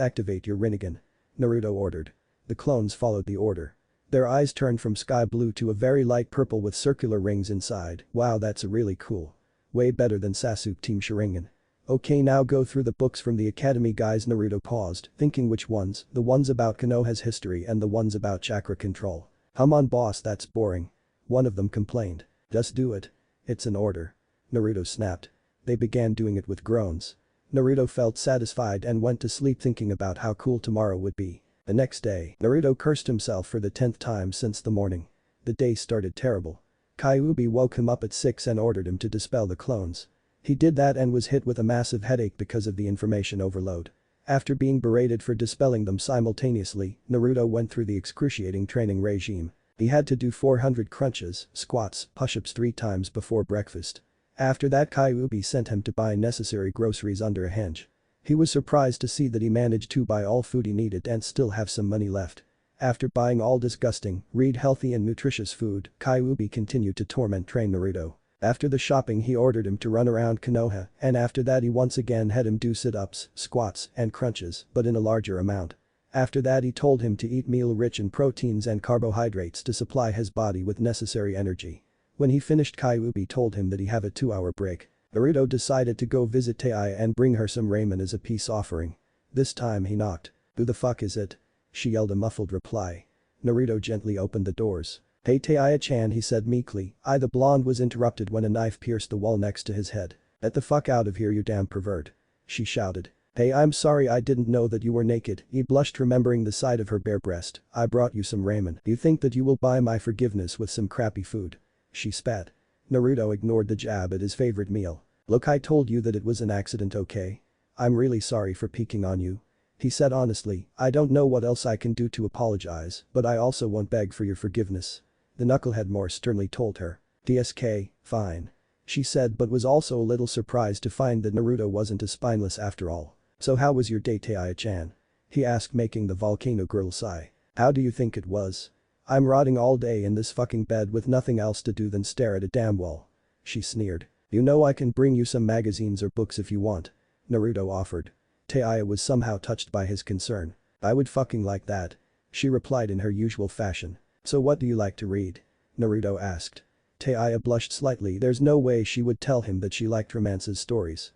activate your Rinnegan. Naruto ordered. The clones followed the order. Their eyes turned from sky blue to a very light purple with circular rings inside. Wow, that's a really cool. Way better than Sasuke Team Sharingan. Okay, now go through the books from the academy, guys. Naruto paused, thinking which ones, the ones about Konoha's history and the ones about chakra control. Come on boss, that's boring. One of them complained. Just do it. It's an order. Naruto snapped. They began doing it with groans. Naruto felt satisfied and went to sleep thinking about how cool tomorrow would be. The next day, Naruto cursed himself for the 10th time since the morning. The day started terrible. Kyuubi woke him up at 6 and ordered him to dispel the clones. He did that and was hit with a massive headache because of the information overload. After being berated for dispelling them simultaneously, Naruto went through the excruciating training regime. He had to do 400 crunches, squats, push-ups 3 times before breakfast. After that, Kyuubi sent him to buy necessary groceries under a henge. He was surprised to see that he managed to buy all food he needed and still have some money left. After buying all disgusting, healthy and nutritious food, Kyuubi continued to train Naruto. After the shopping, he ordered him to run around Konoha, and after that he once again had him do sit-ups, squats, and crunches, but in a larger amount. After that he told him to eat meal rich in proteins and carbohydrates to supply his body with necessary energy. When he finished, Kyuubi told him that he have a 2-hour break. Naruto decided to go visit Tayuya and bring her some ramen as a peace offering. This time he knocked. "Who the fuck is it?" she yelled a muffled reply. Naruto gently opened the doors. "Hey Tayuya-chan," he said meekly. The blonde was interrupted when a knife pierced the wall next to his head. "Get the fuck out of here, you damn pervert," she shouted. "Hey, I'm sorry, I didn't know that you were naked," he blushed, remembering the sight of her bare breast. "I brought you some ramen. You think that you will buy my forgiveness with some crappy food?" she spat. Naruto ignored the jab at his favorite meal. "Look, I told you that it was an accident, okay? I'm really sorry for peeking on you," he said honestly. "I don't know what else I can do to apologize, but I also won't beg for your forgiveness," the knucklehead more sternly told her. "DSK, fine," she said, but was also a little surprised to find that Naruto wasn't as spineless after all. "So how was your day, Tayuya-chan?" he asked, making the volcano girl sigh. "How do you think it was? I'm rotting all day in this fucking bed with nothing else to do than stare at a damn wall," she sneered. "You know I can bring you some magazines or books if you want," Naruto offered. Tayuya was somehow touched by his concern. "I would fucking like that," she replied in her usual fashion. "So what do you like to read?" Naruto asked. Tayuya blushed slightly. There's no way she would tell him that she liked romances stories.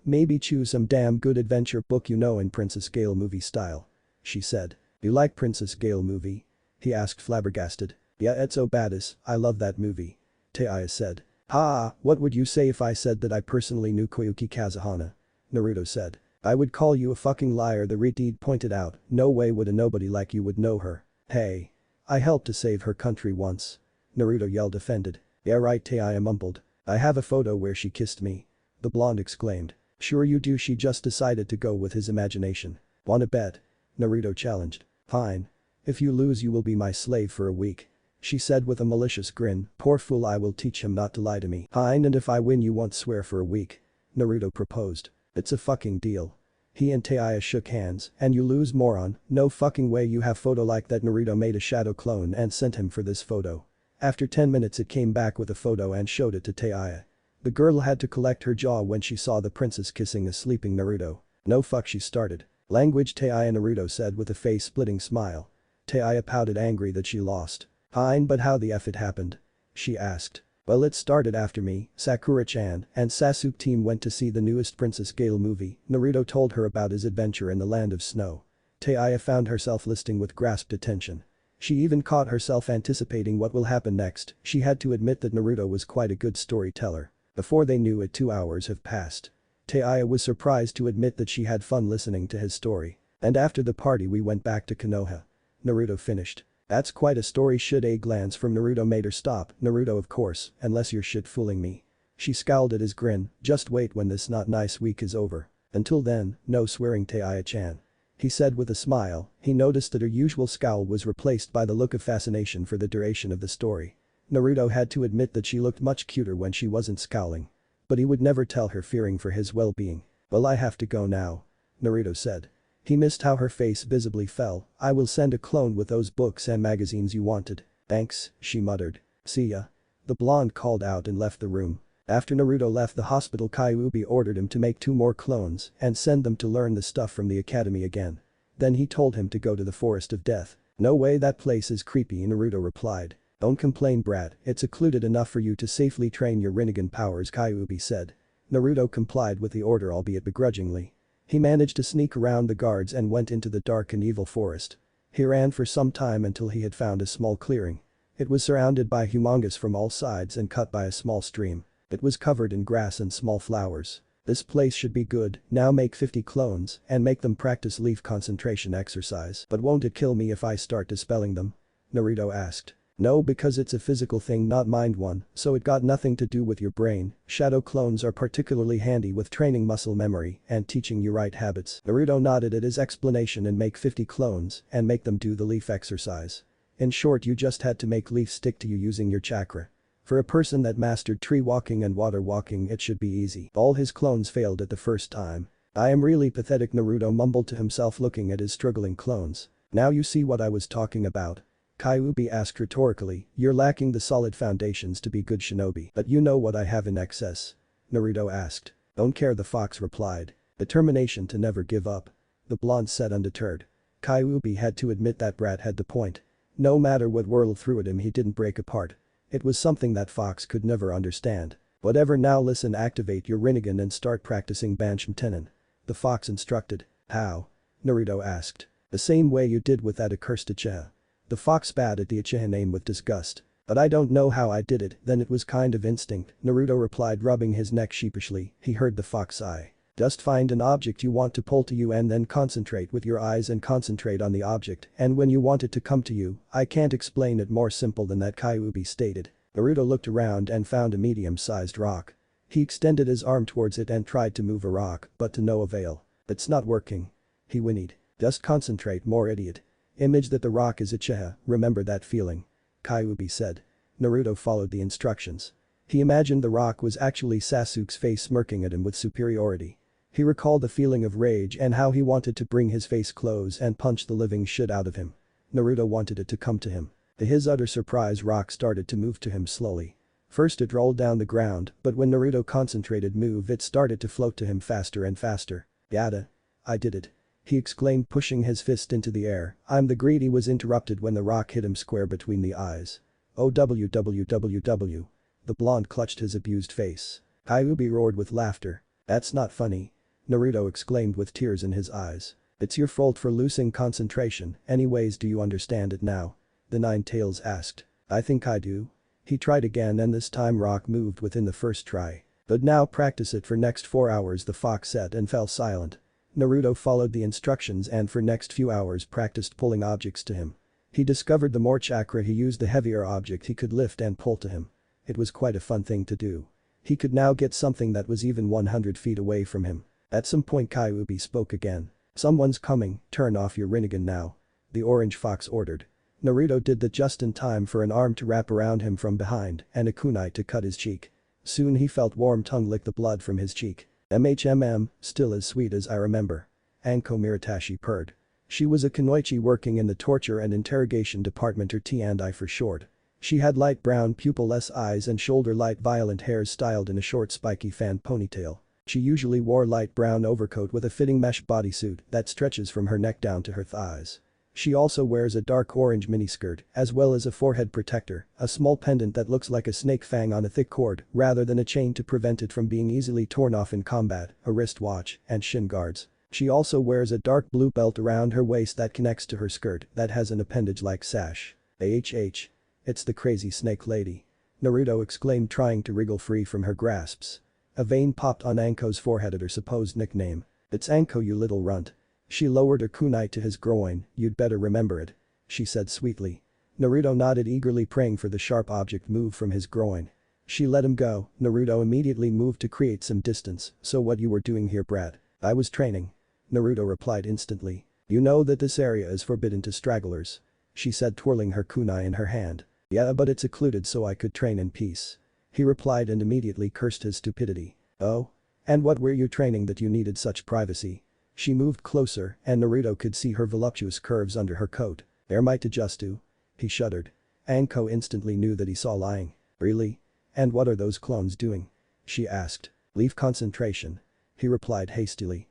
Maybe choose some damn good adventure book, you know, in Princess Gale movie style," she said. "You like Princess Gale movie?" he asked, flabbergasted. "Yeah, it's so badass, I love that movie," Tayuya said. "Ha, what would you say if I said that I personally knew Koyuki Kazuhana?" Naruto said. "I would call you a fucking liar," the retard pointed out. "No way would a nobody like you would know her." "Hey. I helped to save her country once," Naruto yelled, offended. "Yeah right," Tayuya mumbled. "I have a photo where she kissed me," the blonde exclaimed. "Sure you do." She just decided to go with his imagination. "Wanna bet?" Naruto challenged. "Fine. If you lose you will be my slave for a week," she said with a malicious grin. "Poor fool, I will teach him not to lie to me." "Fine, and if I win you won't swear for a week," Naruto proposed. "It's a fucking deal." He and Tayuya shook hands. "And you lose, moron." "No fucking way, you have photo like that." Naruto made a shadow clone and sent him for this photo. After 10 minutes it came back with a photo and showed it to Tayuya. The girl had to collect her jaw when she saw the princess kissing a sleeping Naruto. "No fuck," she started. "Language, Tayuya," Naruto said with a face-splitting smile. Tayuya pouted, angry that she lost. "Fine, but how the F it happened?" she asked. "Well, it started after me, Sakura-chan, and Sasuke team went to see the newest Princess Gale movie." Naruto told her about his adventure in the land of snow. Tayuya found herself listening with grasped attention. She even caught herself anticipating what will happen next. She had to admit that Naruto was quite a good storyteller. Before they knew it, 2 hours have passed. Tayuya was surprised to admit that she had fun listening to his story. "And after the party we went back to Konoha," Naruto finished. "That's quite a story." A glance from Naruto made her stop. "Naruto, of course, unless you're shit fooling me." She scowled at his grin. "Just wait when this not nice week is over. Until then, no swearing, Tayuya-chan," he said with a smile. He noticed that her usual scowl was replaced by the look of fascination for the duration of the story. Naruto had to admit that she looked much cuter when she wasn't scowling. But he would never tell her, fearing for his well-being. "Well, I have to go now," Naruto said. He missed how her face visibly fell. "I will send a clone with those books and magazines you wanted." "Thanks," she muttered. "See ya." The blonde called out and left the room. After Naruto left the hospital, Kyuubi ordered him to make 2 more clones and send them to learn the stuff from the academy again. Then he told him to go to the Forest of Death. "No way, that place is creepy," Naruto replied. "Don't complain, brat, it's secluded enough for you to safely train your Rinnegan powers," Kyuubi said. Naruto complied with the order, albeit begrudgingly. He managed to sneak around the guards and went into the dark and evil forest. He ran for some time until he had found a small clearing. It was surrounded by humongous from all sides and cut by a small stream. It was covered in grass and small flowers. This place should be good, now make 50 clones and make them practice leaf concentration exercise. But won't it kill me if I start dispelling them? Naruto asked. No, because it's a physical thing, not mind one, so it got nothing to do with your brain. Shadow clones are particularly handy with training muscle memory and teaching you right habits. Naruto nodded at his explanation and make 50 clones and make them do the leaf exercise. In short, you just had to make leaf stick to you using your chakra. For a person that mastered tree walking and water walking, it should be easy. All his clones failed at the first time. I am really pathetic, Naruto mumbled to himself looking at his struggling clones. Now you see what I was talking about. Kyuubi asked rhetorically, you're lacking the solid foundations to be good shinobi. But you know what I have in excess? Naruto asked. Don't care, the fox replied. Determination to never give up. The blonde said undeterred. Kyuubi had to admit that brat had the point. No matter what whirled through at him, he didn't break apart. It was something that fox could never understand. Whatever, now listen, activate your Rinnegan and start practicing Banshim-Tenon. The fox instructed. How? Naruto asked. The same way you did with that accursed Uchiha. The fox spat at the Uchiha name with disgust. But I don't know how I did it, then it was kind of instinct, Naruto replied, rubbing his neck sheepishly. He heard the fox sigh. Just find an object you want to pull to you and then concentrate with your eyes and concentrate on the object, and when you want it to come to you, I can't explain it more simple than that, Kyuubi stated. Naruto looked around and found a medium-sized rock. He extended his arm towards it and tried to move a rock, but to no avail. It's not working. He whinnied. Just concentrate more, idiot. Image that the rock is Uchiha, remember that feeling. Kyuubi said. Naruto followed the instructions. He imagined the rock was actually Sasuke's face smirking at him with superiority. He recalled the feeling of rage and how he wanted to bring his face close and punch the living shit out of him. Naruto wanted it to come to him. To his utter surprise, rock started to move to him slowly. First it rolled down the ground, but when Naruto concentrated move, it started to float to him faster and faster. Yada. I did it. He exclaimed, pushing his fist into the air. I'm the greedy was interrupted when the rock hit him square between the eyes. Oh www. The blonde clutched his abused face. Kyuubi roared with laughter. That's not funny. Naruto exclaimed with tears in his eyes. It's your fault for losing concentration, anyways, do you understand it now? The Nine-Tails asked. I think I do. He tried again and this time rock moved within the first try. But now practice it for next 4 hours, the fox said and fell silent. Naruto followed the instructions and for next few hours practiced pulling objects to him. He discovered the more chakra he used, the heavier object he could lift and pull to him. It was quite a fun thing to do. He could now get something that was even 100 feet away from him. At some point Kyuubi spoke again. Someone's coming, turn off your Rinnegan now. The orange fox ordered. Naruto did that just in time for an arm to wrap around him from behind and a kunai to cut his cheek. Soon he felt warm tongue lick the blood from his cheek. Still as sweet as I remember. Anko Miratashi purred. She was a kunoichi working in the torture and interrogation department, or T&I for short. She had light brown pupil-less eyes and shoulder-light violet hairs styled in a short spiky fan ponytail. She usually wore light brown overcoat with a fitting mesh bodysuit that stretches from her neck down to her thighs. She also wears a dark orange miniskirt as well as a forehead protector, a small pendant that looks like a snake fang on a thick cord rather than a chain to prevent it from being easily torn off in combat, a wristwatch, and shin guards. She also wears a dark blue belt around her waist that connects to her skirt that has an appendage-like sash. AHH. It's the crazy snake lady. Naruto exclaimed, trying to wriggle free from her grasps. A vein popped on Anko's forehead at her supposed nickname. It's Anko, you little runt. She lowered her kunai to his groin, you'd better remember it. She said sweetly. Naruto nodded, eagerly praying for the sharp object move from his groin. She let him go. Naruto immediately moved to create some distance. So what you were doing here, brat? I was training. Naruto replied instantly. You know that this area is forbidden to stragglers. She said, twirling her kunai in her hand. Yeah, but it's occluded so I could train in peace. He replied and immediately cursed his stupidity. Oh? And what were you training that you needed such privacy? She moved closer and Naruto could see her voluptuous curves under her coat. There might just do. He shuddered. Anko instantly knew that he saw lying. Really? And what are those clones doing? She asked. Leave concentration. He replied hastily.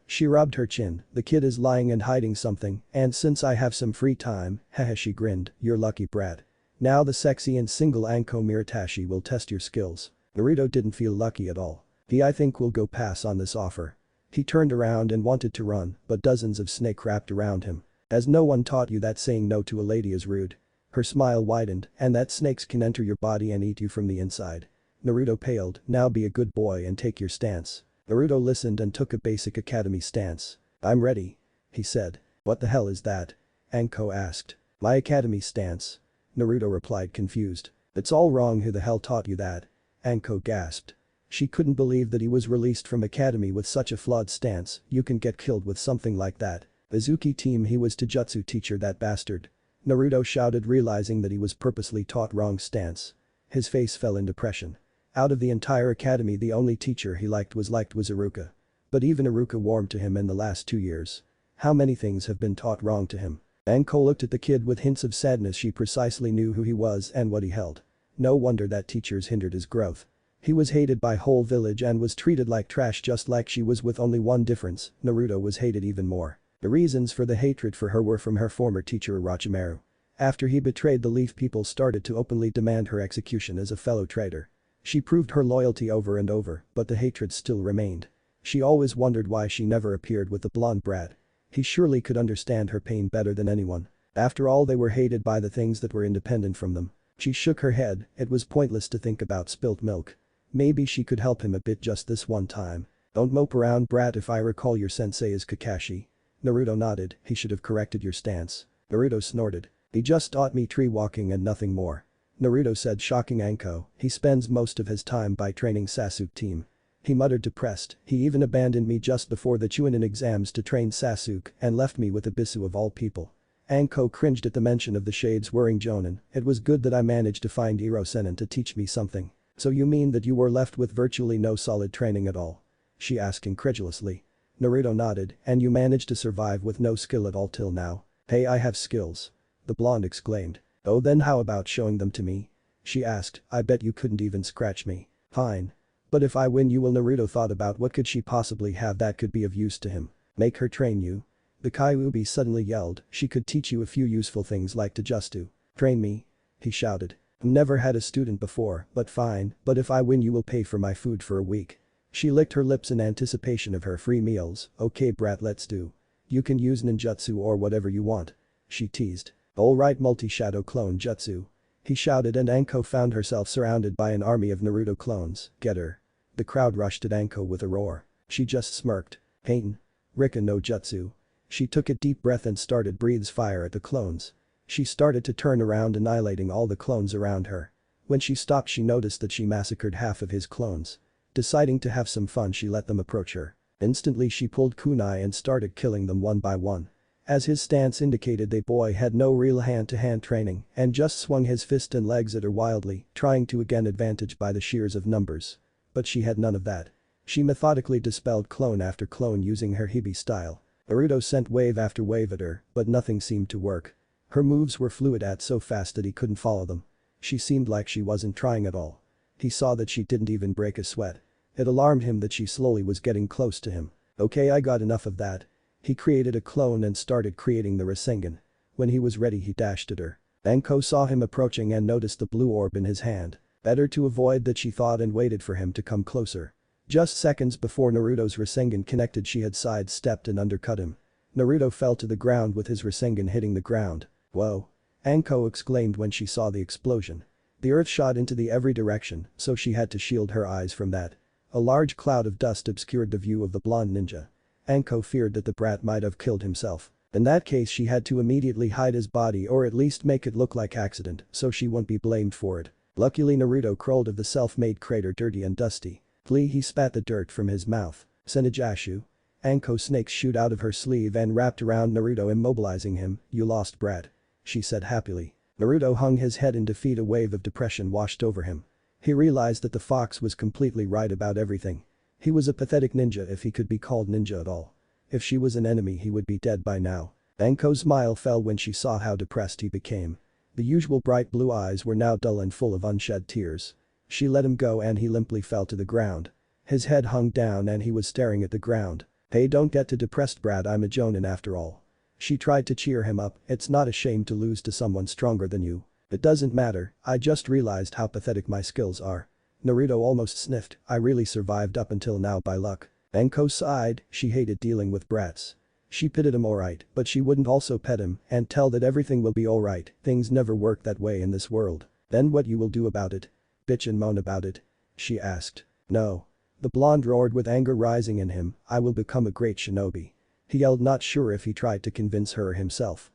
She rubbed her chin. The kid is lying and hiding something, and since I have some free time, haha, she grinned, you're lucky, brat. Now the sexy and single Anko Miratashi will test your skills. Naruto didn't feel lucky at all. I think we'll go pass on this offer. He turned around and wanted to run, but dozens of snake wrapped around him. Has no one taught you that saying no to a lady is rude? Her smile widened, and that snakes can enter your body and eat you from the inside. Naruto paled, now be a good boy and take your stance. Naruto listened and took a basic academy stance. I'm ready. He said. What the hell is that? Anko asked. My academy stance. Naruto replied confused. It's all wrong, who the hell taught you that? Anko gasped. She couldn't believe that he was released from academy with such a flawed stance. You can get killed with something like that. Izuki team, he was Taijutsu teacher, that bastard. Naruto shouted, realizing that he was purposely taught wrong stance. His face fell in depression. Out of the entire academy, the only teacher he liked was Iruka. But even Iruka warmed to him in the last 2 years. How many things have been taught wrong to him? Anko looked at the kid with hints of sadness. She precisely knew who he was and what he held. No wonder that teachers hindered his growth. He was hated by whole village and was treated like trash, just like she was, with only one difference: Naruto was hated even more. The reasons for the hatred for her were from her former teacher Orochimaru. After he betrayed the Leaf, people started to openly demand her execution as a fellow traitor. She proved her loyalty over and over, but the hatred still remained. She always wondered why she never appeared with the blonde brat. He surely could understand her pain better than anyone. After all, they were hated by the things that were independent from them. She shook her head. It was pointless to think about spilt milk. Maybe she could help him a bit just this one time. Don't mope around, brat. If I recall, your sensei is Kakashi. Naruto nodded. He should have corrected your stance. Naruto snorted. He just taught me tree walking and nothing more. Naruto said, shocking Anko. He spends most of his time by training Sasuke team. He muttered, depressed. He even abandoned me just before the Chunin exams to train Sasuke and left me with Abisu of all people. Anko cringed at the mention of the shades wearing Jonin. It was good that I managed to find Iro-senin to teach me something. So you mean that you were left with virtually no solid training at all? She asked incredulously. Naruto nodded. And you managed to survive with no skill at all till now? Hey, I have skills. The blonde exclaimed. Oh, then how about showing them to me? She asked. I bet you couldn't even scratch me. Fine. But if I win, you will. Naruto thought about what could she possibly have that could be of use to him. Make her train you? The Kyuubi suddenly yelled. She could teach you a few useful things like Taijutsu. Train me? He shouted. Never had a student before, but fine, but if I win you will pay for my food for a week. She licked her lips in anticipation of her free meals. Okay brat, let's do. You can use ninjutsu or whatever you want. She teased. Alright, multi-shadow clone jutsu. He shouted, and Anko found herself surrounded by an army of Naruto clones. Get her. The crowd rushed at Anko with a roar. She just smirked. Hain. Rinnegan no jutsu. She took a deep breath and started breathes fire at the clones. She started to turn around, annihilating all the clones around her. When she stopped, she noticed that she massacred half of his clones. Deciding to have some fun, she let them approach her. Instantly she pulled kunai and started killing them one by one. As his stance indicated, the boy had no real hand-to-hand training and just swung his fist and legs at her wildly, trying to gain advantage by the sheers of numbers. But she had none of that. She methodically dispelled clone after clone using her Hibi style. Naruto sent wave after wave at her, but nothing seemed to work. Her moves were fluid so fast that he couldn't follow them. She seemed like she wasn't trying at all. He saw that she didn't even break a sweat. It alarmed him that she slowly was getting close to him. Okay, I got enough of that. He created a clone and started creating the Rasengan. When he was ready, he dashed at her. Anko saw him approaching and noticed the blue orb in his hand. Better to avoid that, she thought, and waited for him to come closer. Just seconds before Naruto's Rasengan connected, she had sidestepped and undercut him. Naruto fell to the ground with his Rasengan hitting the ground. Whoa. Anko exclaimed when she saw the explosion. The earth shot into the every direction, so she had to shield her eyes from that. A large cloud of dust obscured the view of the blonde ninja. Anko feared that the brat might have killed himself. In that case, she had to immediately hide his body or at least make it look like accident so she won't be blamed for it. Luckily, Naruto crawled of the self-made crater dirty and dusty. Glee, he spat the dirt from his mouth. Senijashu. Anko snakes shoot out of her sleeve and wrapped around Naruto, immobilizing him. You lost, brat. She said happily. Naruto hung his head in defeat. A wave of depression washed over him. He realized that the fox was completely right about everything. He was a pathetic ninja if he could be called ninja at all. If she was an enemy, he would be dead by now. Anko's smile fell when she saw how depressed he became. The usual bright blue eyes were now dull and full of unshed tears. She let him go and he limply fell to the ground. His head hung down and he was staring at the ground. Hey, don't get too depressed, brat, I'm a jonin after all. She tried to cheer him up. It's not a shame to lose to someone stronger than you. It doesn't matter, I just realized how pathetic my skills are. Naruto almost sniffed. I really survived up until now by luck. Anko sighed. She hated dealing with brats. She petted him alright, but she wouldn't also pet him and tell that everything will be alright. Things never work that way in this world. Then what you will do about it? Bitch and moan about it? she asked. No. The blonde roared with anger rising in him, I will become a great shinobi. He yelled, not sure if he tried to convince her himself.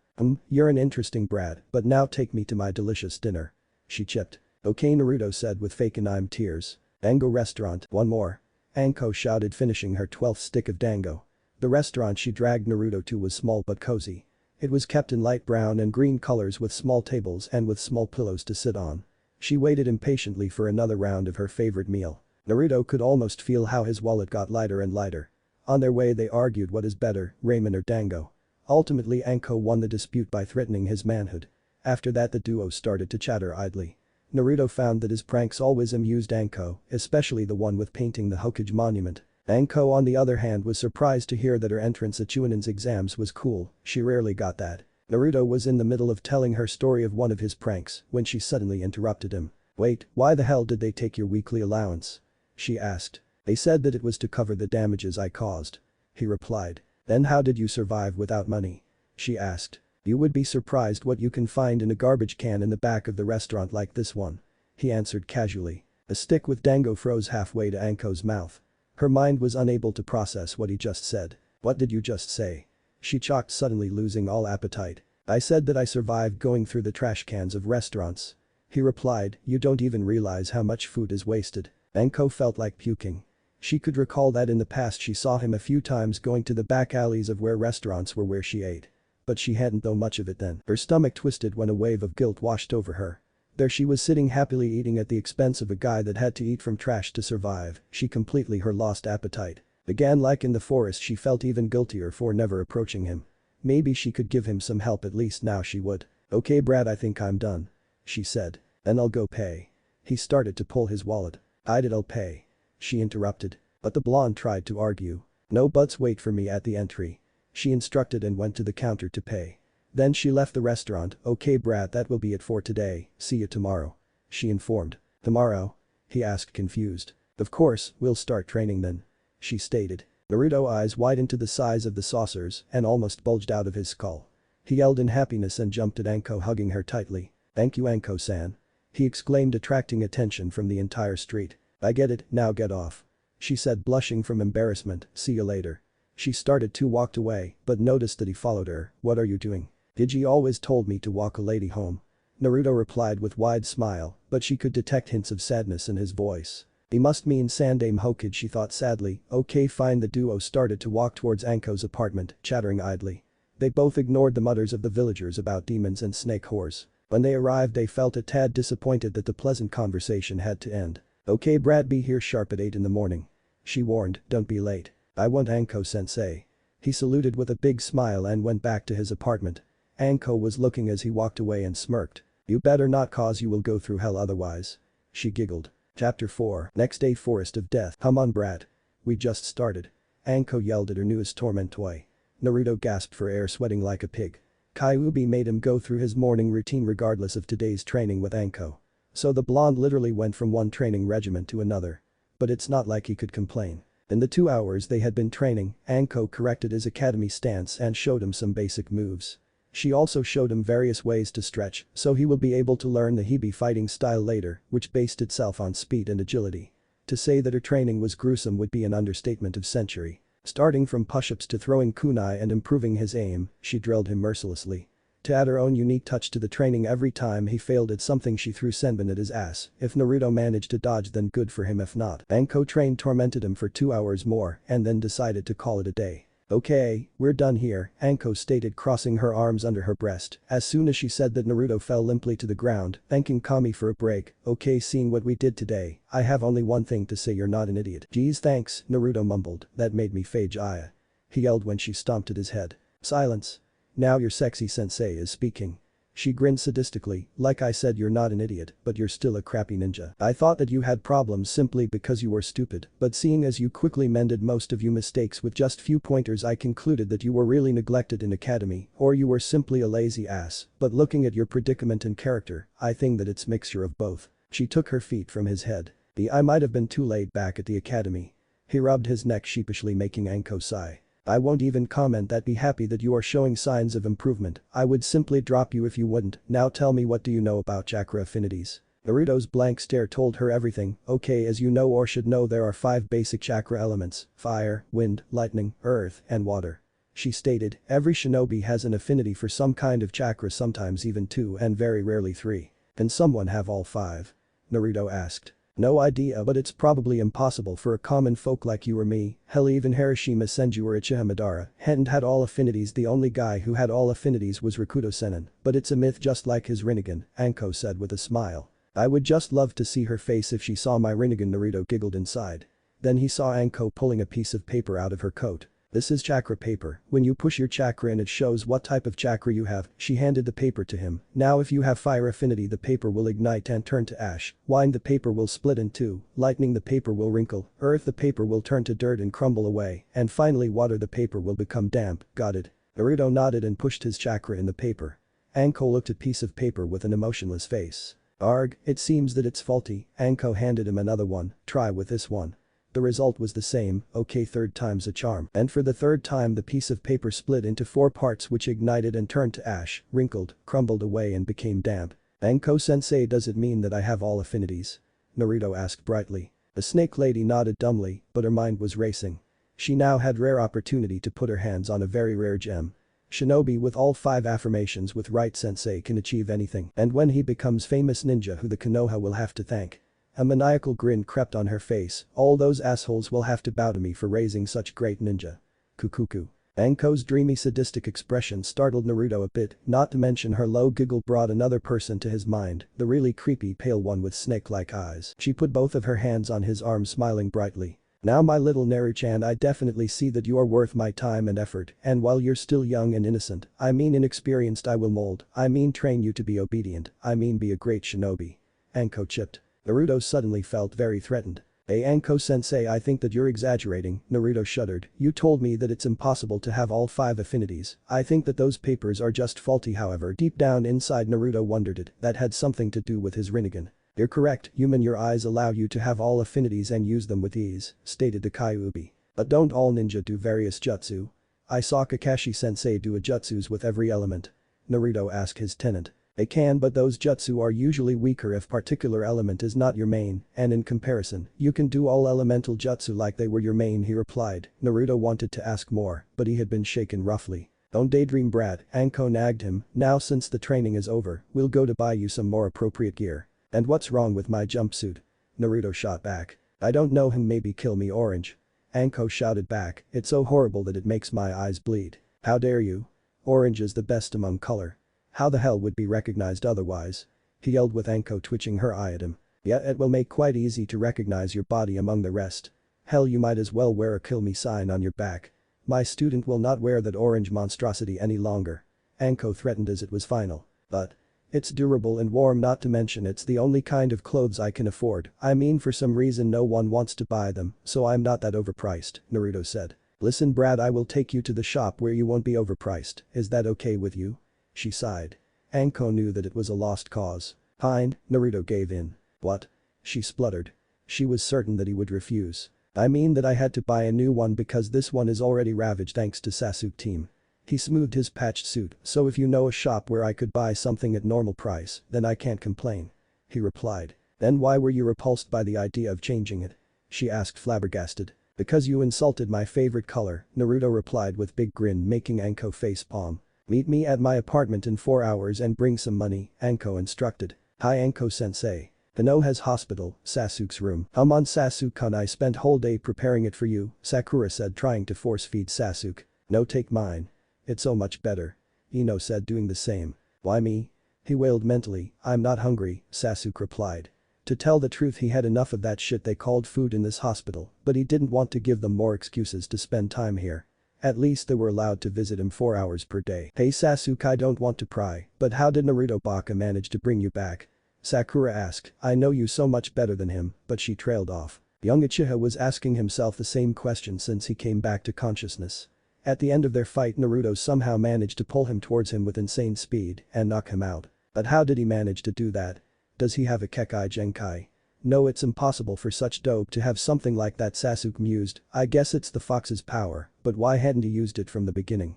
You're an interesting brat, but now take me to my delicious dinner. She chipped. Okay, Naruto said with fake anime tears. Dango restaurant, one more. Anko shouted, finishing her 12th stick of dango. The restaurant she dragged Naruto to was small but cozy. It was kept in light brown and green colors with small tables and with small pillows to sit on. She waited impatiently for another round of her favorite meal. Naruto could almost feel how his wallet got lighter and lighter. On their way they argued what is better, ramen or dango. Ultimately Anko won the dispute by threatening his manhood. After that the duo started to chatter idly. Naruto found that his pranks always amused Anko, especially the one with painting the Hokage monument. Anko on the other hand was surprised to hear that her entrance at Chunin's exams was cool, she rarely got that. Naruto was in the middle of telling her story of one of his pranks when she suddenly interrupted him. Wait, why the hell did they take your weekly allowance? She asked. They said that it was to cover the damages I caused. He replied. Then how did you survive without money? She asked. You would be surprised what you can find in a garbage can in the back of the restaurant like this one. He answered casually. A stick with dango froze halfway to Anko's mouth. Her mind was unable to process what he just said. What did you just say? She choked, suddenly losing all appetite. I said that I survived going through the trash cans of restaurants. He replied, you don't even realize how much food is wasted. Anko felt like puking. She could recall that in the past she saw him a few times going to the back alleys of where restaurants were where she ate. But she hadn't thought much of it then. Her stomach twisted when a wave of guilt washed over her. There she was sitting happily eating at the expense of a guy that had to eat from trash to survive, she completely her lost appetite. Again, like in the forest, she felt even guiltier for never approaching him. Maybe she could give him some help, at least now she would. Okay Brad, I think I'm done. She said. Then I'll go pay. He started to pull his wallet. I'll pay. She interrupted. But the blonde tried to argue. No buts, wait for me at the entry. She instructed and went to the counter to pay. Then she left the restaurant. Okay Brad, that will be it for today, see you tomorrow. She informed. Tomorrow? He asked, confused. Of course, we'll start training then. She stated. Naruto's eyes widened to the size of the saucers and almost bulged out of his skull. He yelled in happiness and jumped at Anko, hugging her tightly. Thank you Anko-san. He exclaimed, attracting attention from the entire street. I get it, now get off. She said, blushing from embarrassment, see you later. She started to walk away but noticed that he followed her. What are you doing? Did you always told me to walk a lady home? Naruto replied with wide smile, but she could detect hints of sadness in his voice. He must mean Sandame Hokage, she thought sadly. Okay fine. The duo started to walk towards Anko's apartment, chattering idly. They both ignored the mutters of the villagers about demons and snake whores. When they arrived they felt a tad disappointed that the pleasant conversation had to end. Okay Brad, be here sharp at 8 in the morning. She warned, don't be late. I want Anko-sensei. He saluted with a big smile and went back to his apartment. Anko was looking as he walked away and smirked. You better not, cause you will go through hell otherwise. She giggled. Chapter 4. Next day, Forest of Death. Come on brat. We just started. Anko yelled at her newest torment toy. Naruto gasped for air, sweating like a pig. Kyuubi made him go through his morning routine regardless of today's training with Anko. So the blonde literally went from one training regimen to another. But it's not like he could complain. In the 2 hours they had been training, Anko corrected his academy stance and showed him some basic moves. She also showed him various ways to stretch, so he will be able to learn the Hebe fighting style later, which based itself on speed and agility. To say that her training was gruesome would be an understatement of century. Starting from push-ups to throwing kunai and improving his aim, she drilled him mercilessly. To add her own unique touch to the training, every time he failed at something she threw senbon at his ass. If Naruto managed to dodge, then good for him, if not. Anko tormented him for 2 hours more and then decided to call it a day. Okay, we're done here, Anko stated, crossing her arms under her breast. As soon as she said that, Naruto fell limply to the ground, thanking Kami for a break. Okay, seeing what we did today, I have only one thing to say, you're not an idiot. Geez thanks, Naruto mumbled, that made me fage Aya. He yelled when she stomped at his head. Silence. Now your sexy sensei is speaking. She grinned sadistically, like I said, you're not an idiot, but you're still a crappy ninja. I thought that you had problems simply because you were stupid, but seeing as you quickly mended most of your mistakes with just few pointers, I concluded that you were really neglected in academy, or you were simply a lazy ass, but looking at your predicament and character, I think that it's mixture of both. She took her feet from his head. I might have been too laid back at the academy. He rubbed his neck sheepishly, making Anko sigh. I won't even comment that. Be happy that you are showing signs of improvement. I would simply drop you if you wouldn't. Now tell me, what do you know about chakra affinities? Naruto's blank stare told her everything. Okay, as you know or should know, there are 5 basic chakra elements: fire, wind, lightning, earth, and water. She stated, every shinobi has an affinity for some kind of chakra, sometimes even 2 and very rarely 3. Can someone have all 5? Naruto asked. No idea, but it's probably impossible for a common folk like you or me. Hell, even Hiroshima Senju or Uchiha Madara hadn't had all affinities. The only guy who had all affinities was Rakuto Sennin, but it's a myth just like his Rinnegan, Anko said with a smile. I would just love to see her face if she saw my Rinnegan. Naruto giggled inside. Then he saw Anko pulling a piece of paper out of her coat. This is chakra paper. When you push your chakra in, it shows what type of chakra you have. She handed the paper to him. Now if you have fire affinity, the paper will ignite and turn to ash. Wind, the paper will split in 2. Lightning, the paper will wrinkle. Earth, the paper will turn to dirt and crumble away. And finally water, the paper will become damp. Got it? Naruto nodded and pushed his chakra in the paper. Anko looked at piece of paper with an emotionless face. Arg, it seems that it's faulty. Anko handed him another one. Try with this one. The result was the same. Okay, third time's a charm. And for the third time the piece of paper split into 4 parts, which ignited and turned to ash, wrinkled, crumbled away and became damp. Anko-sensei, does it mean that I have all affinities? Naruto asked brightly. The snake lady nodded dumbly, but her mind was racing. She now had rare opportunity to put her hands on a very rare gem. Shinobi with all 5 affirmations with right sensei can achieve anything, and when he becomes famous ninja who the Konoha will have to thank. A maniacal grin crept on her face. All those assholes will have to bow to me for raising such great ninja. Kukuku. Anko's dreamy sadistic expression startled Naruto a bit, not to mention her low giggle brought another person to his mind, the really creepy pale one with snake-like eyes. She put both of her hands on his arm, smiling brightly. Now my little Naru-chan, I definitely see that you are worth my time and effort, and while you're still young and innocent, I mean inexperienced, I will mold, I mean train you to be obedient, I mean be a great shinobi. Anko chipped. Naruto suddenly felt very threatened. Hey Anko-sensei, I think that you're exaggerating. Naruto shuddered. You told me that it's impossible to have all 5 affinities. I think that those papers are just faulty. However, deep down inside Naruto wondered it, that had something to do with his Rinnegan. You're correct, human, your eyes allow you to have all affinities and use them with ease, stated the Kyuubi. But don't all ninja do various jutsu? I saw Kakashi sensei do a jutsus with every element. Naruto asked his tenant. They can, but those jutsu are usually weaker if particular element is not your main, and in comparison, you can do all elemental jutsu like they were your main, he replied. Naruto wanted to ask more, but he had been shaken roughly. Don't daydream, brat, Anko nagged him. Now since the training is over, we'll go to buy you some more appropriate gear. And what's wrong with my jumpsuit? Naruto shot back. I don't know him, maybe kill me, Orange. Anko shouted back, it's so horrible that it makes my eyes bleed. How dare you? Orange is the best among color. How the hell would be recognized otherwise? He yelled with Anko twitching her eye at him. Yeah, it will make quite easy to recognize your body among the rest. Hell, you might as well wear a kill me sign on your back. My student will not wear that orange monstrosity any longer. Anko threatened as it was final. But it's durable and warm, not to mention it's the only kind of clothes I can afford. I mean, for some reason no one wants to buy them, so I'm not that overpriced, Naruto said. Listen, Brad, I will take you to the shop where you won't be overpriced. Is that okay with you? She sighed. Anko knew that it was a lost cause. Fine, Naruto gave in. What? She spluttered. She was certain that he would refuse. I mean that I had to buy a new one because this one is already ravaged thanks to Sasuke team. He smoothed his patched suit, so if you know a shop where I could buy something at normal price, then I can't complain. He replied. Then why were you repulsed by the idea of changing it? She asked, flabbergasted. Because you insulted my favorite color, Naruto replied with big grin, making Anko face palm. Meet me at my apartment in 4 hours and bring some money, Anko instructed. Hi Anko-sensei. Konoha's hospital, Sasuke's room. On Sasuke-kun, I spent whole day preparing it for you, Sakura said, trying to force feed Sasuke. No, take mine. It's so much better. Ino said, doing the same. Why me? He wailed mentally. I'm not hungry, Sasuke replied. To tell the truth, he had enough of that shit they called food in this hospital, but he didn't want to give them more excuses to spend time here. At least they were allowed to visit him 4 hours per day. Hey Sasuke, I don't want to pry, but how did Naruto Baka manage to bring you back? Sakura asked. I know you so much better than him, but she trailed off. Young Uchiha was asking himself the same question since he came back to consciousness. At the end of their fight, Naruto somehow managed to pull him towards him with insane speed and knock him out. But how did he manage to do that? Does he have a Kekai Genkai? No, it's impossible for such dope to have something like that, Sasuke mused. I guess it's the fox's power, but why hadn't he used it from the beginning?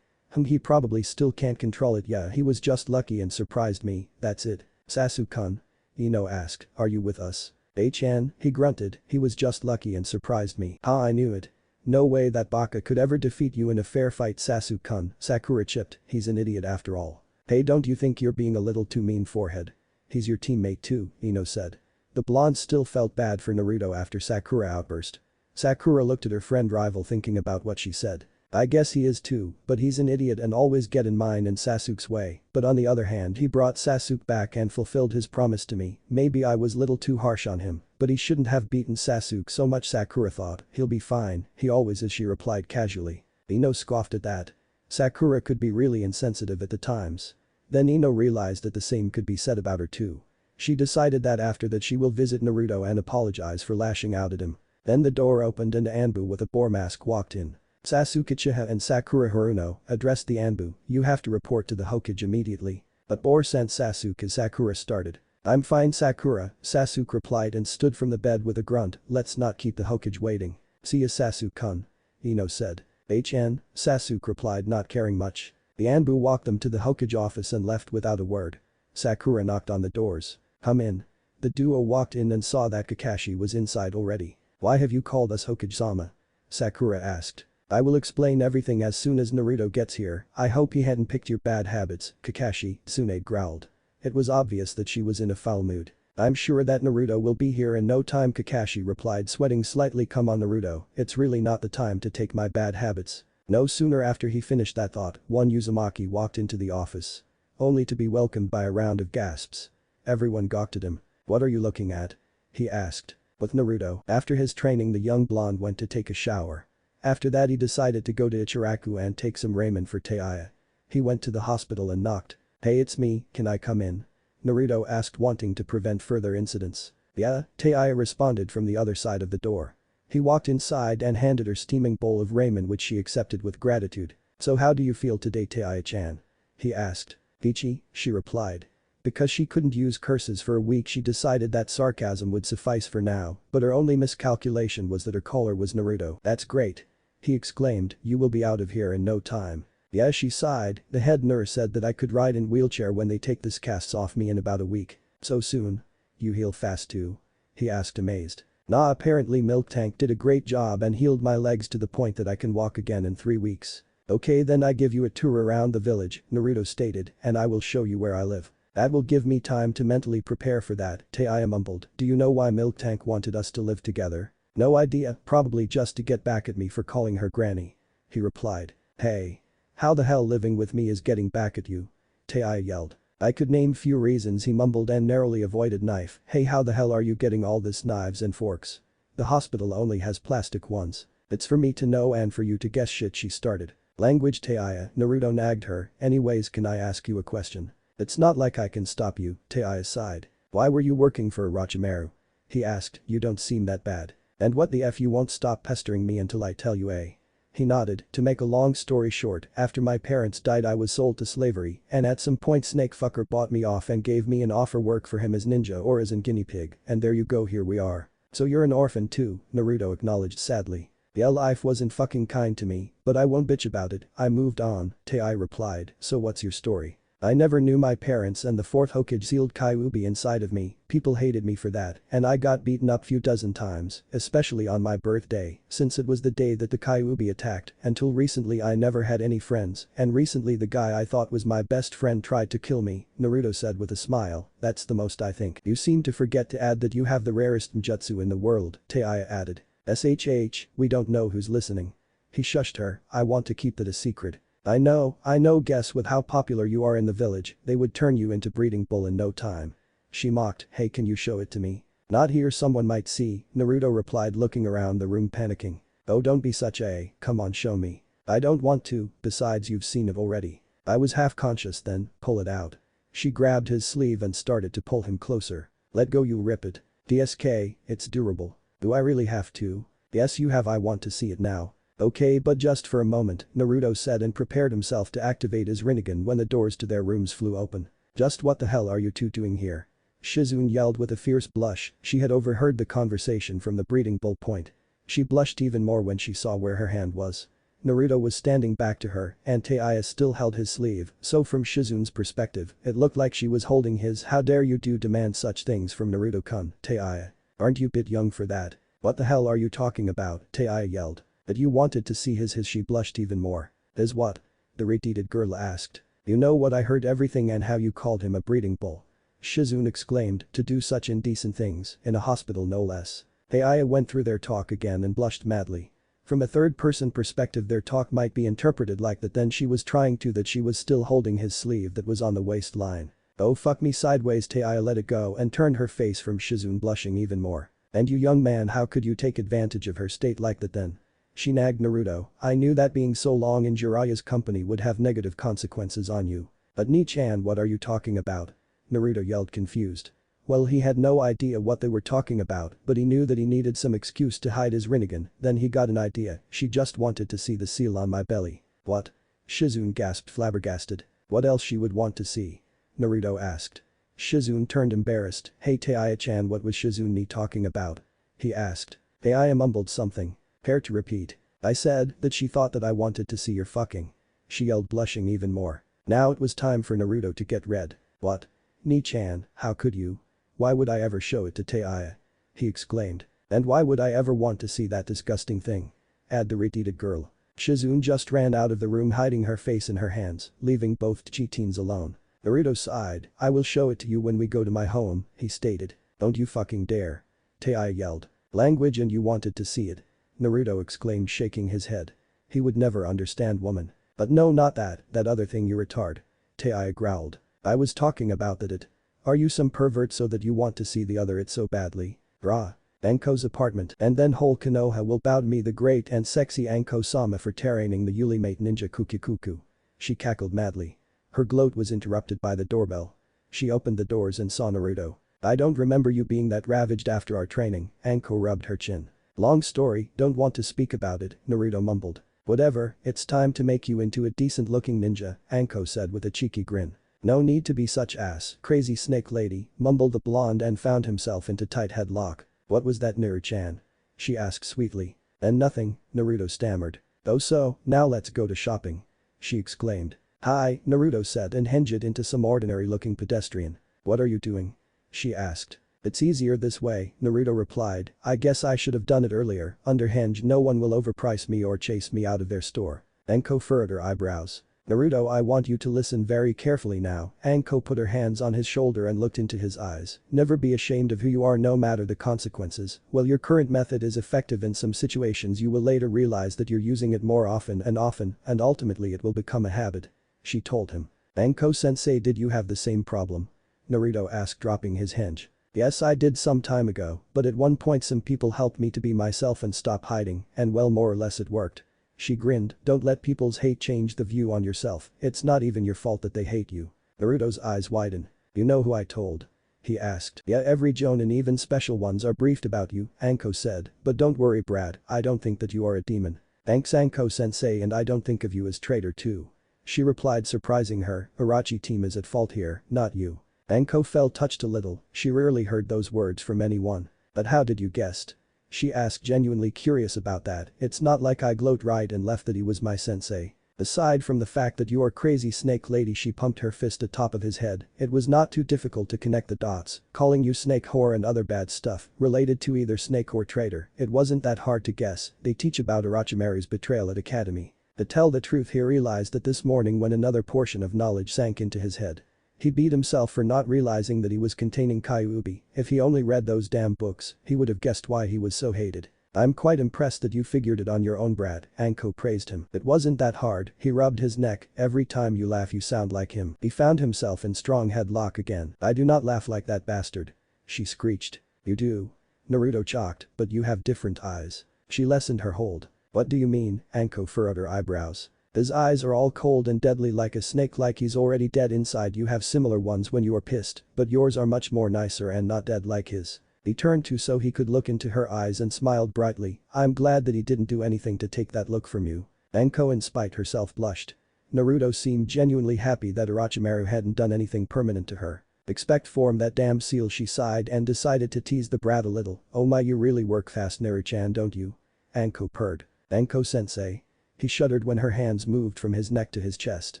He probably still can't control it. Yeah, he was just lucky and surprised me, that's it. Sasuke-kun. Ino asked, are you with us? HN, he grunted, he was just lucky and surprised me. Ha, I knew it. No way that Baka could ever defeat you in a fair fight, Sasuke-kun, Sakura chipped, he's an idiot after all. Hey, don't you think you're being a little too mean, forehead? He's your teammate too, Ino said. The blonde still felt bad for Naruto after Sakura outburst. Sakura looked at her friend rival thinking about what she said. I guess he is too, but he's an idiot and always get in mine and Sasuke's way, but on the other hand he brought Sasuke back and fulfilled his promise to me, maybe I was little too harsh on him, but he shouldn't have beaten Sasuke so much. Sakura thought, he'll be fine, he always is, she replied casually. Ino scoffed at that. Sakura could be really insensitive at the times. Then Ino realized that the same could be said about her too. She decided that after that she will visit Naruto and apologize for lashing out at him. Then the door opened and Anbu with a boar mask walked in. Sasuke Uchiha and Sakura Haruno addressed the Anbu, you have to report to the Hokage immediately. But boar sent Sasuke as Sakura started. I'm fine, Sakura, Sasuke replied and stood from the bed with a grunt, let's not keep the Hokage waiting. See ya, Sasuke-kun. Ino said. HN, Sasuke replied, not caring much. The Anbu walked them to the Hokage office and left without a word. Sakura knocked on the doors. Come in. The duo walked in and saw that Kakashi was inside already. Why have you called us, Hokage-sama? Sakura asked. I will explain everything as soon as Naruto gets here, I hope he hadn't picked your bad habits, Kakashi, Tsunade growled. It was obvious that she was in a foul mood. I'm sure that Naruto will be here in no time, Kakashi replied, sweating slightly. Come on, Naruto, it's really not the time to take my bad habits. No sooner after he finished that thought, one Uzumaki walked into the office. Only to be welcomed by a round of gasps. Everyone gawked at him. What are you looking at? He asked. With Naruto, after his training the young blonde went to take a shower. After that he decided to go to Ichiraku and take some ramen for Tayuya. He went to the hospital and knocked. Hey, it's me, can I come in? Naruto asked, wanting to prevent further incidents. Yeah, Tayuya responded from the other side of the door. He walked inside and handed her steaming bowl of ramen which she accepted with gratitude. So how do you feel today, Tayuya-chan? He asked. Peachy, she replied. Because she couldn't use curses for a week she decided that sarcasm would suffice for now, but her only miscalculation was that her caller was Naruto. That's great. He exclaimed, you will be out of here in no time. Yeah, she sighed, the head nurse said that I could ride in wheelchair when they take this casts off me in about a week. So soon? You heal fast too? He asked amazed. Nah, apparently Milk Tank did a great job and healed my legs to the point that I can walk again in 3 weeks. Okay, then I give you a tour around the village, Naruto stated, and I will show you where I live. That will give me time to mentally prepare for that, Tayuya mumbled. Do you know why Milk Tank wanted us to live together? No idea, probably just to get back at me for calling her granny. He replied. Hey. How the hell living with me is getting back at you? Tayuya yelled. I could name few reasons, he mumbled and narrowly avoided knife. Hey, how the hell are you getting all this knives and forks? The hospital only has plastic ones. It's for me to know and for you to guess shit, she started. Language, Tayuya, Naruto nagged her. Anyways, can I ask you a question? It's not like I can stop you, Tayuya sighed. Why were you working for Orochimaru? He asked, you don't seem that bad. And what the F, you won't stop pestering me until I tell you, eh? He nodded. To make a long story short, after my parents died I was sold to slavery and at some point Snakefucker bought me off and gave me an offer work for him as ninja or as a guinea pig, and there you go, here we are. So you're an orphan too, Naruto acknowledged sadly. Yeah, life wasn't fucking kind to me, but I won't bitch about it, I moved on, Tayuya replied. So what's your story? I never knew my parents and the 4th Hokage sealed Kyuubi inside of me, people hated me for that, and I got beaten up few dozen times, especially on my birthday, since it was the day that the Kyuubi attacked. Until recently I never had any friends, and recently the guy I thought was my best friend tried to kill me, Naruto said with a smile. That's the most I think. You seem to forget to add that you have the rarest ninjutsu in the world, Tayuya added. SHH, we don't know who's listening. He shushed her, I want to keep that a secret. I know, guess with how popular you are in the village, they would turn you into breeding bull in no time. She mocked, hey, can you show it to me? Not here, someone might see, Naruto replied, looking around the room panicking. Oh, don't be such a, come on, show me. I don't want to, besides you've seen it already. I was half conscious then, pull it out. She grabbed his sleeve and started to pull him closer. Let go, you rip it. DSK, it's durable. Do I really have to? Yes you have, I want to see it now. Okay, but just for a moment, Naruto said and prepared himself to activate his Rinnegan when the doors to their rooms flew open. Just what the hell are you two doing here? Shizune yelled with a fierce blush, she had overheard the conversation from the breeding bull point. She blushed even more when she saw where her hand was. Naruto was standing back to her and Tayuya still held his sleeve, so from Shizune's perspective, it looked like she was holding his. How dare you demand such things from Naruto-kun, Tayuya. Aren't you a bit young for that? What the hell are you talking about, Tayuya yelled. That you wanted to see his she blushed even more. Is what? The retarded girl asked. You know what I heard everything and how you called him a breeding bull. Shizune exclaimed, to do such indecent things, in a hospital no less. Tayuya went through their talk again and blushed madly. From a third-person perspective their talk might be interpreted like that then she was trying to that she was still holding his sleeve that was on the waistline. Oh fuck me sideways Tayuya let it go and turned her face from Shizune blushing even more. And you young man how could you take advantage of her state like that then? She nagged Naruto, I knew that being so long in Jiraiya's company would have negative consequences on you. But Ni-chan what are you talking about? Naruto yelled confused. Well he had no idea what they were talking about but he knew that he needed some excuse to hide his Rinnegan, then he got an idea, she just wanted to see the seal on my belly. What? Shizune gasped flabbergasted. What else she would want to see? Naruto asked. Shizune turned embarrassed, hey Tayuya-chan what was Shizune talking about? He asked. Tayuya mumbled something. Care to repeat? I said that she thought that I wanted to see your fucking. She yelled blushing even more. Now it was time for Naruto to get red. What? Ni-chan, how could you? Why would I ever show it to Tayuya? He exclaimed. And why would I ever want to see that disgusting thing? Add the retarded girl. Shizune just ran out of the room hiding her face in her hands, leaving both Chi-teens alone. Naruto sighed, I will show it to you when we go to my home, he stated. Don't you fucking dare. Tayuya yelled. Language and you wanted to see it. Naruto exclaimed shaking his head. He would never understand woman. But no not that other thing you retard. Tayuya growled. I was talking about that it. Are you some pervert so that you want to see the other it so badly? Rah. Anko's apartment and then whole Konoha will bow to me the great and sexy Anko-sama for terraining the Ulimate ninja Kukikuku. She cackled madly. Her gloat was interrupted by the doorbell. She opened the doors and saw Naruto. I don't remember you being that ravaged after our training, Anko rubbed her chin. Long story, don't want to speak about it, Naruto mumbled. Whatever, it's time to make you into a decent-looking ninja, Anko said with a cheeky grin. No need to be such ass, crazy snake lady, mumbled the blonde and found himself into tight headlock. What was that Naru-chan? She asked sweetly. And nothing, Naruto stammered. Oh so, now let's go to shopping. She exclaimed. Hi, Naruto said and hinged into some ordinary-looking pedestrian. What are you doing? She asked. It's easier this way, Naruto replied, I guess I should have done it earlier, under hinge no one will overprice me or chase me out of their store. Anko furrowed her eyebrows. Naruto I want you to listen very carefully now, Anko put her hands on his shoulder and looked into his eyes. Never be ashamed of who you are no matter the consequences. While your current method is effective in some situations you will later realize that you're using it more often and ultimately it will become a habit. She told him. Anko-sensei did you have the same problem? Naruto asked dropping his hinge. Yes I did some time ago, but at one point some people helped me to be myself and stop hiding, and well more or less it worked. She grinned, don't let people's hate change the view on yourself, it's not even your fault that they hate you. Naruto's eyes widened. You know who I told? He asked. Yeah every jonin even special ones are briefed about you, Anko said, but don't worry Brad, I don't think that you are a demon. Thanks Anko-sensei and I don't think of you as traitor too. She replied surprising her, Orochi team is at fault here, not you. Anko felt touched a little, she rarely heard those words from anyone. But how did you guessed? She asked genuinely curious about that, it's not like I gloat right and left that he was my sensei. Aside from the fact that you are crazy snake lady she pumped her fist atop of his head, it was not too difficult to connect the dots, calling you snake whore and other bad stuff, related to either snake or traitor, it wasn't that hard to guess, they teach about Orochimaru's betrayal at academy. To tell the truth he realized that this morning when another portion of knowledge sank into his head. He beat himself for not realizing that he was containing Kyuubi, if he only read those damn books, he would have guessed why he was so hated. I'm quite impressed that you figured it on your own Brad, Anko praised him. It wasn't that hard, he rubbed his neck, every time you laugh you sound like him. He found himself in strong headlock again. I do not laugh like that bastard. She screeched. You do. Naruto chalked, but you have different eyes. She lessened her hold. What do you mean? Anko furrowed her eyebrows. His eyes are all cold and deadly like a snake like he's already dead inside you have similar ones when you are pissed, but yours are much more nicer and not dead like his. He turned to so he could look into her eyes and smiled brightly, I'm glad that he didn't do anything to take that look from you. Anko in spite herself blushed. Naruto seemed genuinely happy that Orochimaru hadn't done anything permanent to her. Expect form that damn seal she sighed and decided to tease the brat a little, oh my you really work fast Naru-chan don't you? Anko purred. Anko-sensei. He shuddered when her hands moved from his neck to his chest.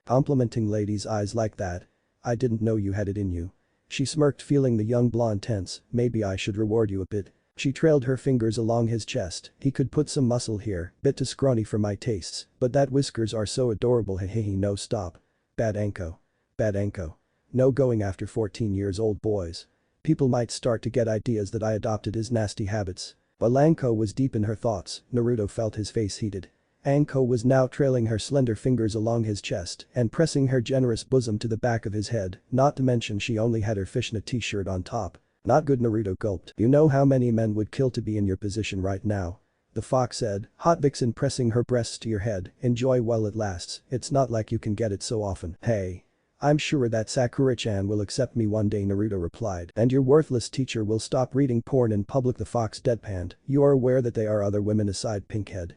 Complimenting ladies' eyes like that? I didn't know you had it in you. She smirked, feeling the young blonde tense. Maybe I should reward you a bit. She trailed her fingers along his chest. He could put some muscle here, bit too scrawny for my tastes, but that whiskers are so adorable. Hehehe. No, stop. Bad Anko. Bad Anko. No going after 14 years old boys. People might start to get ideas that I adopted his nasty habits. While Anko was deep in her thoughts, Naruto felt his face heated. Anko was now trailing her slender fingers along his chest and pressing her generous bosom to the back of his head, not to mention she only had her fishnet t-shirt on top. Not good, Naruto gulped. You know how many men would kill to be in your position right now? The fox said, hot vixen pressing her breasts to your head, enjoy while it lasts, it's not like you can get it so often. Hey. I'm sure that Sakura-chan will accept me one day, Naruto replied, and your worthless teacher will stop reading porn in public. The fox deadpanned, you are aware that there are other women aside Pinkhead?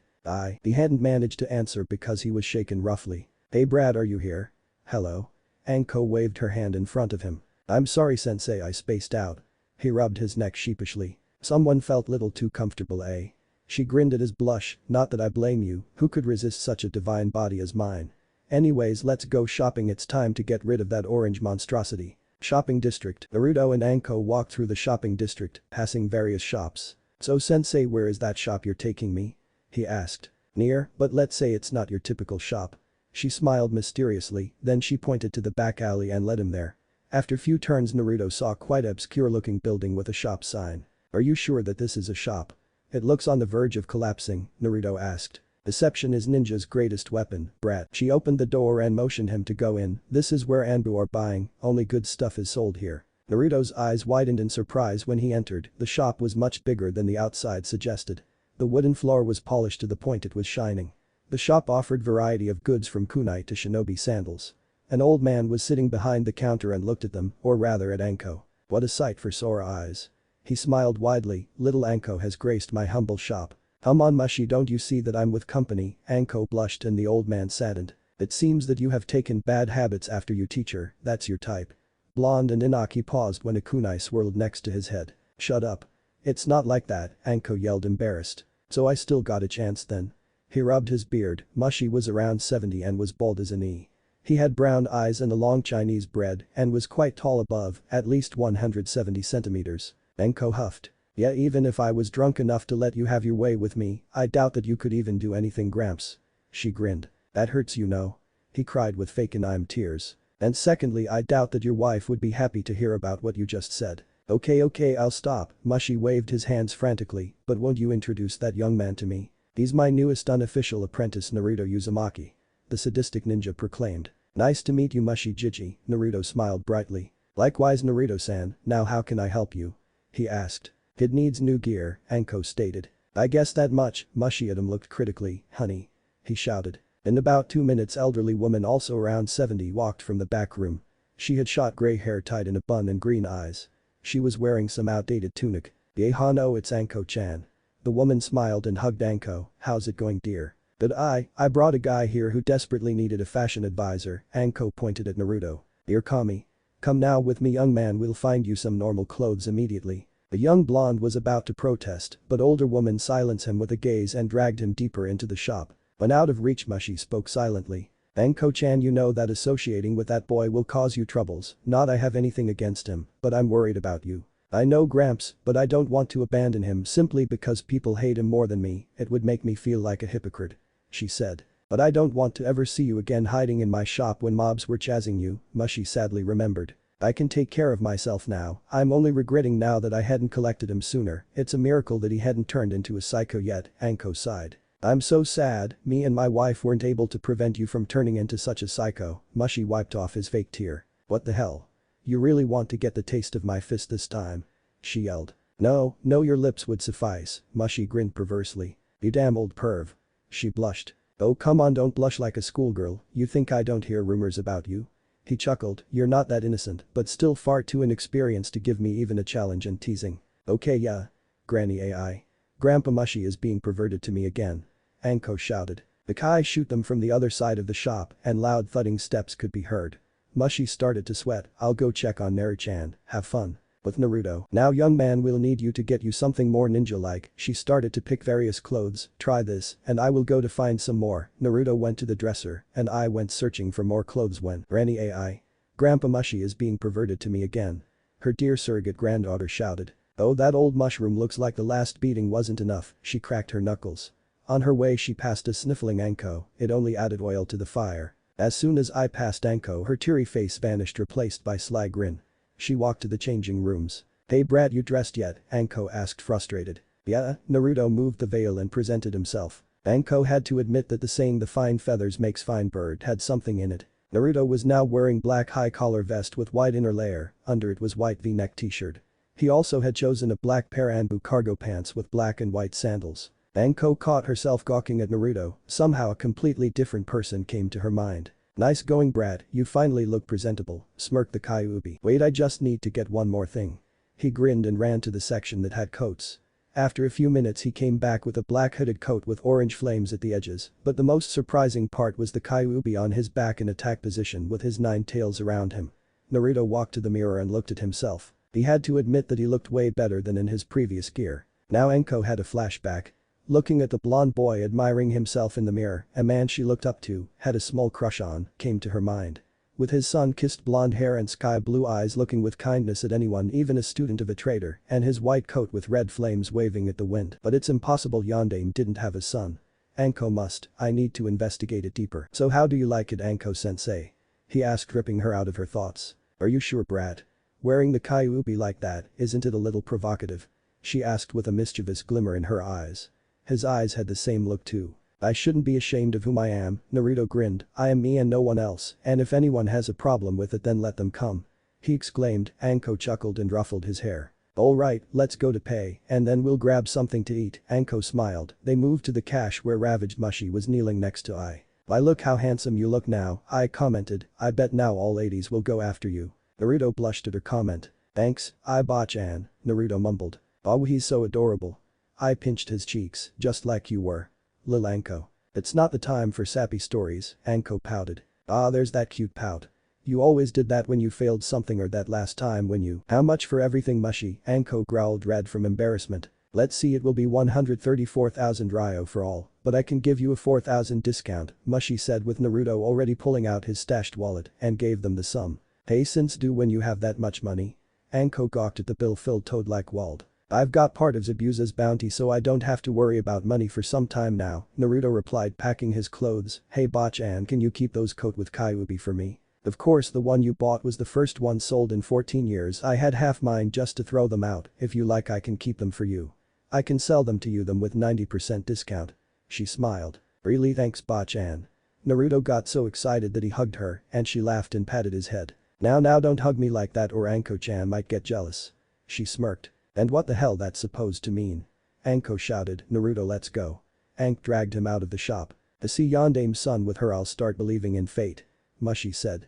He hadn't managed to answer because he was shaken roughly. Hey Brad, are you here? Hello? Anko waved her hand in front of him. I'm sorry sensei, I spaced out. He rubbed his neck sheepishly. Someone felt little too comfortable, eh? She grinned at his blush, not that I blame you, who could resist such a divine body as mine? Anyways, let's go shopping, it's time to get rid of that orange monstrosity. Shopping district. Naruto and Anko walked through the shopping district, passing various shops. So sensei, where is that shop you're taking me? He asked. Near, but let's say it's not your typical shop. She smiled mysteriously, then she pointed to the back alley and led him there. After few turns, Naruto saw quite an obscure-looking building with a shop sign. Are you sure that this is a shop? It looks on the verge of collapsing, Naruto asked. Deception is ninja's greatest weapon, brat. She opened the door and motioned him to go in. This is where Anbu are buying, only good stuff is sold here. Naruto's eyes widened in surprise when he entered. The shop was much bigger than the outside suggested. The wooden floor was polished to the point it was shining. The shop offered variety of goods from kunai to shinobi sandals. An old man was sitting behind the counter and looked at them, or rather at Anko. What a sight for sore eyes. He smiled widely, little Anko has graced my humble shop. Come on Mushi, don't you see that I'm with company? Anko blushed and the old man saddened. It seems that you have taken bad habits after you teacher, that's your type. Blonde and Inaki paused when a kunai swirled next to his head. Shut up. It's not like that, Anko yelled embarrassed. So I still got a chance then. He rubbed his beard. Mushi was around 70 and was bald as an E. He had brown eyes and a long Chinese bread and was quite tall above, at least 170 centimeters. Anko huffed. Yeah, even if I was drunk enough to let you have your way with me, I doubt that you could even do anything, Gramps. She grinned. That hurts, you know. He cried with fake anime tears. And secondly, I doubt that your wife would be happy to hear about what you just said. Okay, I'll stop. Mushi waved his hands frantically, but won't you introduce that young man to me? He's my newest unofficial apprentice, Naruto Uzumaki. The sadistic ninja proclaimed. Nice to meet you, Mushi Jiji, Naruto smiled brightly. Likewise, Naruto-san, now how can I help you? He asked. It needs new gear, Anko stated. I guess that much, Mushi at him looked critically. Honey. He shouted. In about 2 minutes, elderly woman also around 70 walked from the back room. She had short gray hair tied in a bun and green eyes. She was wearing some outdated tunic. Yeha no, it's Anko-chan. The woman smiled and hugged Anko. How's it going, dear? But I brought a guy here who desperately needed a fashion advisor, Anko pointed at Naruto. Dear Kami. Come now with me, young man, we'll find you some normal clothes immediately. The young blonde was about to protest, but older woman silenced him with a gaze and dragged him deeper into the shop. When out of reach, Mushi spoke silently. Anko-chan, you know that associating with that boy will cause you troubles. Not I have anything against him, but I'm worried about you. I know Gramps, but I don't want to abandon him simply because people hate him more than me, it would make me feel like a hypocrite. She said. But I don't want to ever see you again hiding in my shop when mobs were chasing you, Mushi sadly remembered. I can take care of myself now, I'm only regretting now that I hadn't collected him sooner, it's a miracle that he hadn't turned into a psycho yet, Anko sighed. I'm so sad, me and my wife weren't able to prevent you from turning into such a psycho, Mushi wiped off his fake tear. What the hell? You really want to get the taste of my fist this time? She yelled. No, your lips would suffice, Mushi grinned perversely. You damn old perv. She blushed. Oh come on, don't blush like a schoolgirl, you think I don't hear rumors about you? He chuckled, you're not that innocent, but still far too inexperienced to give me even a challenge and teasing. Okay yeah. Granny AI. Grandpa Mushi is being perverted to me again. Anko shouted. The Kai shoot them from the other side of the shop and loud thudding steps could be heard. Mushi started to sweat. I'll go check on Naru-chan, have fun. With Naruto, now young man we'll need you to get you something more ninja-like. She started to pick various clothes, try this, and I will go to find some more. Naruto went to the dresser, and I went searching for more clothes when Granny AI. Grandpa Mushy is being perverted to me again. Her dear surrogate granddaughter shouted. Oh that old mushroom looks like the last beating wasn't enough, she cracked her knuckles. On her way she passed a sniffling Anko, it only added oil to the fire. As soon as I passed Anko her teary face vanished replaced by sly grin. She walked to the changing rooms. Hey brat you dressed yet? Anko asked frustrated. Yeah, Naruto moved the veil and presented himself. Anko had to admit that the saying the fine feathers makes fine bird had something in it. Naruto was now wearing black high-collar vest with white inner layer, under it was white V-neck t-shirt. He also had chosen a black pair Anbu cargo pants with black and white sandals. Anko caught herself gawking at Naruto, somehow a completely different person came to her mind. Nice going brat, you finally look presentable, smirked the Kyuubi. Wait I just need to get one more thing. He grinned and ran to the section that had coats. After a few minutes he came back with a black hooded coat with orange flames at the edges, but the most surprising part was the Kyuubi on his back in attack position with his 9 tails around him. Naruto walked to the mirror and looked at himself. He had to admit that he looked way better than in his previous gear. Now Anko had a flashback. Looking at the blonde boy admiring himself in the mirror, a man she looked up to, had a small crush on, came to her mind. With his sun-kissed blonde hair and sky-blue eyes looking with kindness at anyone even a student of a trader, and his white coat with red flames waving at the wind. But it's impossible Yondaime didn't have a son. Anko must, I need to investigate it deeper. So how do you like it Anko-sensei? He asked ripping her out of her thoughts. Are you sure brat? Wearing the Kyuubi like that, isn't it a little provocative? She asked with a mischievous glimmer in her eyes. His eyes had the same look too. I shouldn't be ashamed of whom I am, Naruto grinned, I am me and no one else, and if anyone has a problem with it then let them come. He exclaimed, Anko chuckled and ruffled his hair. Alright, let's go to pay, and then we'll grab something to eat, Anko smiled, they moved to the cache where ravaged Mushy was kneeling next to I. Why look how handsome you look now, I commented, I bet now all ladies will go after you. Naruto blushed at her comment. Thanks, I botchan, Naruto mumbled. Oh he's so adorable. I pinched his cheeks, just like you were. Lil Anko. It's not the time for sappy stories, Anko pouted. Ah there's that cute pout. You always did that when you failed something or that last time when you. How much for everything Mushy? Anko growled red from embarrassment. Let's see it will be 134,000 ryo for all, but I can give you a 4,000 discount, Mushy said with Naruto already pulling out his stashed wallet and gave them the sum. Hey since do when you have that much money? Anko gawked at the bill-filled toad like Wald. I've got part of Zabuza's bounty so I don't have to worry about money for some time now, Naruto replied packing his clothes. Hey botchan can you keep those coat with Kyuubi for me? Of course the one you bought was the first one sold in 14 years I had half mine just to throw them out, if you like I can keep them for you. I can sell them to you them with 90% discount. She smiled. Really thanks botchan. Naruto got so excited that he hugged her and she laughed and patted his head. Now don't hug me like that or Anko-chan might get jealous. She smirked. And what the hell that's supposed to mean? Anko shouted, Naruto let's go. Ank dragged him out of the shop. To see Yondaime's son with her I'll start believing in fate. Mushy said.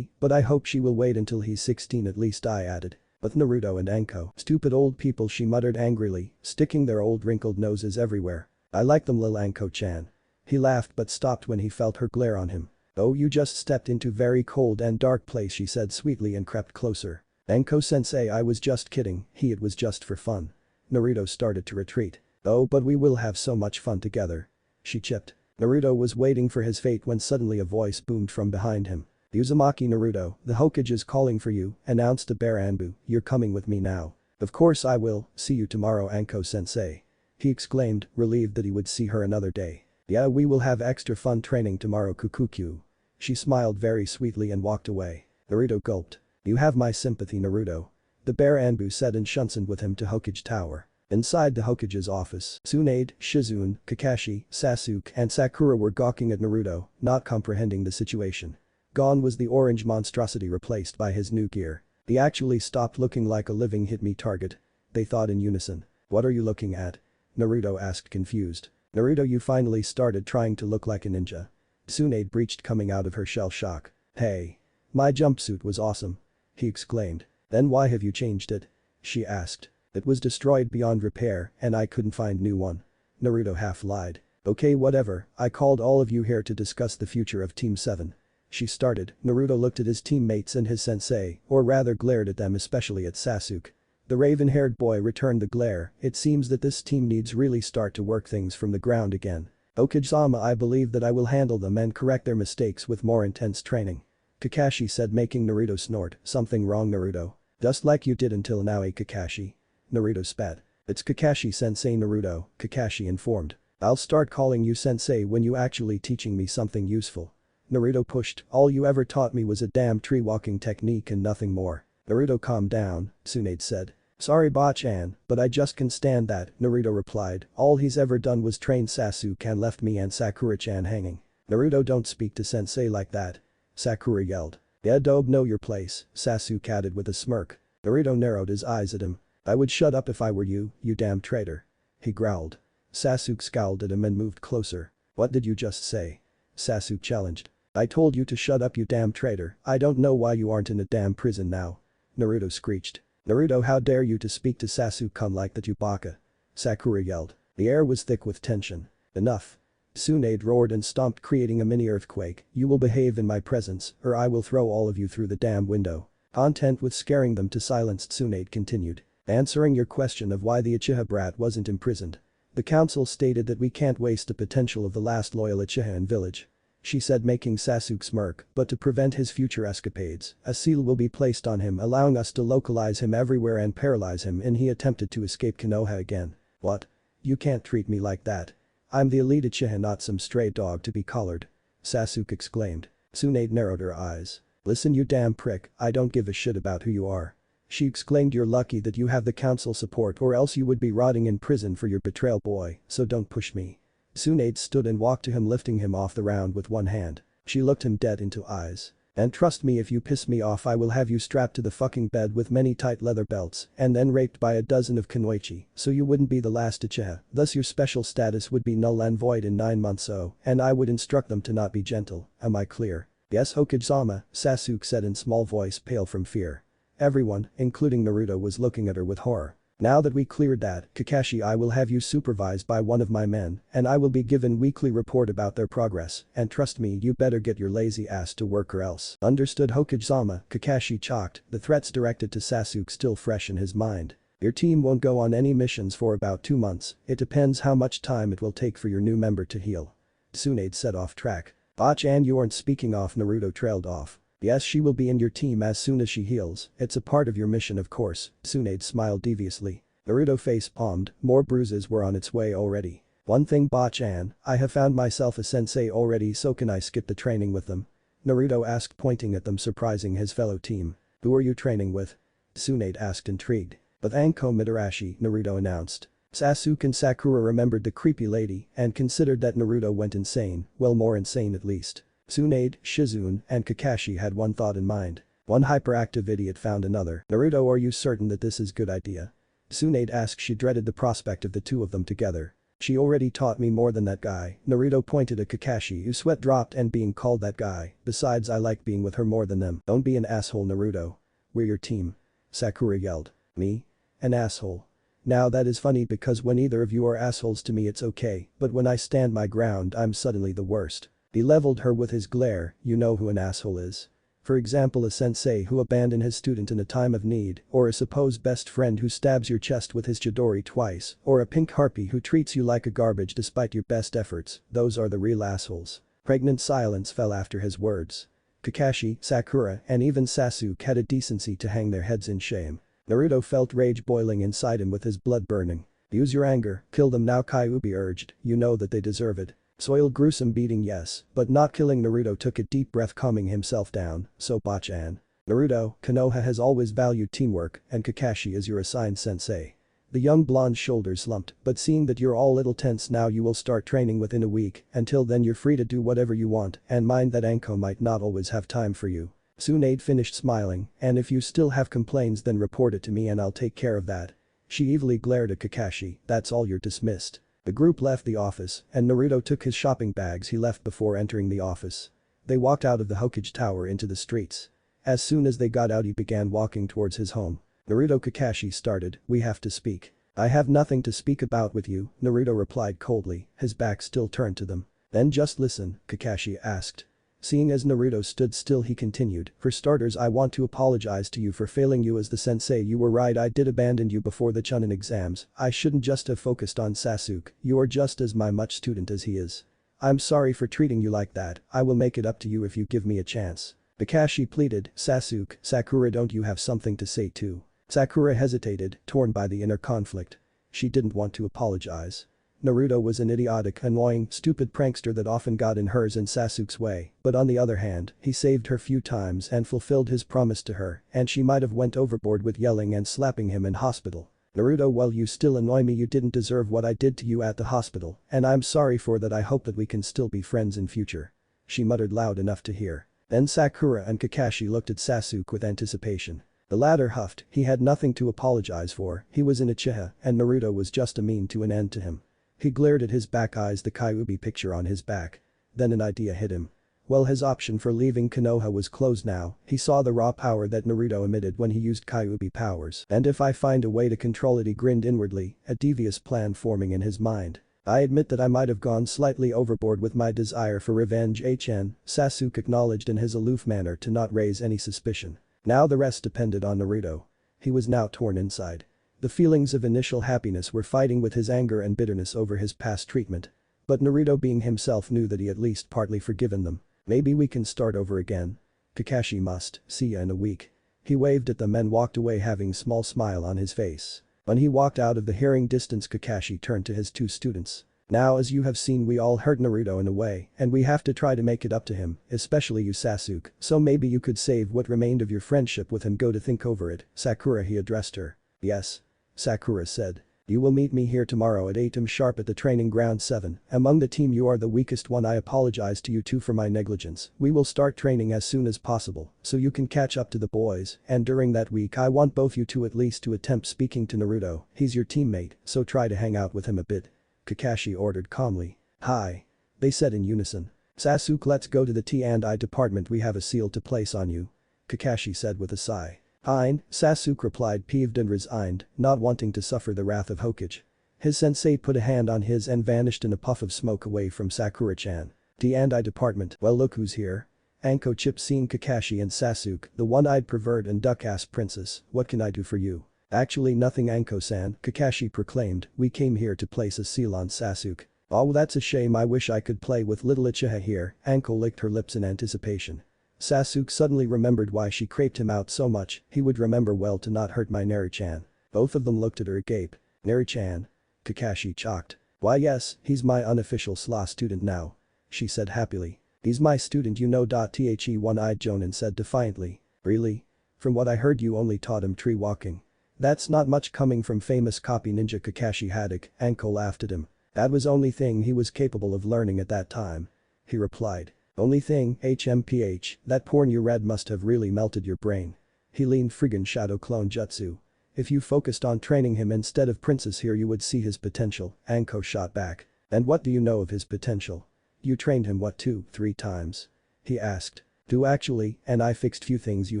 But I hope she will wait until he's 16 at least I added. But Naruto and Anko. Stupid old people she muttered angrily, sticking their old wrinkled noses everywhere. I like them lil Anko-chan. He laughed but stopped when he felt her glare on him. Oh you just stepped into very cold and dark place she said sweetly and crept closer. Anko-sensei I was just kidding, it was just for fun. Naruto started to retreat. Oh but we will have so much fun together. She chipped. Naruto was waiting for his fate when suddenly a voice boomed from behind him. Uzumaki Naruto, the Hokage is calling for you, announced the bear Anbu, you're coming with me now. Of course I will, see you tomorrow Anko-sensei. He exclaimed, relieved that he would see her another day. Yeah we will have extra fun training tomorrow Kukukyu. She smiled very sweetly and walked away. Naruto gulped. You have my sympathy Naruto. The bear Anbu said and shunsoned with him to Hokage Tower. Inside the Hokage's office, Tsunade, Shizune, Kakashi, Sasuke and Sakura were gawking at Naruto, not comprehending the situation. Gone was the orange monstrosity replaced by his new gear. He actually stopped looking like a living hit-me target. They thought in unison. What are you looking at? Naruto asked confused. Naruto you finally started trying to look like a ninja. Tsunade breached coming out of her shell shock. Hey. My jumpsuit was awesome. He exclaimed. Then why have you changed it? She asked. It was destroyed beyond repair and I couldn't find new one. Naruto half lied. Okay whatever, I called all of you here to discuss the future of Team 7. She started. Naruto looked at his teammates and his sensei, or rather glared at them, especially at Sasuke. The raven-haired boy returned the glare. It seems that this team needs really start to work things from the ground again. Hokage-sama, I believe that I will handle them and correct their mistakes with more intense training. Kakashi said, making Naruto snort. Something wrong, Naruto? Just like you did until now, Kakashi. Naruto spat. It's Kakashi-sensei, Naruto, Kakashi informed. I'll start calling you sensei when you actually teaching me something useful. Naruto pushed. All you ever taught me was a damn tree walking technique and nothing more. Naruto, calm down, Tsunade said. Sorry Ba-chan, but I just can't stand that, Naruto replied. All he's ever done was train Sasuke and left me and Sakura-chan hanging. Naruto, don't speak to sensei like that. Sakura yelled. Yeah, dobe, know your place, Sasuke added with a smirk. Naruto narrowed his eyes at him. I would shut up if I were you damn traitor. He growled. Sasuke scowled at him and moved closer. What did you just say? Sasuke challenged. I told you to shut up, you damn traitor. I don't know why you aren't in a damn prison now. Naruto screeched. Naruto, how dare you to speak to Sasuke-kun like that, you baka? Sakura yelled. The air was thick with tension. Enough. Tsunade roared and stomped, creating a mini earthquake. You will behave in my presence, or I will throw all of you through the damn window. Content with scaring them to silence, Tsunade continued. Answering your question of why the Uchiha brat wasn't imprisoned. The council stated that we can't waste the potential of the last loyal Uchiha in village. She said, making Sasuke smirk, but to prevent his future escapades, a seal will be placed on him, allowing us to localize him everywhere and paralyze him if he attempted to escape Konoha again. What? You can't treat me like that. I'm the elite Uchiha, not some stray dog to be collared. Sasuke exclaimed. Tsunade narrowed her eyes. Listen, you damn prick, I don't give a shit about who you are. She exclaimed, you're lucky that you have the council support, or else you would be rotting in prison for your betrayal, boy, so don't push me. Tsunade stood and walked to him, lifting him off the ground with one hand. She looked him dead into eyes. And trust me, if you piss me off, I will have you strapped to the fucking bed with many tight leather belts and then raped by a dozen of Kunoichi, so you wouldn't be the last Uchiha, thus your special status would be null and void in 9 months, and I would instruct them to not be gentle. Am I clear? Yes, Hokage-sama, Sasuke said in small voice, pale from fear. Everyone, including Naruto, was looking at her with horror. Now that we cleared that, Kakashi, I will have you supervised by one of my men, and I will be given weekly report about their progress, and trust me, you better get your lazy ass to work or else. Understood, Hokage-sama, Kakashi chalked, the threats directed to Sasuke still fresh in his mind. Your team won't go on any missions for about 2 months, it depends how much time it will take for your new member to heal. Tsunade set off track. Ba-chan, you aren't speaking off, Naruto trailed off. Yes, she will be in your team as soon as she heals, it's a part of your mission, of course, Tsunade smiled deviously. Naruto face palmed, more bruises were on its way already. One thing, Ba-chan, I have found myself a sensei already, so can I skip the training with them? Naruto asked, pointing at them, surprising his fellow team. Who are you training with? Tsunade asked, intrigued. With Anko Mitarashi, Naruto announced. Sasuke and Sakura remembered the creepy lady and considered that Naruto went insane, well, more insane at least. Tsunade, Shizune, and Kakashi had one thought in mind. One hyperactive idiot found another. Naruto, are you certain that this is a good idea? Tsunade asked. She dreaded the prospect of the two of them together. She already taught me more than that guy. Naruto pointed at Kakashi, whose sweat dropped and being called that guy. Besides, I like being with her more than them. Don't be an asshole, Naruto. We're your team. Sakura yelled. Me? An asshole? Now that is funny because when either of you are assholes to me it's okay, but when I stand my ground I'm suddenly the worst. He leveled her with his glare. You know who an asshole is? For example, a sensei who abandoned his student in a time of need, or a supposed best friend who stabs your chest with his chidori twice, or a pink harpy who treats you like a garbage despite your best efforts. Those are the real assholes. Pregnant silence fell after his words. Kakashi, Sakura, and even Sasuke had a decency to hang their heads in shame. Naruto felt rage boiling inside him with his blood burning. Use your anger, kill them now, Kyuubi urged, you know that they deserve it. Soil gruesome beating, yes, but not killing. Naruto took a deep breath, calming himself down. So Ba-chan. Naruto, Konoha has always valued teamwork and Kakashi is your assigned sensei. The young blonde's shoulders slumped, but seeing that you're all little tense now, you will start training within a week. Until then you're free to do whatever you want and mind that Anko might not always have time for you. Tsunade finished smiling, and if you still have complaints then report it to me and I'll take care of that. She evilly glared at Kakashi. That's all, you're dismissed. The group left the office, and Naruto took his shopping bags he left before entering the office. They walked out of the Hokage tower into the streets. As soon as they got out he began walking towards his home. Naruto, Kakashi started, we have to speak. I have nothing to speak about with you, Naruto replied coldly, his back still turned to them. Then just listen, Kakashi asked. Seeing as Naruto stood still he continued, "For starters I want to apologize to you for failing you as the sensei. You were right, I did abandon you before the Chunin exams. I shouldn't just have focused on Sasuke, you are just as much student as he is. I'm sorry for treating you like that, I will make it up to you if you give me a chance." Kakashi pleaded, "Sasuke, Sakura, don't you have something to say too?" Sakura hesitated, torn by the inner conflict. She didn't want to apologize. Naruto was an idiotic, annoying, stupid prankster that often got in hers and Sasuke's way, but on the other hand, he saved her few times and fulfilled his promise to her, and she might have went overboard with yelling and slapping him in hospital. "Naruto, well, you still annoy me, you didn't deserve what I did to you at the hospital, and I'm sorry for that. I hope that we can still be friends in future." She muttered loud enough to hear. Then Sakura and Kakashi looked at Sasuke with anticipation. The latter huffed, he had nothing to apologize for, he was an Uchiha, and Naruto was just a mean to an end to him. He glared at his back eyes, the Kyuubi picture on his back. Then an idea hit him. Well, his option for leaving Konoha was closed now, he saw the raw power that Naruto emitted when he used Kyuubi powers, and if I find a way to control it, he grinned inwardly, a devious plan forming in his mind. "I admit that I might have gone slightly overboard with my desire for revenge, Sasuke acknowledged in his aloof manner to not raise any suspicion. Now the rest depended on Naruto. He was now torn inside. The feelings of initial happiness were fighting with his anger and bitterness over his past treatment. But Naruto being himself knew that he at least partly forgiven them. "Maybe we can start over again. Kakashi must, see ya in a week." He waved at them and walked away, having small smile on his face. When he walked out of the hearing distance, Kakashi turned to his two students. "Now, as you have seen, we all hurt Naruto in a way, and we have to try to make it up to him, especially you, Sasuke, so maybe you could save what remained of your friendship with him. Go to think over it." Sakura, he addressed her. "Yes." Sakura said. "You will meet me here tomorrow at 8 am sharp at the training ground 7. Among the team you are the weakest one. I apologize to you too for my negligence. We will start training as soon as possible, so you can catch up to the boys, and during that week I want both you two at least to attempt speaking to Naruto. He's your teammate, so try to hang out with him a bit." Kakashi ordered calmly. "Hi." They said in unison. "Sasuke, let's go to the T&I department, we have a seal to place on you." Kakashi said with a sigh. "Fine," Sasuke replied, peeved and resigned, not wanting to suffer the wrath of Hokage. His sensei put a hand on his and vanished in a puff of smoke away from Sakura-chan. T&I department, well look who's here. Anko chipped, seeing Kakashi and Sasuke, the one-eyed pervert and duck-ass princess. "What can I do for you?" "Actually nothing, Anko-san," Kakashi proclaimed, "we came here to place a seal on Sasuke." "Oh, that's a shame, I wish I could play with little Uchiha here." Anko licked her lips in anticipation. Sasuke suddenly remembered why she creeped him out so much, he would remember well to not hurt my Neri-chan. Both of them looked at her agape. "Neri-chan?" Kakashi chalked. "Why yes, he's my unofficial SLA student now." She said happily. "He's my student, you know. The one-eyed Jonin said defiantly. "Really? From what I heard you only taught him tree walking." "That's not much coming from famous copy ninja Kakashi Haddock." Anko laughed at him. "That was only thing he was capable of learning at that time." He replied. "Only thing, HMPH, that porn you read must have really melted your brain." He leaned. "Friggin' shadow clone jutsu. If you focused on training him instead of Princess here you would see his potential." Anko shot back. "And what do you know of his potential? You trained him what 2-3 times?" he asked. "Do actually, and I fixed few things you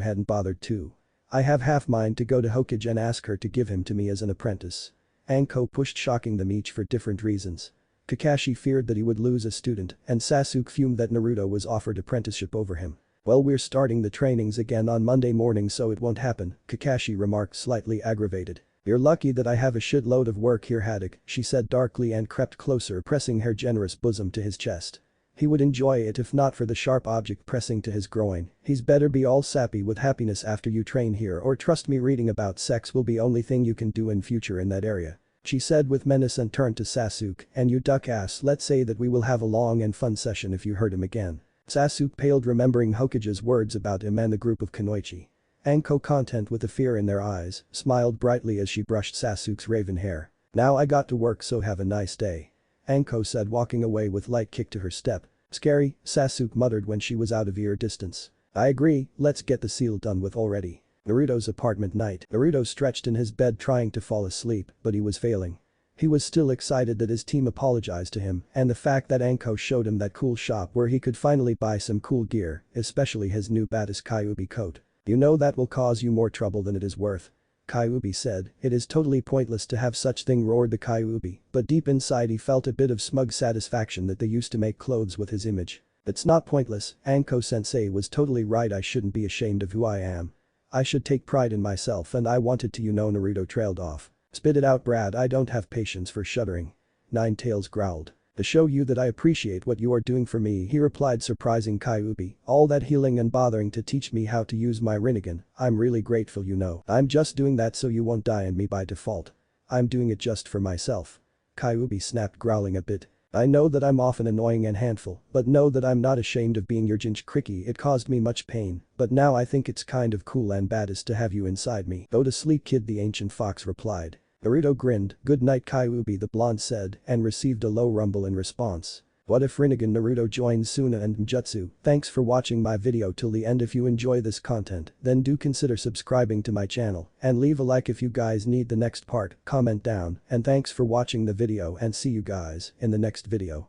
hadn't bothered to. I have half mind to go to Hokage and ask her to give him to me as an apprentice." Anko pushed, shocking them each for different reasons. Kakashi feared that he would lose a student, and Sasuke fumed that Naruto was offered apprenticeship over him. "Well, we're starting the trainings again on Monday morning, so it won't happen," Kakashi remarked, slightly aggravated. "You're lucky that I have a shitload of work here, Haddock," she said darkly and crept closer, pressing her generous bosom to his chest. He would enjoy it if not for the sharp object pressing to his groin. "He's better be all sappy with happiness after you train here, or trust me, reading about sex will be only thing you can do in future in that area," she said with menace and turned to Sasuke. "And you duck ass, let's say that we will have a long and fun session if you hurt him again." Sasuke paled, remembering Hokage's words about him and the group of Kunoichi. Anko, content with the fear in their eyes, smiled brightly as she brushed Sasuke's raven hair. "Now I got to work, so have a nice day," Anko said, walking away with light kick to her step. "Scary," Sasuke muttered when she was out of ear distance. "I agree, let's get the seal done with already." Naruto's apartment night. Naruto stretched in his bed trying to fall asleep, but he was failing. He was still excited that his team apologized to him, and the fact that Anko showed him that cool shop where he could finally buy some cool gear, especially his new badass Kyuubi coat. "You know that will cause you more trouble than it is worth," Kyuubi said. "It is totally pointless to have such thing," roared the Kyuubi, but deep inside he felt a bit of smug satisfaction that they used to make clothes with his image. It's not pointless, Anko-sensei was totally right, I shouldn't be ashamed of who I am. I should take pride in myself and I wanted to, Naruto trailed off. Spit it out, Brad, I don't have patience for shuddering. Ninetales growled. To show you that I appreciate what you are doing for me, he replied, surprising Kyuubi, all that healing and bothering to teach me how to use my Rinnegan, I'm really grateful, I'm just doing that so you won't die on me by default. I'm doing it just for myself. Kyuubi snapped, growling a bit. I know that I'm often annoying and handful, but know that I'm not ashamed of being your Jinchuriki, it caused me much pain, but now I think it's kind of cool and badass to have you inside me. Go to sleep, kid, the ancient fox replied. Naruto grinned, good night, Kyuubi, the blonde said, and received a low rumble in response. What if Rinnegan Naruto joins Suna and Dōjutsu? Thanks for watching my video till the end. If you enjoy this content, then do consider subscribing to my channel and leave a like if you guys need the next part, comment down, and thanks for watching the video and see you guys in the next video.